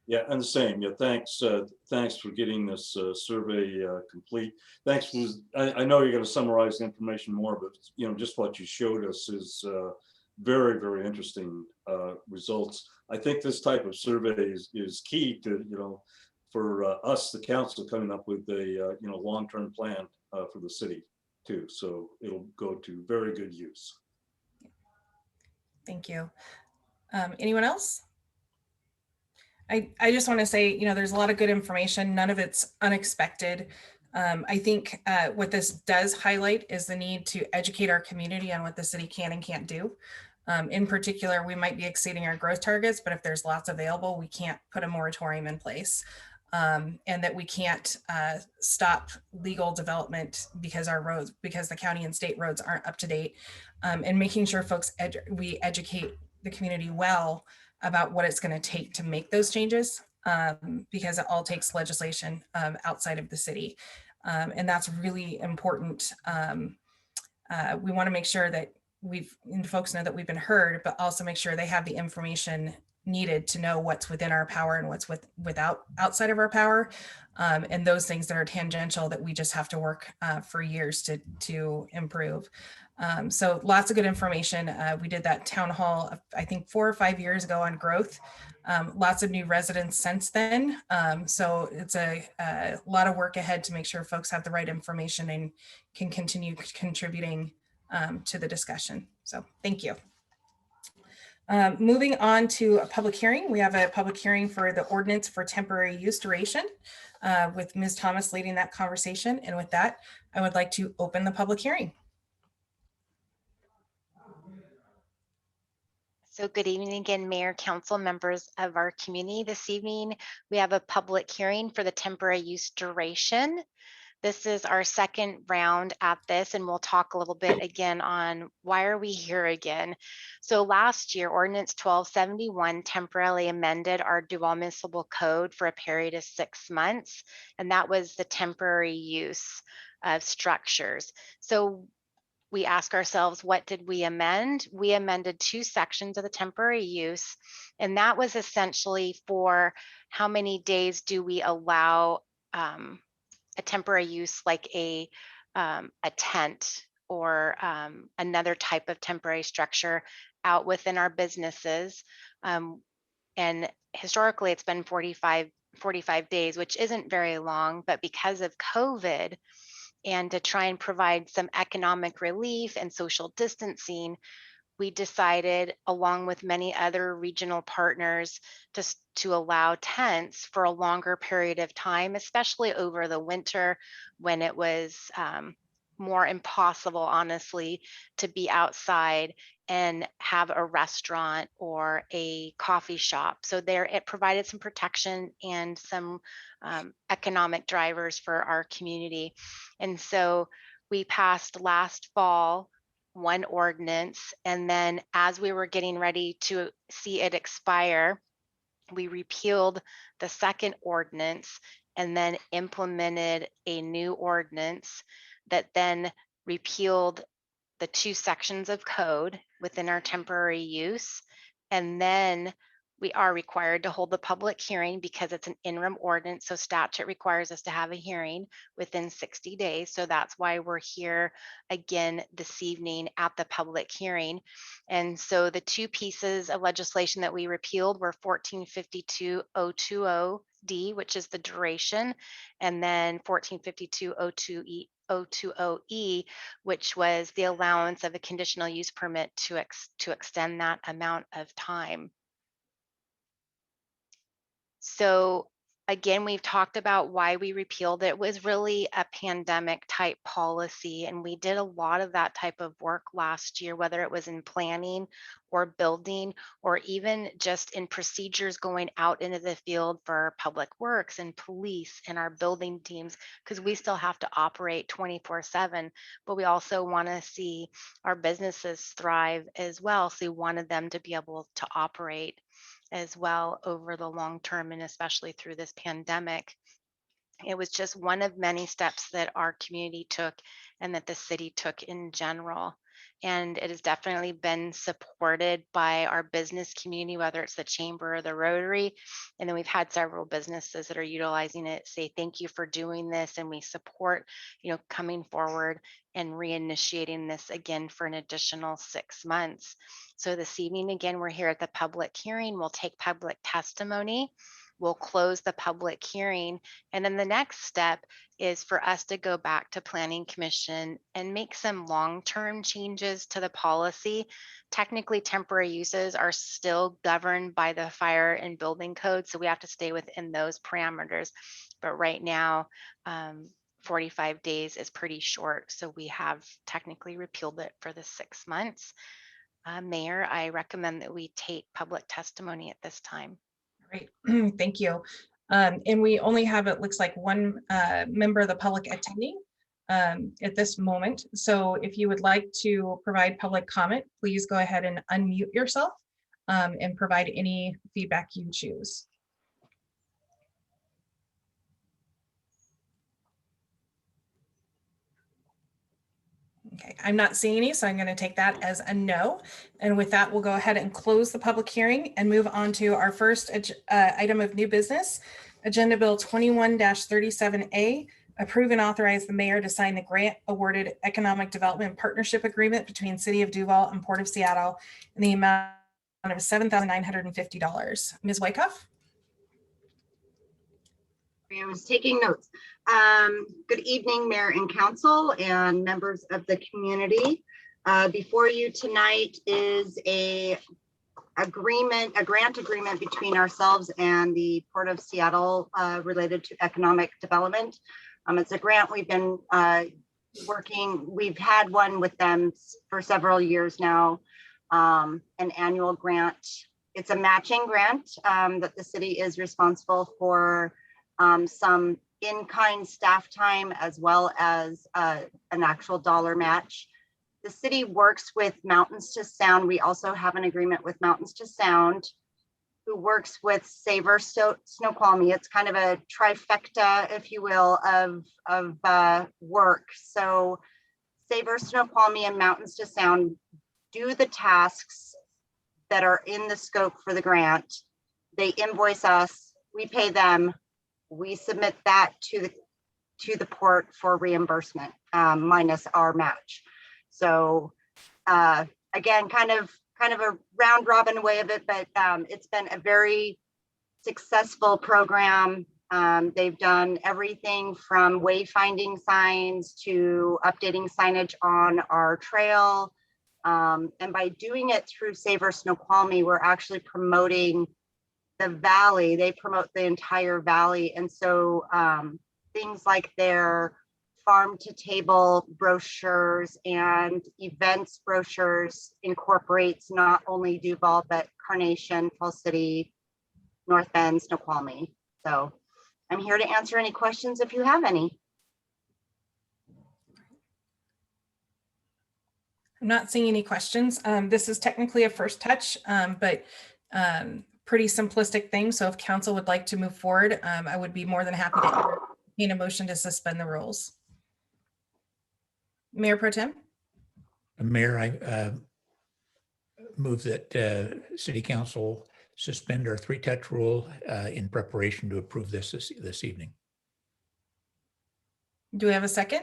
Yeah, and the same. Yeah, thanks. Thanks for getting this survey complete. Thanks for. I know you're going to summarize the information more, but just what you showed us is very, very interesting results. I think this type of survey is key to for us, the council, coming up with a long-term plan for the city too. So it'll go to very good use. Thank you. Anyone else? I just want to say, there's a lot of good information. None of it's unexpected. I think what this does highlight is the need to educate our community on what the city can and can't do. In particular, we might be exceeding our growth targets, but if there's lots available, we can't put a moratorium in place. And that we can't stop legal development because the county and state roads aren't up to date, and making sure folks, we educate the community well about what it's going to take to make those changes, because it all takes legislation outside of the city. And that's really important. We want to make sure that folks know that we've been heard, but also make sure they have the information needed to know what's within our power and what's outside of our power, and those things that are tangential that we just have to work for years to improve. So lots of good information. We did that town hall, I think 4 or 5 years ago, on growth. Lots of new residents since then. So it's a lot of work ahead to make sure folks have the right information and can continue contributing to the discussion. So thank you. Moving on to a public hearing, we have a public hearing for the ordinance for temporary use duration with Ms. Thomas leading that conversation. And with that, I would like to open the public hearing. So good evening again, Mayor, Council, members of our community. This evening, we have a public hearing for the temporary use duration. This is our second round at this, and we'll talk a little bit again on why are we here again. So last year, Ordinance 1271 temporarily amended our Duval Municipal Code for a period of 6 months, and that was the temporary use of structures. So we ask ourselves, what did we amend? We amended 2 sections of the temporary use, and that was essentially for how many days do we allow a temporary use like a tent or another type of temporary structure out within our businesses. And historically, it's been 45 days, which isn't very long, but because of COVID, and to try and provide some economic relief and social distancing, we decided, along with many other regional partners, to allow tents for a longer period of time, especially over the winter when it was more impossible, honestly, to be outside and have a restaurant or a coffee shop. So there, it provided some protection and some economic drivers for our community. And so we passed last fall one ordinance, and then as we were getting ready to see it expire, we repealed the second ordinance and then implemented a new ordinance that then repealed the 2 sections of code within our temporary use. And then we are required to hold the public hearing because it's an interim ordinance. So statute requires us to have a hearing within 60 days. So that's why we're here again this evening at the public hearing. And so the 2 pieces of legislation that we repealed were 1452-020D, which is the duration, and then 1452-020E, which was the allowance of a conditional use permit to extend that amount of time. So again, we've talked about why we repealed it. It was really a pandemic type policy, and we did a lot of that type of work last year, whether it was in planning or building, or even just in procedures going out into the field for public works and police and our building teams, because we still have to operate 24/7, but we also want to see our businesses thrive as well. So we wanted them to be able to operate as well over the long term, and especially through this pandemic. It was just one of many steps that our community took and that the city took in general. And it has definitely been supported by our business community, whether it's the Chamber or the Rotary. And then we've had several businesses that are utilizing it say, thank you for doing this. And we support, coming forward and reinitiating this again for an additional 6 months. So this evening, again, we're here at the public hearing. We'll take public testimony. We'll close the public hearing. And then the next step is for us to go back to Planning Commission and make some long-term changes to the policy. Technically, temporary uses are still governed by the fire and building code, so we have to stay within those parameters. But right now, 45 days is pretty short, so we have technically repealed it for the 6 months. Mayor, I recommend that we take public testimony at this time. Great, thank you. And we only have, it looks like, one member of the public attending at this moment. So if you would like to provide public comment, please go ahead and unmute yourself and provide any feedback you choose. Okay, I'm not seeing any, so I'm going to take that as a no. And with that, we'll go ahead and close the public hearing and move on to our first item of new business, Agenda Bill 21-37A, approve and authorize the mayor to sign the grant awarded economic development partnership agreement between City of Duval and Port of Seattle in the amount of $7,950. Ms. Wyckoff? I was taking notes. Good evening, Mayor and Council and members of the community. Before you tonight is a a grant agreement between ourselves and the Port of Seattle related to economic development. It's a grant we've been we've had one with them for several years now, an annual grant. It's a matching grant that the city is responsible for some in-kind staff time as well as an actual dollar match. The city works with Mountains to Sound. We also have an agreement with Mountains to Sound, who works with Savor Snoqualmie. It's kind of a trifecta, if you will, of work. So Savor Snoqualmie and Mountains to Sound do the tasks that are in the scope for the grant. They invoice us, we pay them, we submit that to the port for reimbursement, minus our match. So again, kind of a round robin way of it, but it's been a very successful program. They've done everything from wayfinding signs to updating signage on our trail. And by doing it through Savor Snoqualmie, we're actually promoting the valley. They promote the entire valley. And so things like their farm to table brochures and events brochures incorporates not only Duval, but Carnation, Falls City, North Bend, Snoqualmie. So I'm here to answer any questions if you have any. I'm not seeing any questions. This is technically a first touch, but pretty simplistic thing. So if council would like to move forward, I would be more than happy to entertain a motion to suspend the rules. Mayor Pro Tem? Mayor, I move that City Council suspend our three-touch rule in preparation to approve this evening. Do we have a second?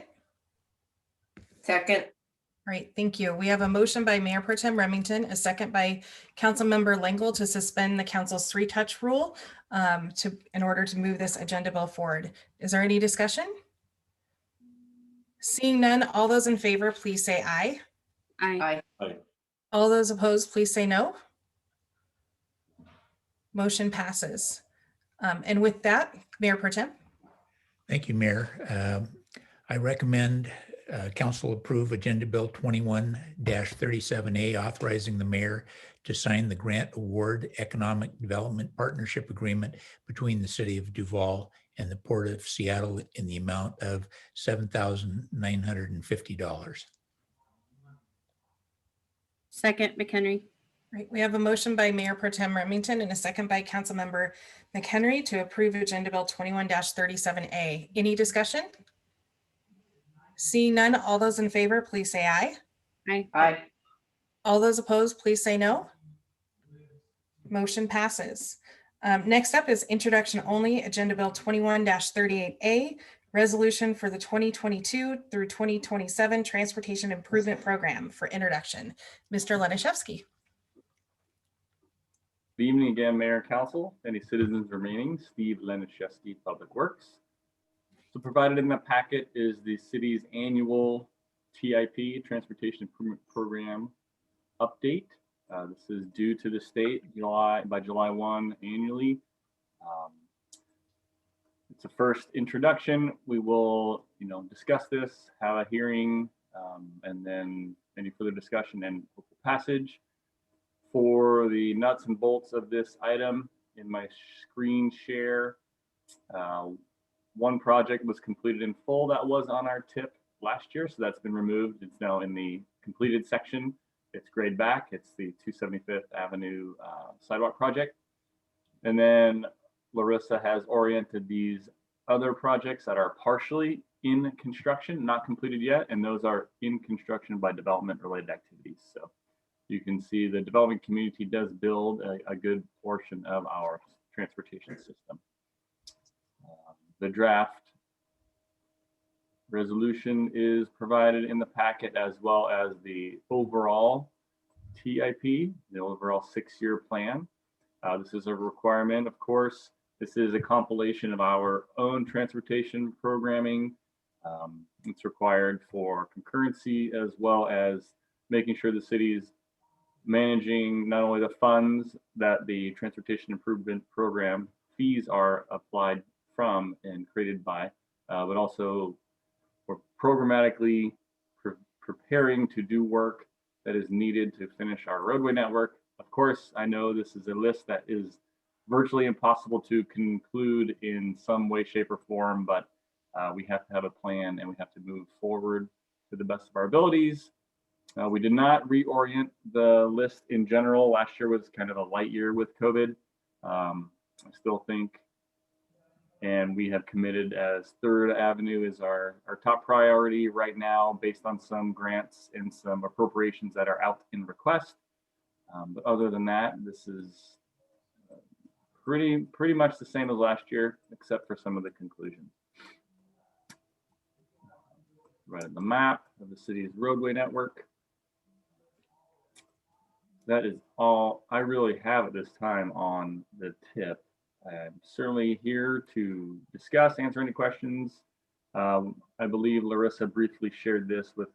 Second. All right, thank you. We have a motion by Mayor Pro Tem Remington, a second by Councilmember Lengyel to suspend the council's three-touch rule in order to move this agenda bill forward. Is there any discussion? Seeing none, all those in favor, please say aye. Aye. Aye. All those opposed, please say no. Motion passes. And with that, Mayor Pro Tem. Thank you, Mayor. I recommend Council approve Agenda Bill 21-37A, authorizing the mayor to sign the Grant Award Economic Development Partnership Agreement between the City of Duval and the Port of Seattle in the amount of $7,950. Second, McHenry. Right, we have a motion by Mayor Pro Tem Remington and a second by Councilmember McHenry to approve Agenda Bill 21-37A. Any discussion? Seeing none, all those in favor, please say aye. Aye. Aye. All those opposed, please say no. Motion passes. Next up is introduction only, Agenda Bill 21-38A, resolution for the 2022 through 2027 Transportation Improvement Program for introduction. Mr. Lenishevsky. Good evening again, Mayor and Council. Any citizens remaining? Steve Lenishevsky, Public Works. So provided in the packet is the city's annual TIP, Transportation Improvement Program update. This is due to the state by July 1 annually. It's a first introduction. We will, discuss this, have a hearing, and then any further discussion and passage. For the nuts and bolts of this item in my screen share, one project was completed in full that was on our tip last year, so that's been removed. It's now in the completed section. It's grayed back. It's the 275th Avenue sidewalk project. And then Larissa has oriented these other projects that are partially in construction, not completed yet, and those are in construction by development related activities. So you can see the development community does build a good portion of our transportation system. The draft resolution is provided in the packet, as well as the overall TIP, the overall 6-year plan. This is a requirement, of course. This is a compilation of our own transportation programming. It's required for concurrency, as well as making sure the city's managing not only the funds that the Transportation Improvement Program fees are applied from and created by, but also we're programmatically preparing to do work that is needed to finish our roadway network. Of course, I know this is a list that is virtually impossible to conclude in some way, shape, or form, but we have to have a plan and we have to move forward to the best of our abilities. We did not reorient the list in general. Last year was kind of a light year with COVID. I still think, and we have committed as 3rd Avenue is our top priority right now based on some grants and some appropriations that are out in request. But other than that, this is pretty much the same as last year, except for some of the conclusions. Right at the map of the city's roadway network. That is all I really have at this time on the tip. I'm certainly here to discuss, answer any questions. I believe Larissa briefly shared this with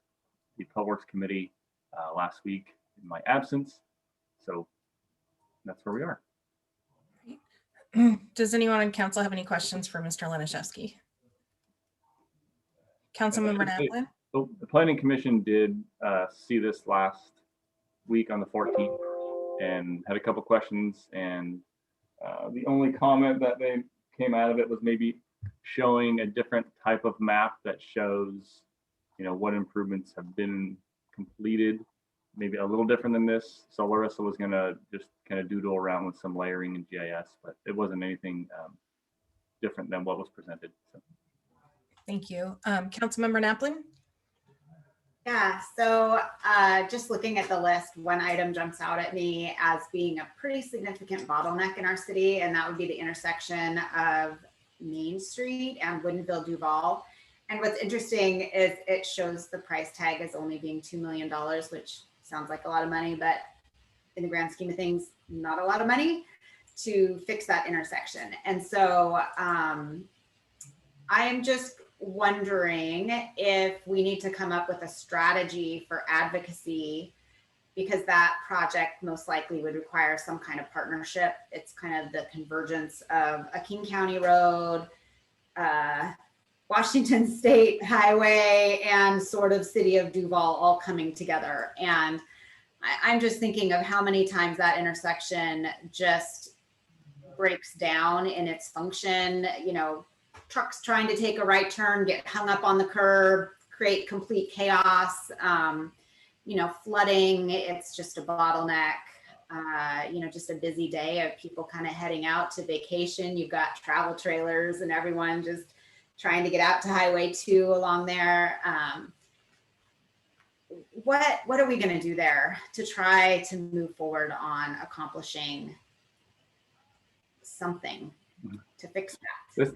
the Public Works Committee last week in my absence. So that's where we are. Does anyone on council have any questions for Mr. Laniszewski? Councilmember Naplin? So the Planning Commission did see this last week on the 14th and had a couple questions, and the only comment that they came out of it was maybe showing a different type of map that shows, you know, what improvements have been completed, maybe a little different than this. So Larissa was gonna just kind of doodle around with some layering in GIS, but it wasn't anything different than what was presented. So. Thank you. Councilmember Naplin? Yeah, so just looking at the list, one item jumps out at me as being a pretty significant bottleneck in our city, and that would be the intersection of Main Street and Woodinville Duval. And what's interesting is it shows the price tag as only being $2 million, which sounds like a lot of money, but in the grand scheme of things, not a lot of money to fix that intersection. And so I am just wondering if we need to come up with a strategy for advocacy, because that project most likely would require some kind of partnership. It's kind of the convergence of a King County road, Washington State Highway, and sort of City of Duval all coming together. And I'm just thinking of how many times that intersection just breaks down in its function. You know, trucks trying to take a right turn, get hung up on the curb, create complete chaos, you know, flooding. It's just a bottleneck, you know, just a busy day of people kind of heading out to vacation. You've got travel trailers and everyone just trying to get out to Highway 2 along there. What are we going to do there to try to move forward on accomplishing something to fix that?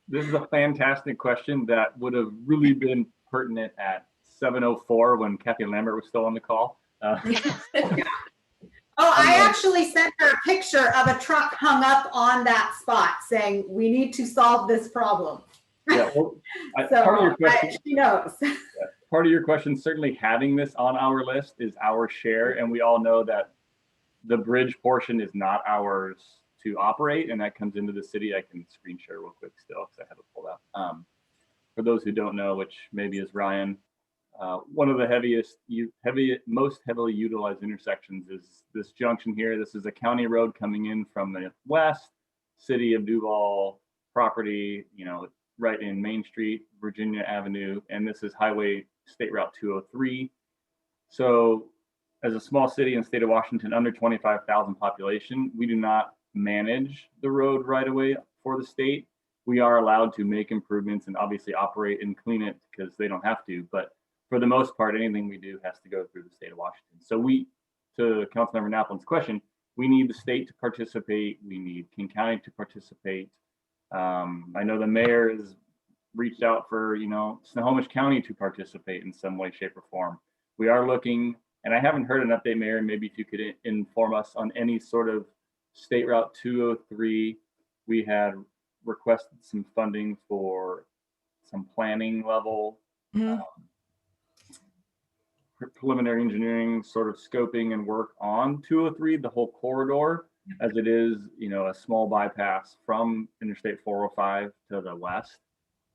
This is a fantastic question that would have really been pertinent at 7:04 when Kathy Lambert was still on the call. Oh, I actually sent her a picture of a truck hung up on that spot saying, we need to solve this problem. Yeah, well, So part of your question, she knows. part of your question, certainly having this on our list is our share. And we all know that the bridge portion is not ours to operate, and that comes into the city. I can screen share real quick still because I have it pulled up. For those who don't know, which maybe is Ryan, one of the most heavily utilized intersections is this junction here. This is a county road coming in from the west, City of Duval property, you know, right in Main Street, Virginia Avenue, and this is Highway State Route 203. So as a small city in the state of Washington, under 25,000 population, we do not manage the road right away for the state. We are allowed to make improvements and obviously operate and clean it because they don't have to, but for the most part, anything we do has to go through the state of Washington. So to Councilmember Naplin's question, we need the state to participate. We need King County to participate. I know the mayor has reached out for, you know, Snohomish County to participate in some way, shape, or form. We are looking, and I haven't heard an update, Mayor, maybe if you could inform us on any sort of State Route 203. We had requested some funding for some planning level preliminary engineering sort of scoping and work on 203, the whole corridor, as it is, you know, a small bypass from Interstate 405 to the west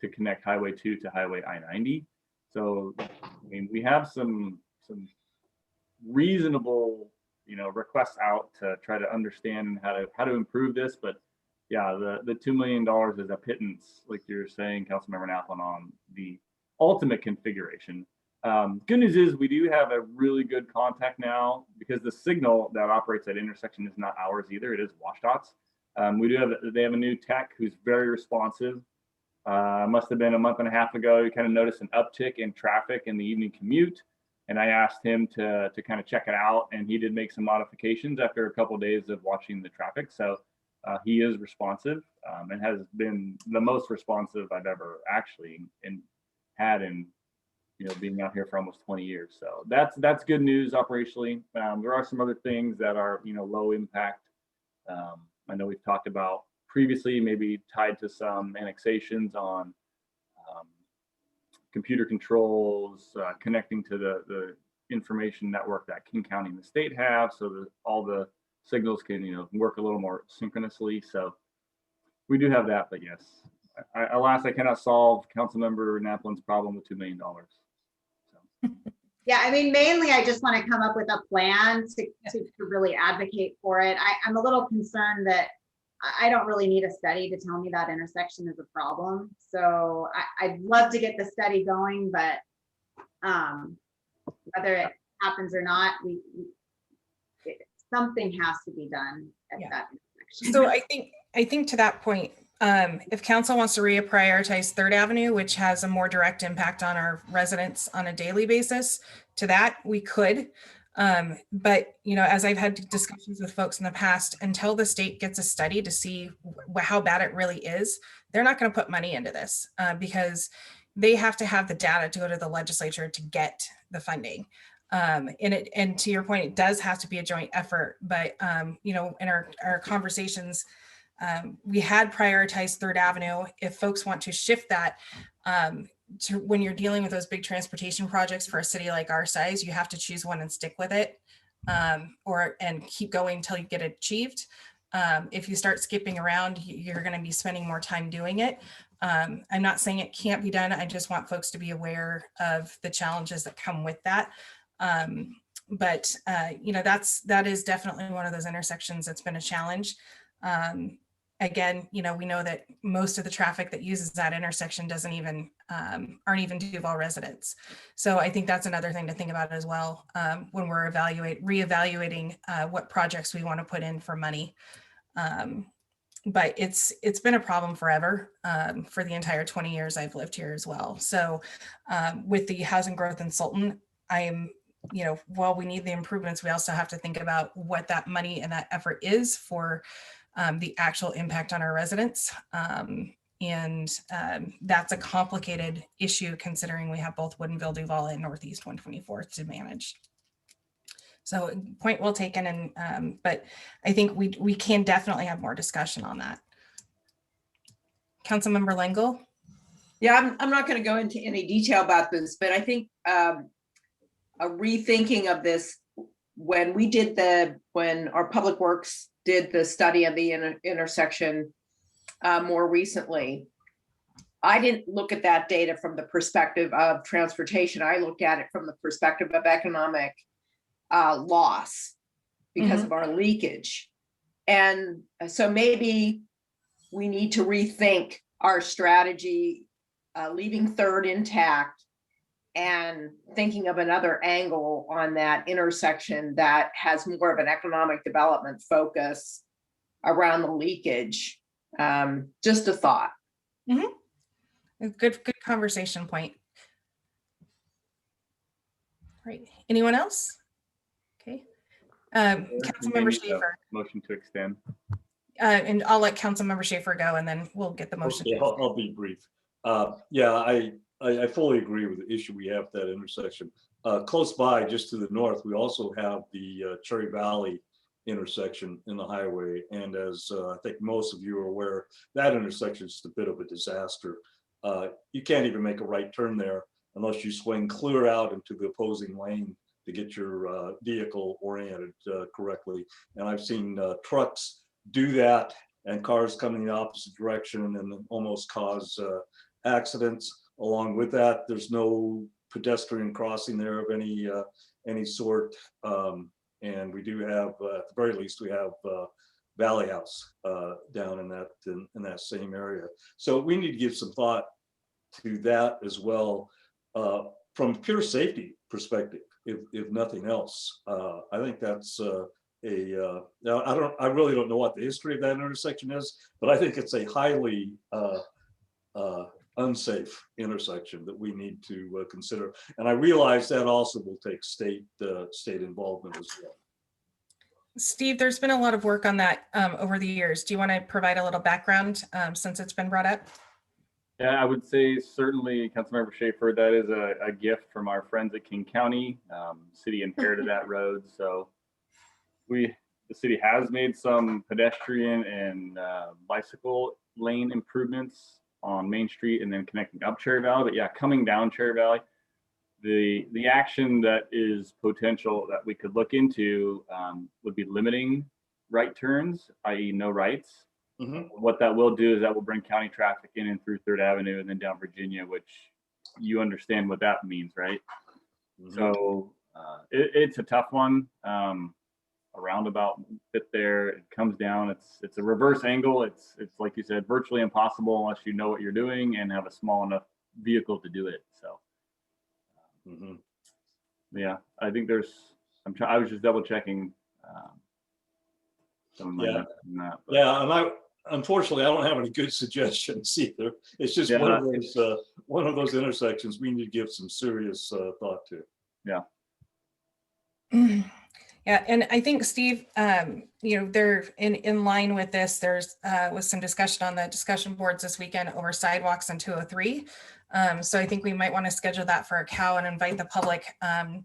to connect Highway 2 to Highway I-90. So, I mean, we have some reasonable, you know, requests out to try to understand how to improve this. But yeah, the $2 million is a pittance, like you're saying, Councilmember Naplin, on the ultimate configuration. Good news is we do have a really good contact now, because the signal that operates that intersection is not ours either. It is WashDOT's. They have a new tech who's very responsive. Must have been a month and a half ago. You kind of noticed an uptick in traffic in the evening commute, and I asked him to kind of check it out, and he did make some modifications after a couple of days of watching the traffic. So he is responsive, and has been the most responsive I've ever actually had in, you know, being out here for almost 20 years. So that's good news operationally. There are some other things that are, you know, low impact. I know we've talked about previously, maybe tied to some annexations on computer controls, connecting to the information network that King County and the state have, so that all the signals can, you know, work a little more synchronously. So we do have that, but yes, alas, I cannot solve Councilmember Naplin's problem with $2 million. So. Yeah, I mean, mainly I just want to come up with a plan to really advocate for it. I'm a little concerned that I don't really need a study to tell me that intersection is a problem. So I'd love to get the study going, but whether it happens or not, something has to be done at that intersection. So I think to that point, if council wants to reprioritize 3rd Avenue, which has a more direct impact on our residents on a daily basis, to that we could. But, you know, as I've had discussions with folks in the past, until the state gets a study to see how bad it really is, they're not going to put money into this because they have to have the data to go to the legislature to get the funding. And to your point, it does have to be a joint effort. But, you know, in our conversations, we had prioritized 3rd Avenue. If folks want to shift that, to when you're dealing with those big transportation projects for a city like our size, you have to choose one and stick with it, and keep going until you get it achieved. If you start skipping around, you're going to be spending more time doing it. I'm not saying it can't be done. I just want folks to be aware of the challenges that come with that. But you know, that is definitely one of those intersections that's been a challenge. Again, you know, we know that most of the traffic that uses that intersection aren't even Duval residents. So I think that's another thing to think about as well, when we're reevaluating what projects we want to put in for money. But it's been a problem forever, for the entire 20 years I've lived here as well. So with the housing growth consultant, you know, while we need the improvements, we also have to think about what that money and that effort is for the actual impact on our residents. That's a complicated issue considering we have both Woodinville, Duval, and Northeast 124th to manage. So point well taken, and but I think we can definitely have more discussion on that. Councilmember Lengel. Yeah, I'm not going to go into any detail about this, but I think a rethinking of this, when our Public Works did the study of the intersection more recently, I didn't look at that data from the perspective of transportation. I looked at it from the perspective of economic loss because of our leakage. And so maybe we need to rethink our strategy, leaving 3rd intact and thinking of another angle on that intersection that has more of an economic development focus around the leakage. Just a thought. Good conversation point. Right. Anyone else? Okay. Councilmember Schaefer. Motion to extend. And I'll let Councilmember Schaefer go, and then we'll get the motion. Okay, I'll be brief. Yeah, I fully agree with the issue we have at that intersection. Close by, just to the north, we also have the Cherry Valley intersection in the highway. And as I think most of you are aware, that intersection is a bit of a disaster. You can't even make a right turn there unless you swing clear out into the opposing lane to get your vehicle oriented correctly. And I've seen trucks do that and cars coming the opposite direction and almost cause accidents. Along with that, there's no pedestrian crossing there of any sort. And we do have, at the very least, we have Valley House down in that same area. So we need to give some thought to that as well, from pure safety perspective, if nothing else. I think that's now I really don't know what the history of that intersection is, but I think it's a highly unsafe intersection that we need to consider. And I realize that also will take state involvement as well. Steve, there's been a lot of work on that over the years. Do you want to provide a little background since it's been brought up? Yeah, I would say certainly, Councilmember Schaefer, that is a gift from our friends at King County. City inherited that road, so the city has made some pedestrian and bicycle lane improvements on Main Street and then connecting up Cherry Valley. But yeah, coming down Cherry Valley, the action that is potential that we could look into would be limiting right turns, i.e. no rights. Mm-hmm. What that will do is that will bring county traffic in and through 3rd Avenue and then down Virginia, which you understand what that means, right? Mm-hmm. So it's a tough one. A roundabout fit there, it comes down, it's a reverse angle. It's like you said, virtually impossible unless you know what you're doing and have a small enough vehicle to do it. So mm-hmm. Yeah, I think I was just double checking some of my notes on that, but. Yeah, and unfortunately, I don't have any good suggestions either. It's just one of those intersections we need to give some serious thought to. Yeah. Yeah, and I think Steve, they're in line with this. There's was some discussion on the discussion boards this weekend over sidewalks in 203. So I think we might want to schedule that for a cow and invite the public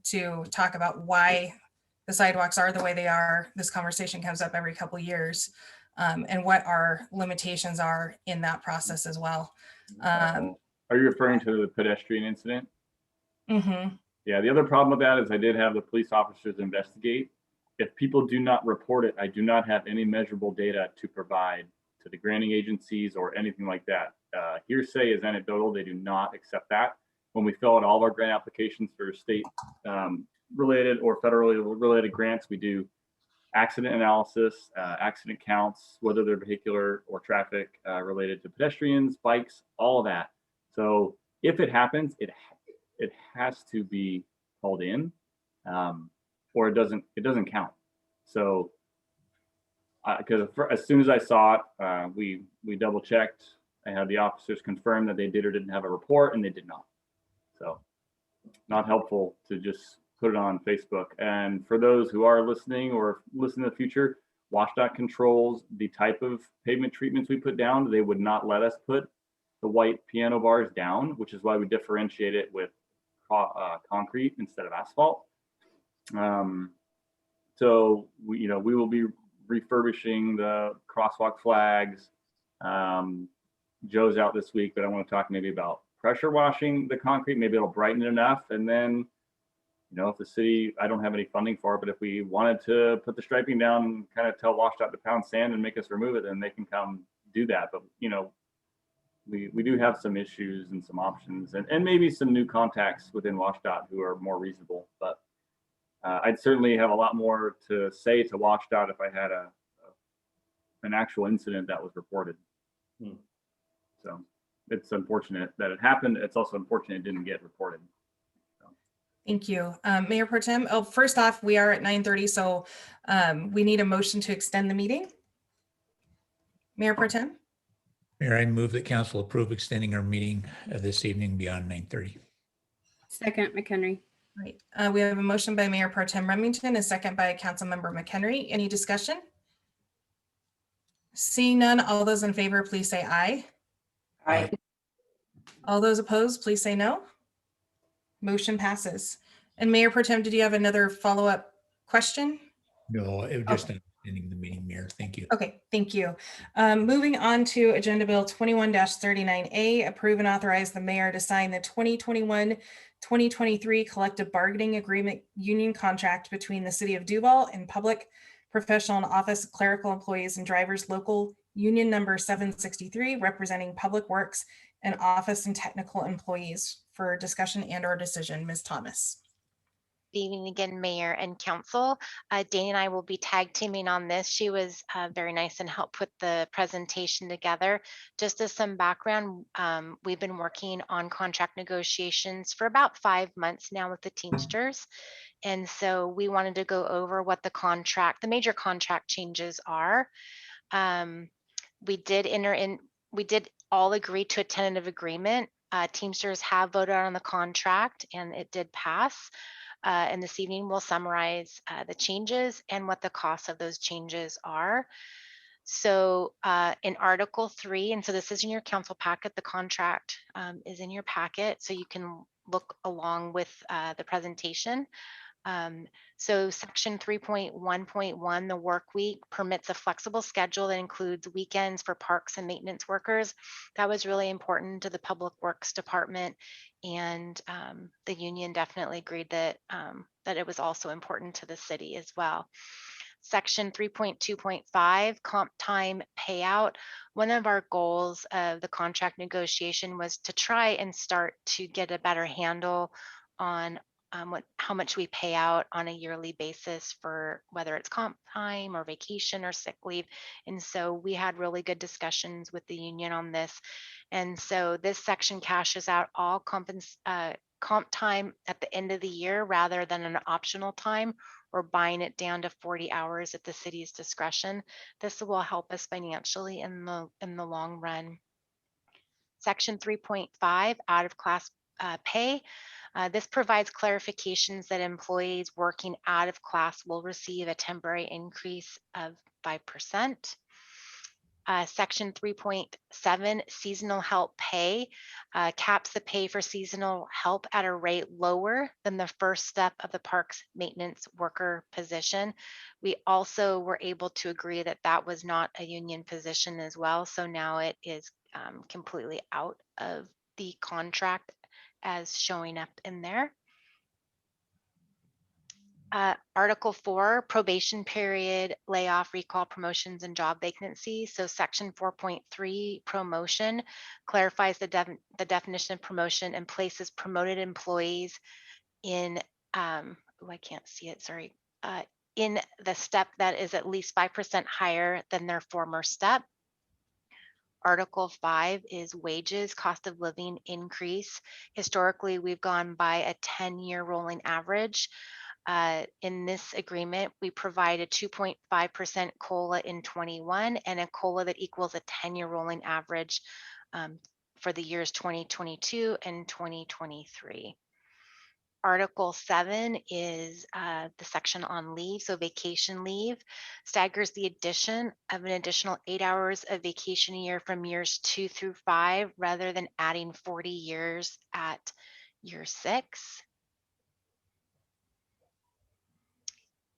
to talk about why the sidewalks are the way they are. This conversation comes up every couple of years, and what our limitations are in that process as well. Are you referring to the pedestrian incident? Mm-hmm. Yeah, the other problem with that is I did have the police officers investigate. If people do not report it, I do not have any measurable data to provide to the granting agencies or anything like that. Hearsay is anecdotal. They do not accept that. When we fill out all of our grant applications for state related or federally related grants, we do accident analysis, accident counts, whether they're vehicular or traffic related to pedestrians, bikes, all of that. So if it happens, it has to be called in, or it doesn't count. So because as soon as I saw it, we double checked. I had the officers confirm that they did or didn't have a report, and they did not. So not helpful to just put it on Facebook. And for those who are listening or listen in the future, WashDOT controls the type of pavement treatments we put down. They would not let us put the white piano bars down, which is why we differentiate it with concrete instead of asphalt. So we will be refurbishing the crosswalk flags. Joe's out this week, but I want to talk maybe about pressure washing the concrete. Maybe it'll brighten it enough. And then, if the city, I don't have any funding for it, but if we wanted to put the striping down and kind of tell WashDOT to pound sand and make us remove it, then they can come do that. But, we do have some issues and some options and maybe some new contacts within WashDOT who are more reasonable. But I'd certainly have a lot more to say to WashDOT if I had an actual incident that was reported. So it's unfortunate that it happened. It's also unfortunate it didn't get reported. Thank you. Mayor Pro Tem, first off, we are at 9:30, so we need a motion to extend the meeting. Mayor Pro Tem? Mayor, I move that council approve extending our meeting this evening beyond 9:30. Second, McHenry. Right. We have a motion by Mayor Pro Tem Remington, a second by Councilmember McHenry. Any discussion? Seeing none, all those in favor, please say aye. Aye. All those opposed, please say no. Motion passes. And Mayor Pro Tem, did you have another follow-up question? No, it was just ending the meeting, Mayor. Thank you. Okay, thank you. Moving on to Agenda Bill 21-39A, approve and authorize the mayor to sign the 2021-2023 collective bargaining agreement union contract between the City of Duval and Public Professional and Office Clerical Employees and Drivers Local Union Number 763, representing Public Works and Office and Technical Employees. For discussion and or decision, Ms. Thomas. Good evening again, Mayor and Council. Dana and I will be tag teaming on this. She was very nice and helped put the presentation together. Just as some background, we've been working on contract negotiations for about 5 months now with the Teamsters. And so we wanted to go over what the major contract changes are. We did all agree to a tentative agreement. Teamsters have voted on the contract and it did pass. And this evening we'll summarize the changes and what the costs of those changes are. So in Article 3, and so this is in your council packet, the contract is in your packet, so you can look along with the presentation. So section 3.1.1, the work week permits a flexible schedule that includes weekends for parks and maintenance workers. That was really important to the Public Works Department, and the union definitely agreed that that it was also important to the city as well. Section 3.2.5, comp time payout. One of our goals of the contract negotiation was to try and start to get a better handle on how much we pay out on a yearly basis for whether it's comp time or vacation or sick leave. And so we had really good discussions with the union on this. And so this section cashes out all comp time at the end of the year rather than an optional time or buying it down to 40 hours at the city's discretion. This will help us financially in the long run. Section 3.5, out of class pay. This provides clarifications that employees working out of class will receive a temporary increase of 5%. Section 3.7, seasonal help pay, caps the pay for seasonal help at a rate lower than the first step of the parks maintenance worker position. We also were able to agree that that was not a union position as well. So now it is completely out of the contract as showing up in there. Article 4, probation period, layoff, recall, promotions, and job vacancies. So section 4.3, promotion, clarifies the definition of promotion and places promoted employees in, I can't see it, sorry, in the step that is at least 5% higher than their former step. Article 5 is wages, cost of living increase. Historically, we've gone by a 10-year rolling average. In this agreement, we provide a 2.5% COLA in 21 and a COLA that equals a 10-year rolling average for the years 2022 and 2023. Article 7 is the section on leave. So vacation leave staggers the addition of an additional 8 hours of vacation a year from years 2 through 5, rather than adding 40 years at year 6.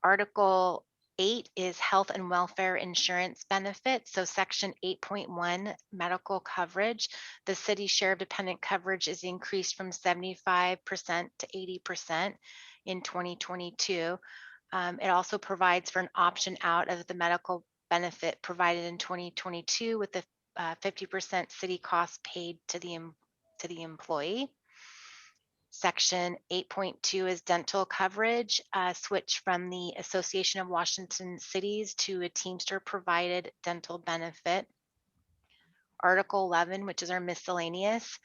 Article 8 is health and welfare insurance benefits. So section 8.1, medical coverage. The city's share of dependent coverage is increased from 75% to 80% in 2022. It also provides for an option out of the medical benefit provided in 2022 with the 50% city cost paid to the employee. Section 8.2 is dental coverage, switch from the Association of Washington Cities to a Teamster provided dental benefit. Article 11, which is our miscellaneous,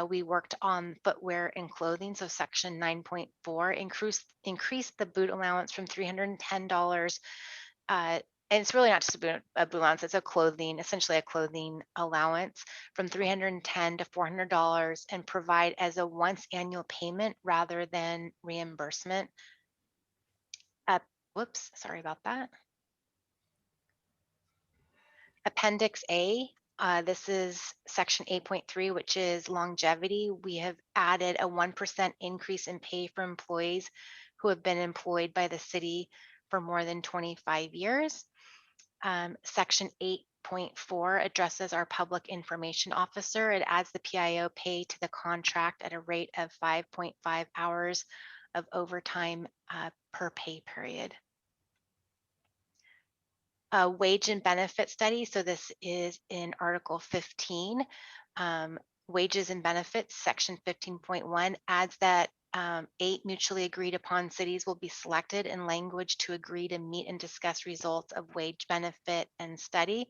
we worked on footwear and clothing. So section 9.4 increased the boot allowance from $310. And it's really not just a boot allowance, it's essentially a clothing allowance from $310 to $400, and provide as a once annual payment rather than reimbursement. Whoops, sorry about that. Appendix A, this is section 8.3, which is longevity. We have added a 1% increase in pay for employees who have been employed by the city for more than 25 years. Section 8.4 addresses our public information officer. It adds the PIO pay to the contract at a rate of 5.5 hours of overtime per pay period. Wage and benefit study. So this is in Article 15. Wages and benefits, Section 15.1 adds that 8 mutually agreed upon cities will be selected in language to agree to meet and discuss results of wage benefit and study.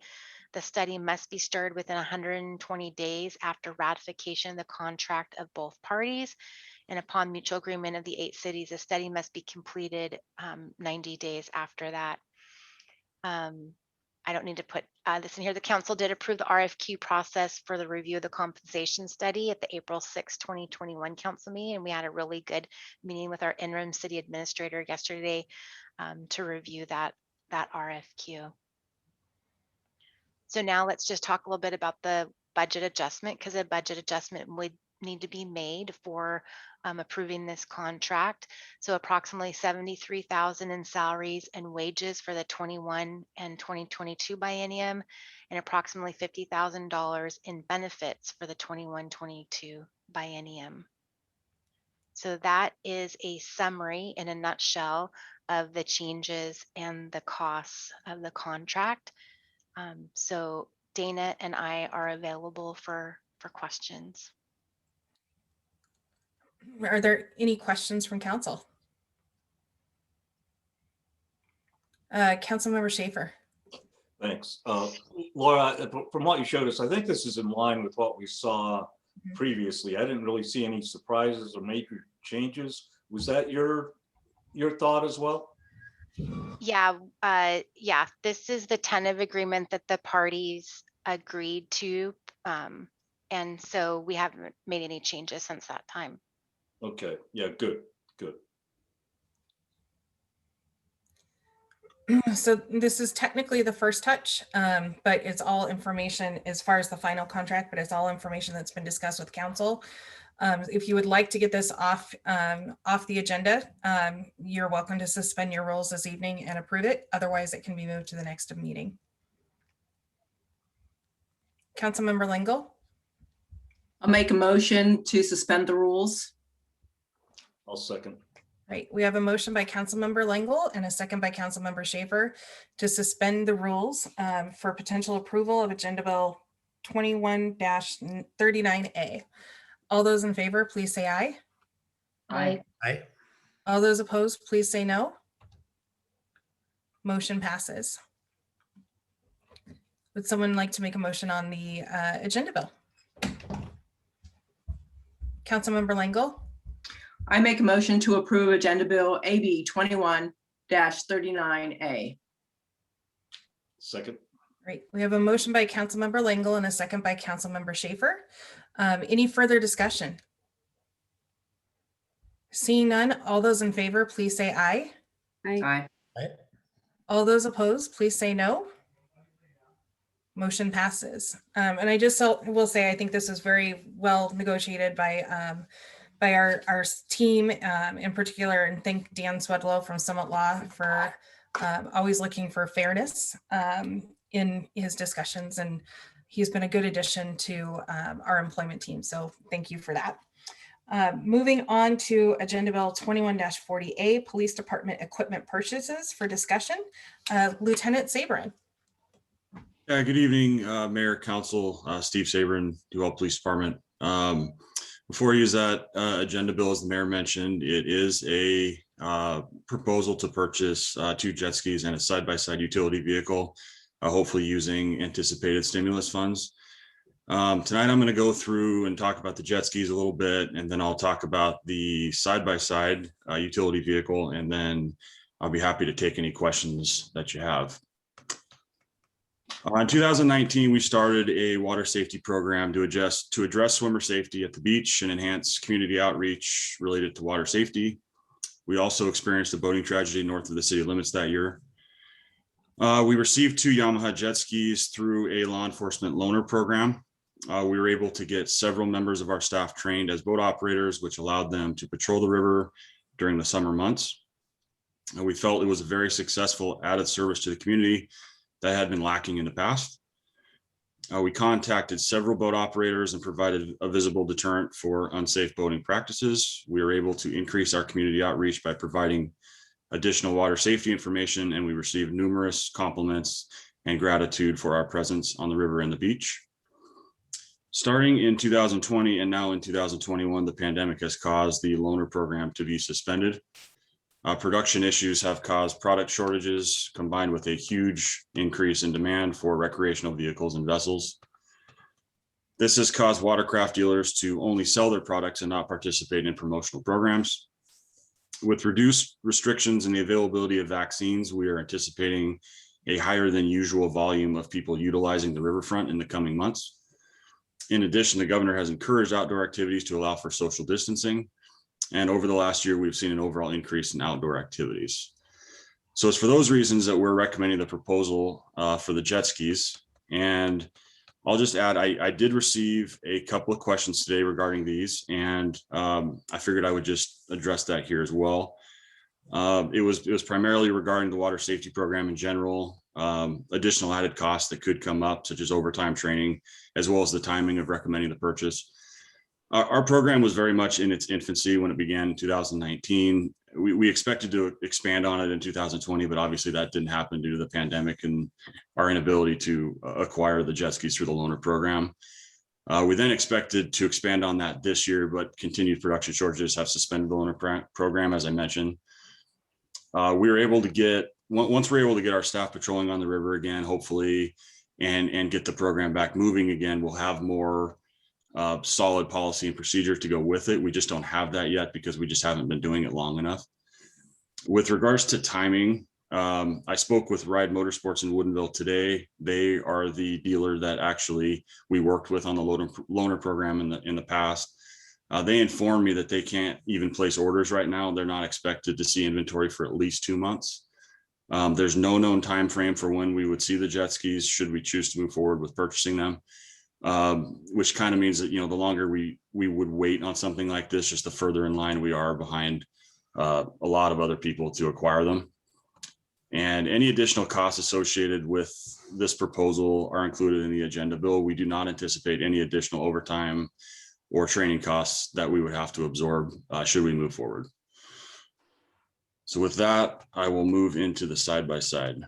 The study must be stirred within 120 days after ratification of the contract of both parties. And upon mutual agreement of the 8 cities, the study must be completed 90 days after that. I don't need to put this in here. The council did approve the RFQ process for the review of the compensation study at the April 6, 2021 council meeting. And we had a really good meeting with our interim city administrator yesterday to review that RFQ. So now let's just talk a little bit about the budget adjustment, because a budget adjustment would need to be made for approving this contract. So approximately $73,000 in salaries and wages for the 21 and 2022 biennium, and approximately $50,000 in benefits for the 21-22 biennium. So that is a summary in a nutshell of the changes and the costs of the contract. So Dana and I are available for questions. Are there any questions from council? Councilmember Schaefer. Thanks. Laura, from what you showed us, I think this is in line with what we saw previously. I didn't really see any surprises or major changes. Was that your thought as well? Yeah, this is the tentative agreement that the parties agreed to. And so we haven't made any changes since that time. Okay, yeah, good. So this is technically the first touch, but it's all information as far as the final contract, but it's all information that's been discussed with council. If you would like to get this off the agenda, you're welcome to suspend your rules this evening and approve it. Otherwise, it can be moved to the next meeting. Councilmember Lingle. I'll make a motion to suspend the rules. I'll second. Right, we have a motion by Councilmember Lingle and a second by Councilmember Schaefer to suspend the rules for potential approval of Agenda Bill 21-39A. All those in favor, please say aye. Aye. Aye. All those opposed, please say no. Motion passes. Would someone like to make a motion on the agenda bill? Councilmember Lingle. I make a motion to approve Agenda Bill AB 21-39A. Second. Great. We have a motion by Councilmember Lingle and a second by Councilmember Schaefer. Any further discussion? Seeing none, all those in favor, please say aye. Aye. All those opposed, please say no. Motion passes. And I just will say, I think this is very well negotiated by our team in particular, and thank Dan Swedlow from Summit Law for always looking for fairness in his discussions, and he's been a good addition to our employment team. So thank you for that. Moving on to Agenda Bill 21-40A, Police Department Equipment Purchases for discussion. Lieutenant Sabrin. Good evening, Mayor, Council, Steve Sabrin, Duval Police Department. Before I use that agenda bill, as the mayor mentioned, it is a proposal to purchase 2 jet skis and a side-by-side utility vehicle, hopefully using anticipated stimulus funds. Tonight, I'm going to go through and talk about the jet skis a little bit, and then I'll talk about the side-by-side utility vehicle, and then I'll be happy to take any questions that you have. In 2019, we started a water safety program to address swimmer safety at the beach and enhance community outreach related to water safety. We also experienced a boating tragedy north of the city limits that year. We received 2 Yamaha jet skis through a law enforcement loaner program. We were able to get several members of our staff trained as boat operators, which allowed them to patrol the river during the summer months. We felt it was a very successful added service to the community that had been lacking in the past. We contacted several boat operators and provided a visible deterrent for unsafe boating practices. We were able to increase our community outreach by providing additional water safety information, and we received numerous compliments and gratitude for our presence on the river and the beach. Starting in 2020 and now in 2021, the pandemic has caused the loaner program to be suspended. Production issues have caused product shortages combined with a huge increase in demand for recreational vehicles and vessels. This has caused watercraft dealers to only sell their products and not participate in promotional programs. With reduced restrictions in the availability of vaccines, we are anticipating a higher than usual volume of people utilizing the riverfront in the coming months. In addition, the governor has encouraged outdoor activities to allow for social distancing. And over the last year, we've seen an overall increase in outdoor activities. So it's for those reasons that we're recommending the proposal for the jet skis. And I'll just add, I did receive a couple of questions today regarding these, and I figured I would just address that here as well. It was primarily regarding the water safety program in general, additional added costs that could come up, such as overtime training, as well as the timing of recommending the purchase. Our program was very much in its infancy when it began in 2019. We expected to expand on it in 2020, but obviously that didn't happen due to the pandemic and our inability to acquire the jet skis through the loaner program. We then expected to expand on that this year, but continued production shortages have suspended the loaner program, as I mentioned. We were able to get, once we're able to get our staff patrolling on the river again, hopefully, and get the program back moving again, we'll have more solid policy and procedure to go with it. We just don't have that yet because we just haven't been doing it long enough. With regards to timing, I spoke with Ride Motorsports in Woodinville today. They are the dealer that actually we worked with on the loaner program in the past. They informed me that they can't even place orders right now. They're not expected to see inventory for at least 2 months. There's no known time frame for when we would see the jet skis should we choose to move forward with purchasing them. Which kind of means that, the longer we would wait on something like this, just the further in line we are behind a lot of other people to acquire them. And any additional costs associated with this proposal are included in the agenda bill. We do not anticipate any additional overtime or training costs that we would have to absorb should we move forward. So with that, I will move into the side-by-side.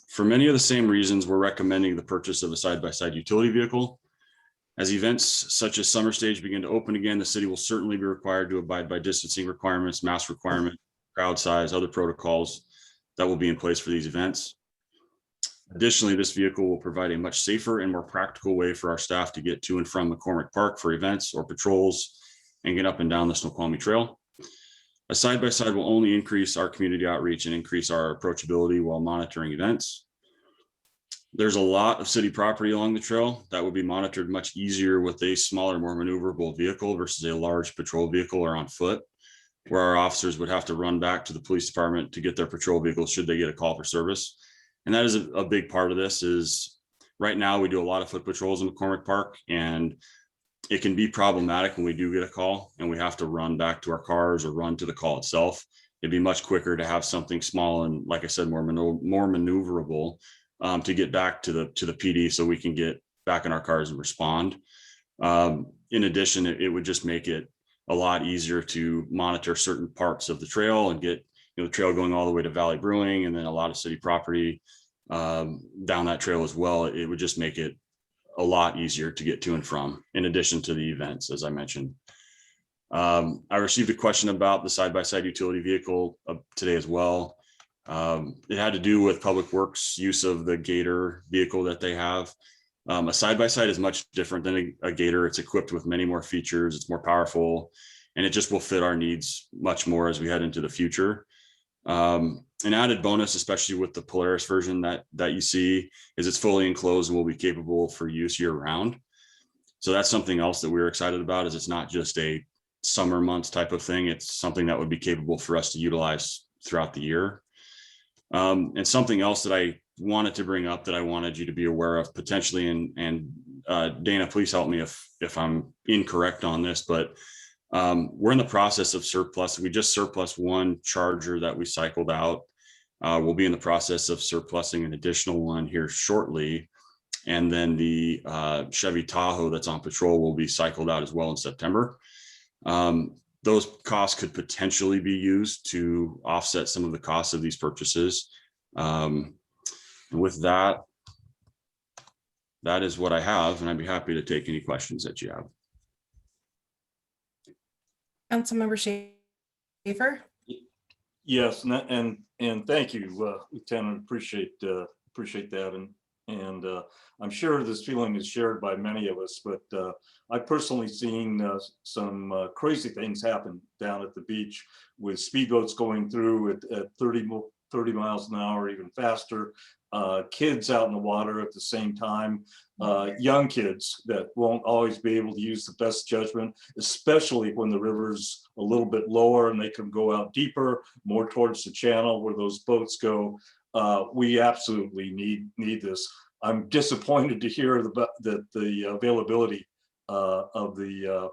For many of the same reasons, we're recommending the purchase of a side-by-side utility vehicle. As events such as Summer Stage begin to open again, the city will certainly be required to abide by distancing requirements, mask requirement, crowd size, other protocols that will be in place for these events. Additionally, this vehicle will provide a much safer and more practical way for our staff to get to and from McCormick Park for events or patrols and get up and down the Snoqualmie Trail. A side-by-side will only increase our community outreach and increase our approachability while monitoring events. There's a lot of city property along the trail that will be monitored much easier with a smaller, more maneuverable vehicle versus a large patrol vehicle or on foot, where our officers would have to run back to the police department to get their patrol vehicles should they get a call for service. And that is a big part of this. Is right now we do a lot of foot patrols in McCormick Park, and it can be problematic when we do get a call and we have to run back to our cars or run to the call itself. It'd be much quicker to have something small and, like I said, more maneuverable to get back to the PD so we can get back in our cars and respond. In addition, it would just make it a lot easier to monitor certain parts of the trail and get the trail going all the way to Valley Brewing and then a lot of city property down that trail as well. It would just make it a lot easier to get to and from, in addition to the events, as I mentioned. I received a question about the side-by-side utility vehicle today as well. It had to do with Public Works use of the Gator vehicle that they have. A side-by-side is much different than a Gator. It's equipped with many more features. It's more powerful, and it just will fit our needs much more as we head into the future. An added bonus, especially with the Polaris version that you see, is it's fully enclosed and will be capable for use year round. So that's something else that we're excited about, is it's not just a summer months type of thing. It's something that would be capable for us to utilize throughout the year. And something else that I wanted to bring up that I wanted you to be aware of potentially, and Dana, please help me if I'm incorrect on this, but We're in the process of surplus. We just surplus one Charger that we cycled out. We'll be in the process of surplusing an additional one here shortly. And then the Chevy Tahoe that's on patrol will be cycled out as well in September. Those costs could potentially be used to offset some of the costs of these purchases. And with that, that is what I have, and I'd be happy to take any questions that you have. Councilmember Schaefer? Yes, and thank you, Lieutenant. Appreciate that, and I'm sure this feeling is shared by many of us. But I've personally seen some crazy things happen down at the beach with speedboats going through at 30 miles an hour, even faster. Kids out in the water at the same time. Young kids that won't always be able to use the best judgment, especially when the river's a little bit lower and they can go out deeper, more towards the channel where those boats go. We absolutely need this. I'm disappointed to hear that the availability of the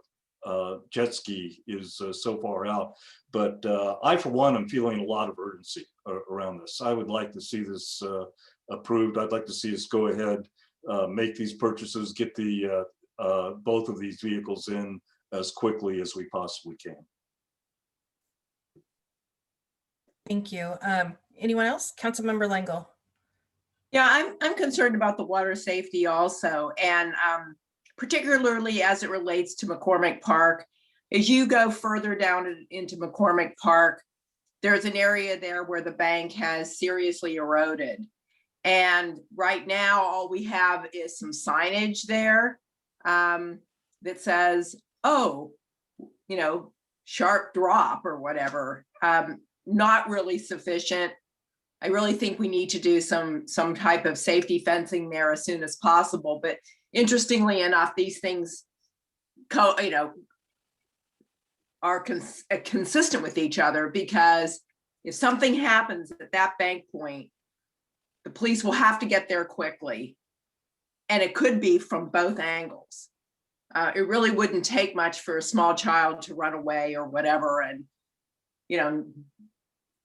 jet ski is so far out. But I, for one, am feeling a lot of urgency around this. I would like to see this approved. I'd like to see us go ahead, make these purchases, get the both of these vehicles in as quickly as we possibly can. Thank you. Anyone else? Councilmember Lengyel. Yeah, I'm concerned about the water safety also, and particularly as it relates to McCormick Park. As you go further down into McCormick Park, there's an area there where the bank has seriously eroded. And right now, all we have is some signage there that says, oh, you know, sharp drop or whatever. Not really sufficient. I really think we need to do some type of safety fencing there as soon as possible. But interestingly enough, these things, are consistent with each other, because if something happens at that bank point, the police will have to get there quickly, and it could be from both angles. It really wouldn't take much for a small child to run away or whatever, and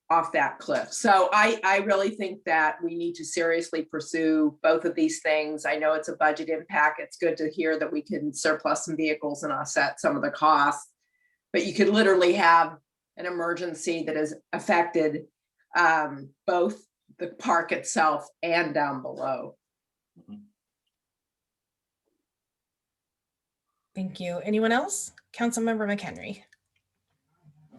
off that cliff. So I really think that we need to seriously pursue both of these things. I know it's a budget impact. It's good to hear that we can surplus some vehicles and offset some of the costs, but you could literally have an emergency that has affected both the park itself and down below. Thank you. Anyone else? Councilmember McHenry.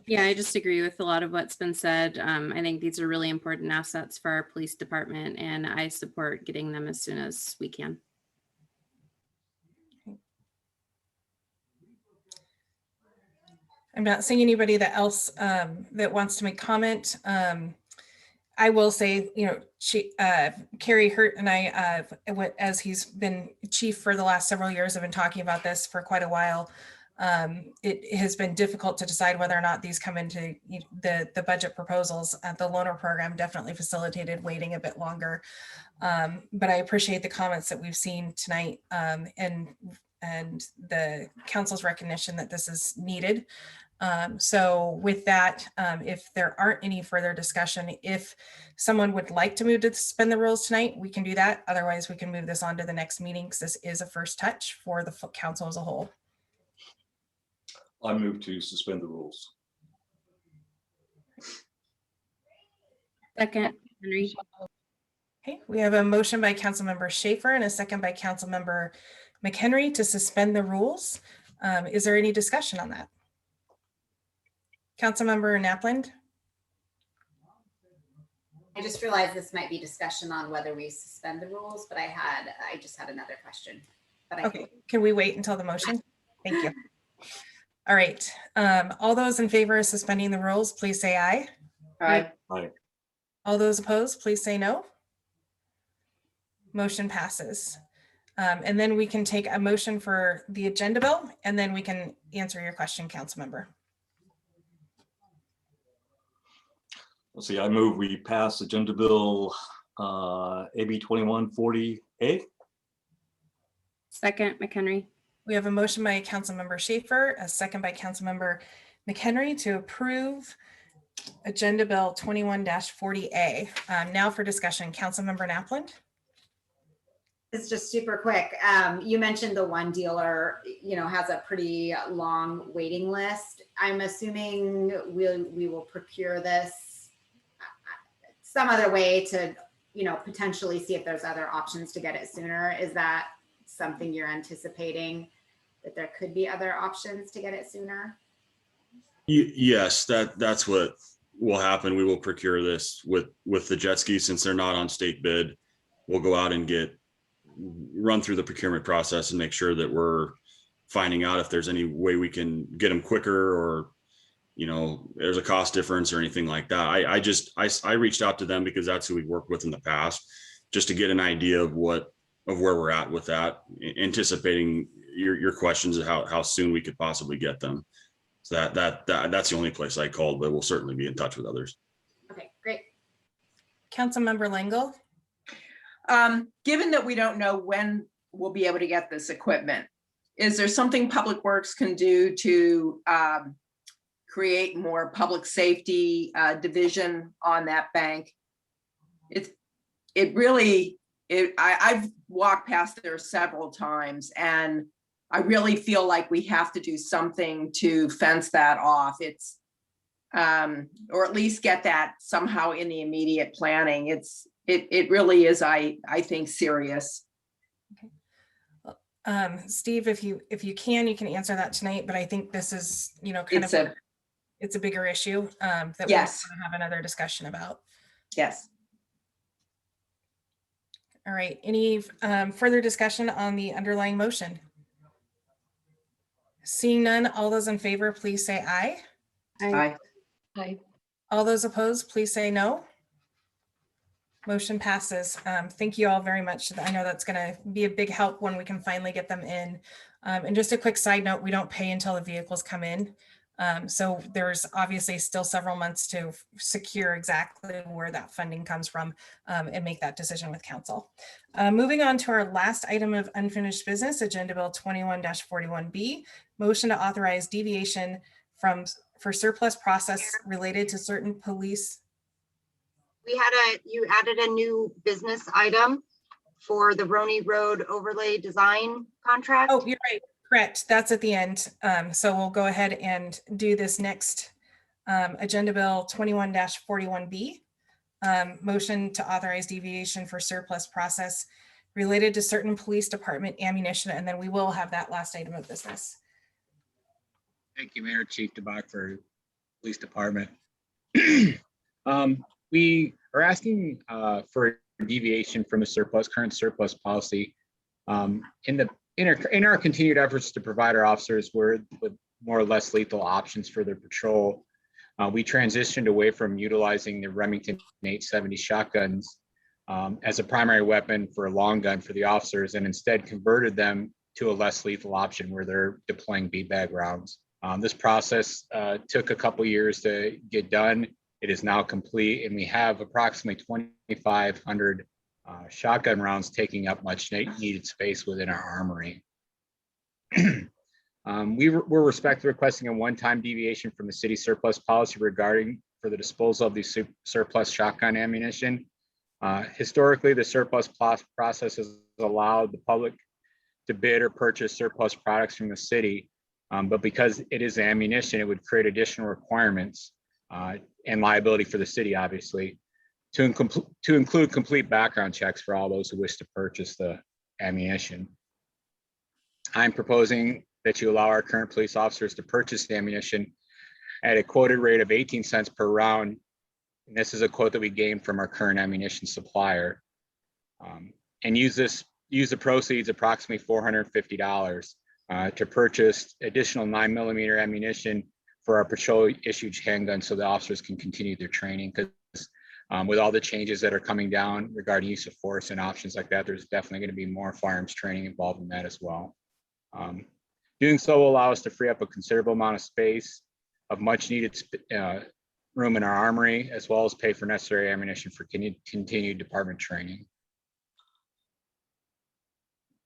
Yeah, I just agree with a lot of what's been said. I think these are really important assets for our police department, and I support getting them as soon as we can. I'm not seeing anybody else that wants to make comment. I will say, Carrie Hurt and I, as he's been chief for the last several years, have been talking about this for quite a while. It has been difficult to decide whether or not these come into the budget proposals. The loaner program definitely facilitated waiting a bit longer. But I appreciate the comments that we've seen tonight, and the council's recognition that this is needed. So with that, if there aren't any further discussion, if someone would like to move to suspend the rules tonight, we can do that. Otherwise, we can move this on to the next meeting, because this is a first touch for the council as a whole. I move to suspend the rules. Second, Henry. Okay, we have a motion by Councilmember Schaefer and a second by Councilmember McHenry to suspend the rules. Is there any discussion on that? Councilmember Napland? I just realized this might be discussion on whether we suspend the rules, but I just had another question. But Okay, can we wait until the motion? Thank you. All right, all those in favor of suspending the rules, please say aye. Aye. Aye. All those opposed, please say no. Motion passes. And then we can take a motion for the agenda bill, and then we can answer your question, Councilmember. Let's see, I move we pass agenda bill AB 2140A. Second, McHenry. We have a motion by Councilmember Schaefer, a second by Councilmember McHenry to approve Agenda Bill 21-40A. Now for discussion, Councilmember Napland. It's just super quick. You mentioned the one dealer, has a pretty long waiting list. I'm assuming we will procure this some other way to, potentially see if there's other options to get it sooner. Is that something you're anticipating, that there could be other options to get it sooner? Yes, that's what will happen. We will procure this with the jet skis, since they're not on state bid. We'll go out and run through the procurement process and make sure that we're finding out if there's any way we can get them quicker, or there's a cost difference or anything like that. I reached out to them because that's who we worked with in the past, just to get an idea of where we're at with that, anticipating your questions of how soon we could possibly get them. So that's the only place I called, but we'll certainly be in touch with others. Okay, great. Councilmember Langle. Given that we don't know when we'll be able to get this equipment, is there something Public Works can do to create more public safety division on that bank? I've walked past there several times, and I really feel like we have to do something to fence that off. Or at least get that somehow in the immediate planning. It really is, I think, serious. Okay. Steve, if you can answer that tonight, but I think this is, it's a bigger issue that we want to have another discussion about. Yes. All right. Any further discussion on the underlying motion? Seeing none, all those in favor, please say aye. Aye. Aye. All those opposed, please say no. Motion passes. Thank you all very much. I know that's going to be a big help when we can finally get them in. And just a quick side note, we don't pay until the vehicles come in. So there's obviously still several months to secure exactly where that funding comes from and make that decision with council. Moving on to our last item of unfinished business, Agenda Bill 21-41B, motion to authorize deviation for surplus process related to certain police. You added a new business item for the Roney Road overlay design contract. Oh, you're right. Correct. That's at the end. So we'll go ahead and do this next Agenda Bill 21-41B, motion to authorize deviation for surplus process related to certain police department ammunition. And then we will have that last item of business. Thank you, Mayor. Chief DeBach for Police Department. We are asking for a deviation from the current surplus policy in our continued efforts to provide our officers with more or less lethal options for their patrol. We transitioned away from utilizing the Remington 870 shotguns as a primary weapon for a long gun for the officers, and instead converted them to a less lethal option where they're deploying beanbag rounds. This process took a couple years to get done. It is now complete, and we have approximately 2,500 shotgun rounds taking up much needed space within our armory. We're respectfully requesting a one-time deviation from the city surplus policy regarding for the disposal of the surplus shotgun ammunition. Historically, the surplus process has allowed the public to bid or purchase surplus products from the city, but because it is ammunition, it would create additional requirements and liability for the city, obviously, to include complete background checks for all those who wish to purchase the ammunition. I'm proposing that you allow our current police officers to purchase the ammunition at a quoted rate of 18 cents per round. And this is a quote that we gained from our current ammunition supplier, and use the proceeds, approximately $450, to purchase additional 9mm ammunition for our patrol issued handguns so the officers can continue their training. Because with all the changes that are coming down regarding use of force and options like that, there's definitely going to be more firearms training involved in that as well. Doing so will allow us to free up a considerable amount of space of much needed room in our armory, as well as pay for necessary ammunition for continued department training.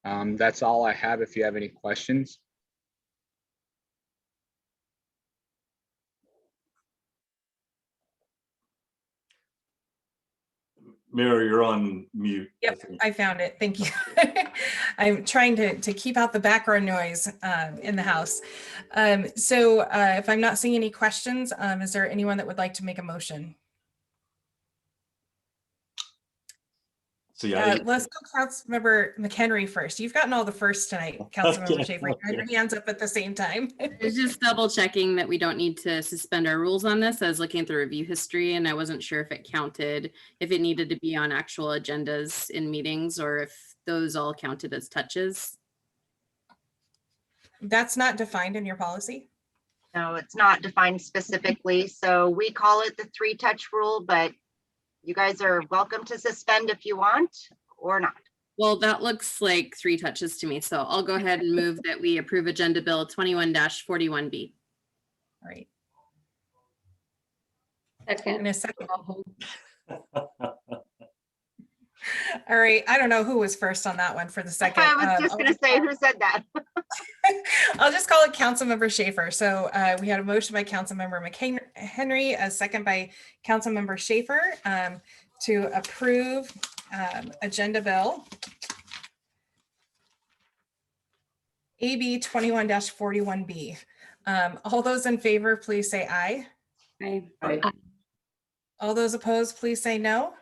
That's all I have. If you have any questions. Mayor, you're on mute. Yep, I found it. Thank you. I'm trying to keep out the background noise in the house. So if I'm not seeing any questions, is there anyone that would like to make a motion? See, Let's go Councilmember McHenry first. You've gotten all the first tonight, Councilmember Okay, Schaefer. You had your hands up at the same time. It's just double checking that we don't need to suspend our rules on this. I was looking at the review history and I wasn't sure if it counted, if it needed to be on actual agendas in meetings or if those all counted as touches. That's not defined in your policy? No, it's not defined specifically. So we call it the 3-touch rule, but you guys are welcome to suspend if you want or not. Well, that looks like 3 touches to me. So I'll go ahead and move that we approve Agenda Bill 21-41B. All right. Second. In a second. All right. I don't know who was first on that one for the second. I was just going to say, who said that? I'll just call it Councilmember Schaefer. So we had a motion by Councilmember McHenry, a second by Councilmember Schaefer to approve Agenda Bill AB 21-41B. All those in favor, please say aye. Aye. All those opposed, please say no.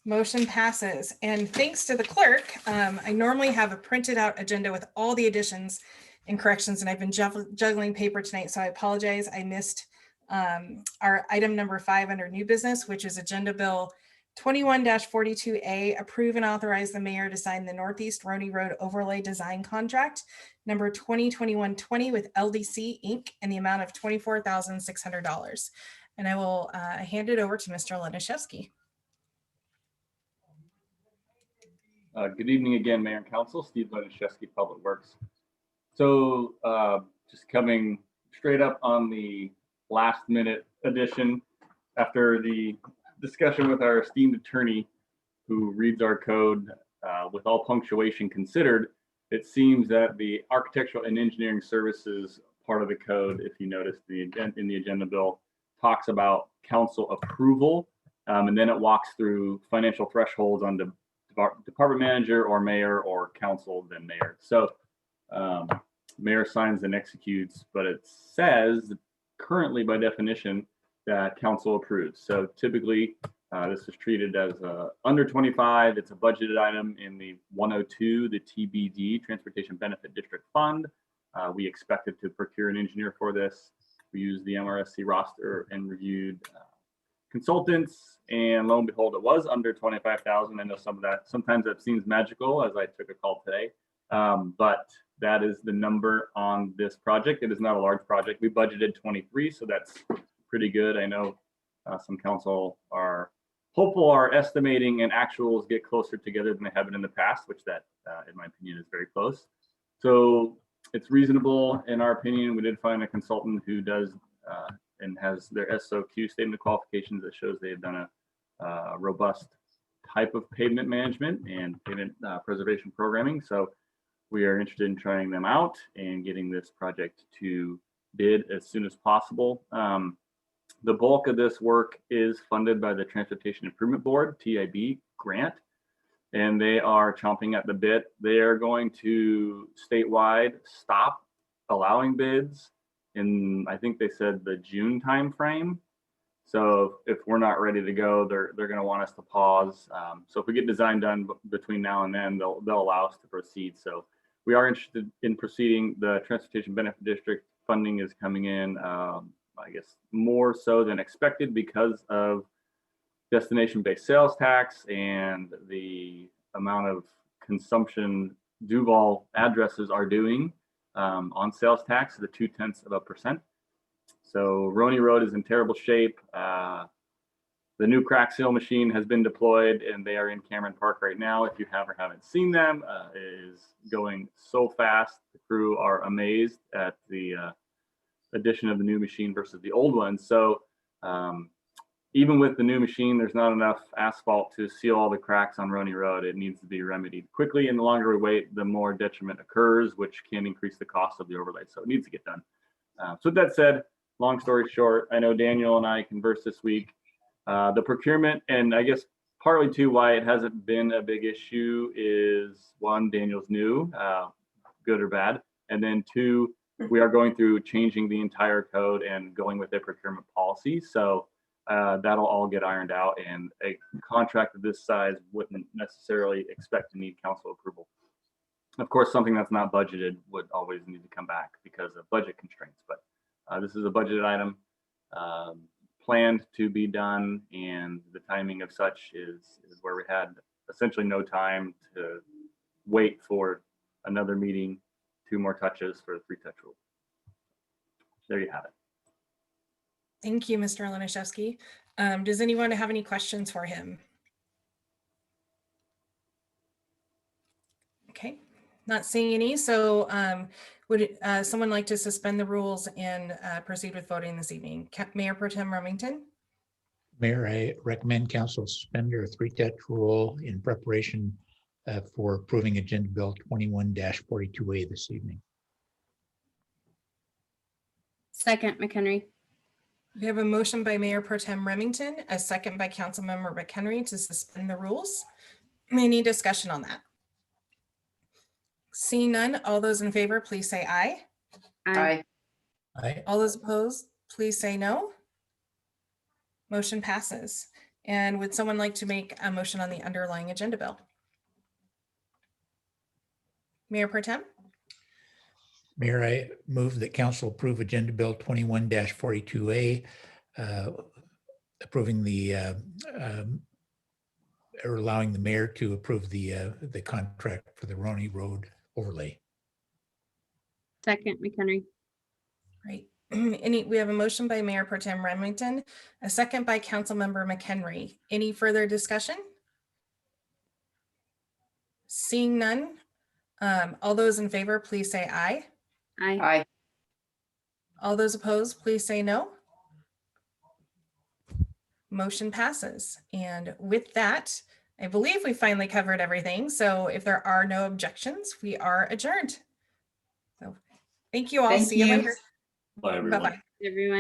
Motion passes. And thanks to the clerk, I normally have a printed out agenda with all the additions and corrections, and I've been juggling paper tonight, so I apologize. I missed our item number 5 under new business, which is Agenda Bill 21-42A, approve and authorize the mayor to sign the Northeast Roney Road Overlay Design Contract number 2021-20 with LDC Inc. in the amount of $24,600. And I will hand it over to Mr. Lenishevsky. Good evening again, Mayor and Council. Steve Lenishevsky, Public Works. So just coming straight up on the last minute edition after the discussion with our esteemed attorney who reads our code with all punctuation considered, it seems that the architectural and engineering services part of the code, if you notice in the agenda bill, talks about council approval, and then it walks through financial thresholds on the department manager or mayor or council, then mayor. So mayor signs and executes, but it says currently by definition that council approves. So typically this is treated as under 25. It's a budgeted item in the 102, the TBD, Transportation Benefit District Fund. We expected to procure an engineer for this. We used the MRSC roster and reviewed consultants, and lo and behold, it was under 25,000. I know some of that, sometimes that seems magical, as I took a call today, but that is the number on this project. It is not a large project. We budgeted 23, so that's pretty good. I know some council are hopeful our estimating and actuals get closer together than they have been in the past, which that, in my opinion, is very close. So it's reasonable in our opinion. We did find a consultant who does and has their SOQ statement of qualifications that shows they have done a robust type of pavement management and pavement preservation programming. So we are interested in trying them out and getting this project to bid as soon as possible. The bulk of this work is funded by the Transportation Improvement Board, TIB grant, and they are chomping at the bit. They are going to statewide stop allowing bids in, I think they said the June timeframe. So if we're not ready to go, they're going to want us to pause. So if we get design done between now and then, they'll allow us to proceed. So we are interested in proceeding. The Transportation Benefit District funding is coming in, I guess, more so than expected because of destination-based sales tax and the amount of consumption Duval addresses are doing on sales tax, the 0.2%. So Roney Road is in terrible shape. The new crack seal machine has been deployed and they are in Cameron Park right now. If you have or haven't seen them, it is going so fast. The crew are amazed at the addition of the new machine versus the old one. So even with the new machine, there's not enough asphalt to seal all the cracks on Roney Road. It needs to be remedied quickly, and the longer we wait, the more detriment occurs, which can increase the cost of the overlay. So it needs to get done. So with that said, long story short, I know Daniel and I conversed this week. The procurement, and I guess partly too why it hasn't been a big issue is, one, Daniel's new, good or bad, and then two, we are going through changing the entire code and going with a procurement policy. So that'll all get ironed out, and a contract of this size wouldn't necessarily expect to need council approval. Of course, something that's not budgeted would always need to come back because of budget constraints, but this is a budgeted item planned to be done, and the timing of such is where we had essentially no time to wait for another meeting, 2 more touches for the 3-touch rule. There you have it. Thank you, Mr. Laniszewski. Does anyone have any questions for him? Okay, not seeing any. So would someone like to suspend the rules and proceed with voting this evening? Mayor Pro Tem Remington? Mayor, I recommend council suspend their 3-touch rule in preparation for approving Agenda Bill 21-42A this evening. Second, McHenry. We have a motion by Mayor Pro Tem Remington, a second by Councilmember McHenry to suspend the rules. Any discussion on that? Seeing none, all those in favor, please say aye. Aye. Aye. All those opposed, please say no. Motion passes. And would someone like to make a motion on the underlying agenda bill? Mayor Pro Tem? Mayor, I move that council approve Agenda Bill 21-42A, approving the or allowing the mayor to approve the contract for the Roney Road overlay. Second, McHenry. Great. We have a motion by Mayor Pro Tem Remington, a second by Councilmember McHenry. Any further discussion? Seeing none, all those in favor, please say aye. Aye. Aye. All those opposed, please say no. Motion passes. And with that, I believe we finally covered everything. So if there are no objections, we are adjourned. So thank you all. Thank See you you. later. Bye, everyone. Bye-bye. Everyone.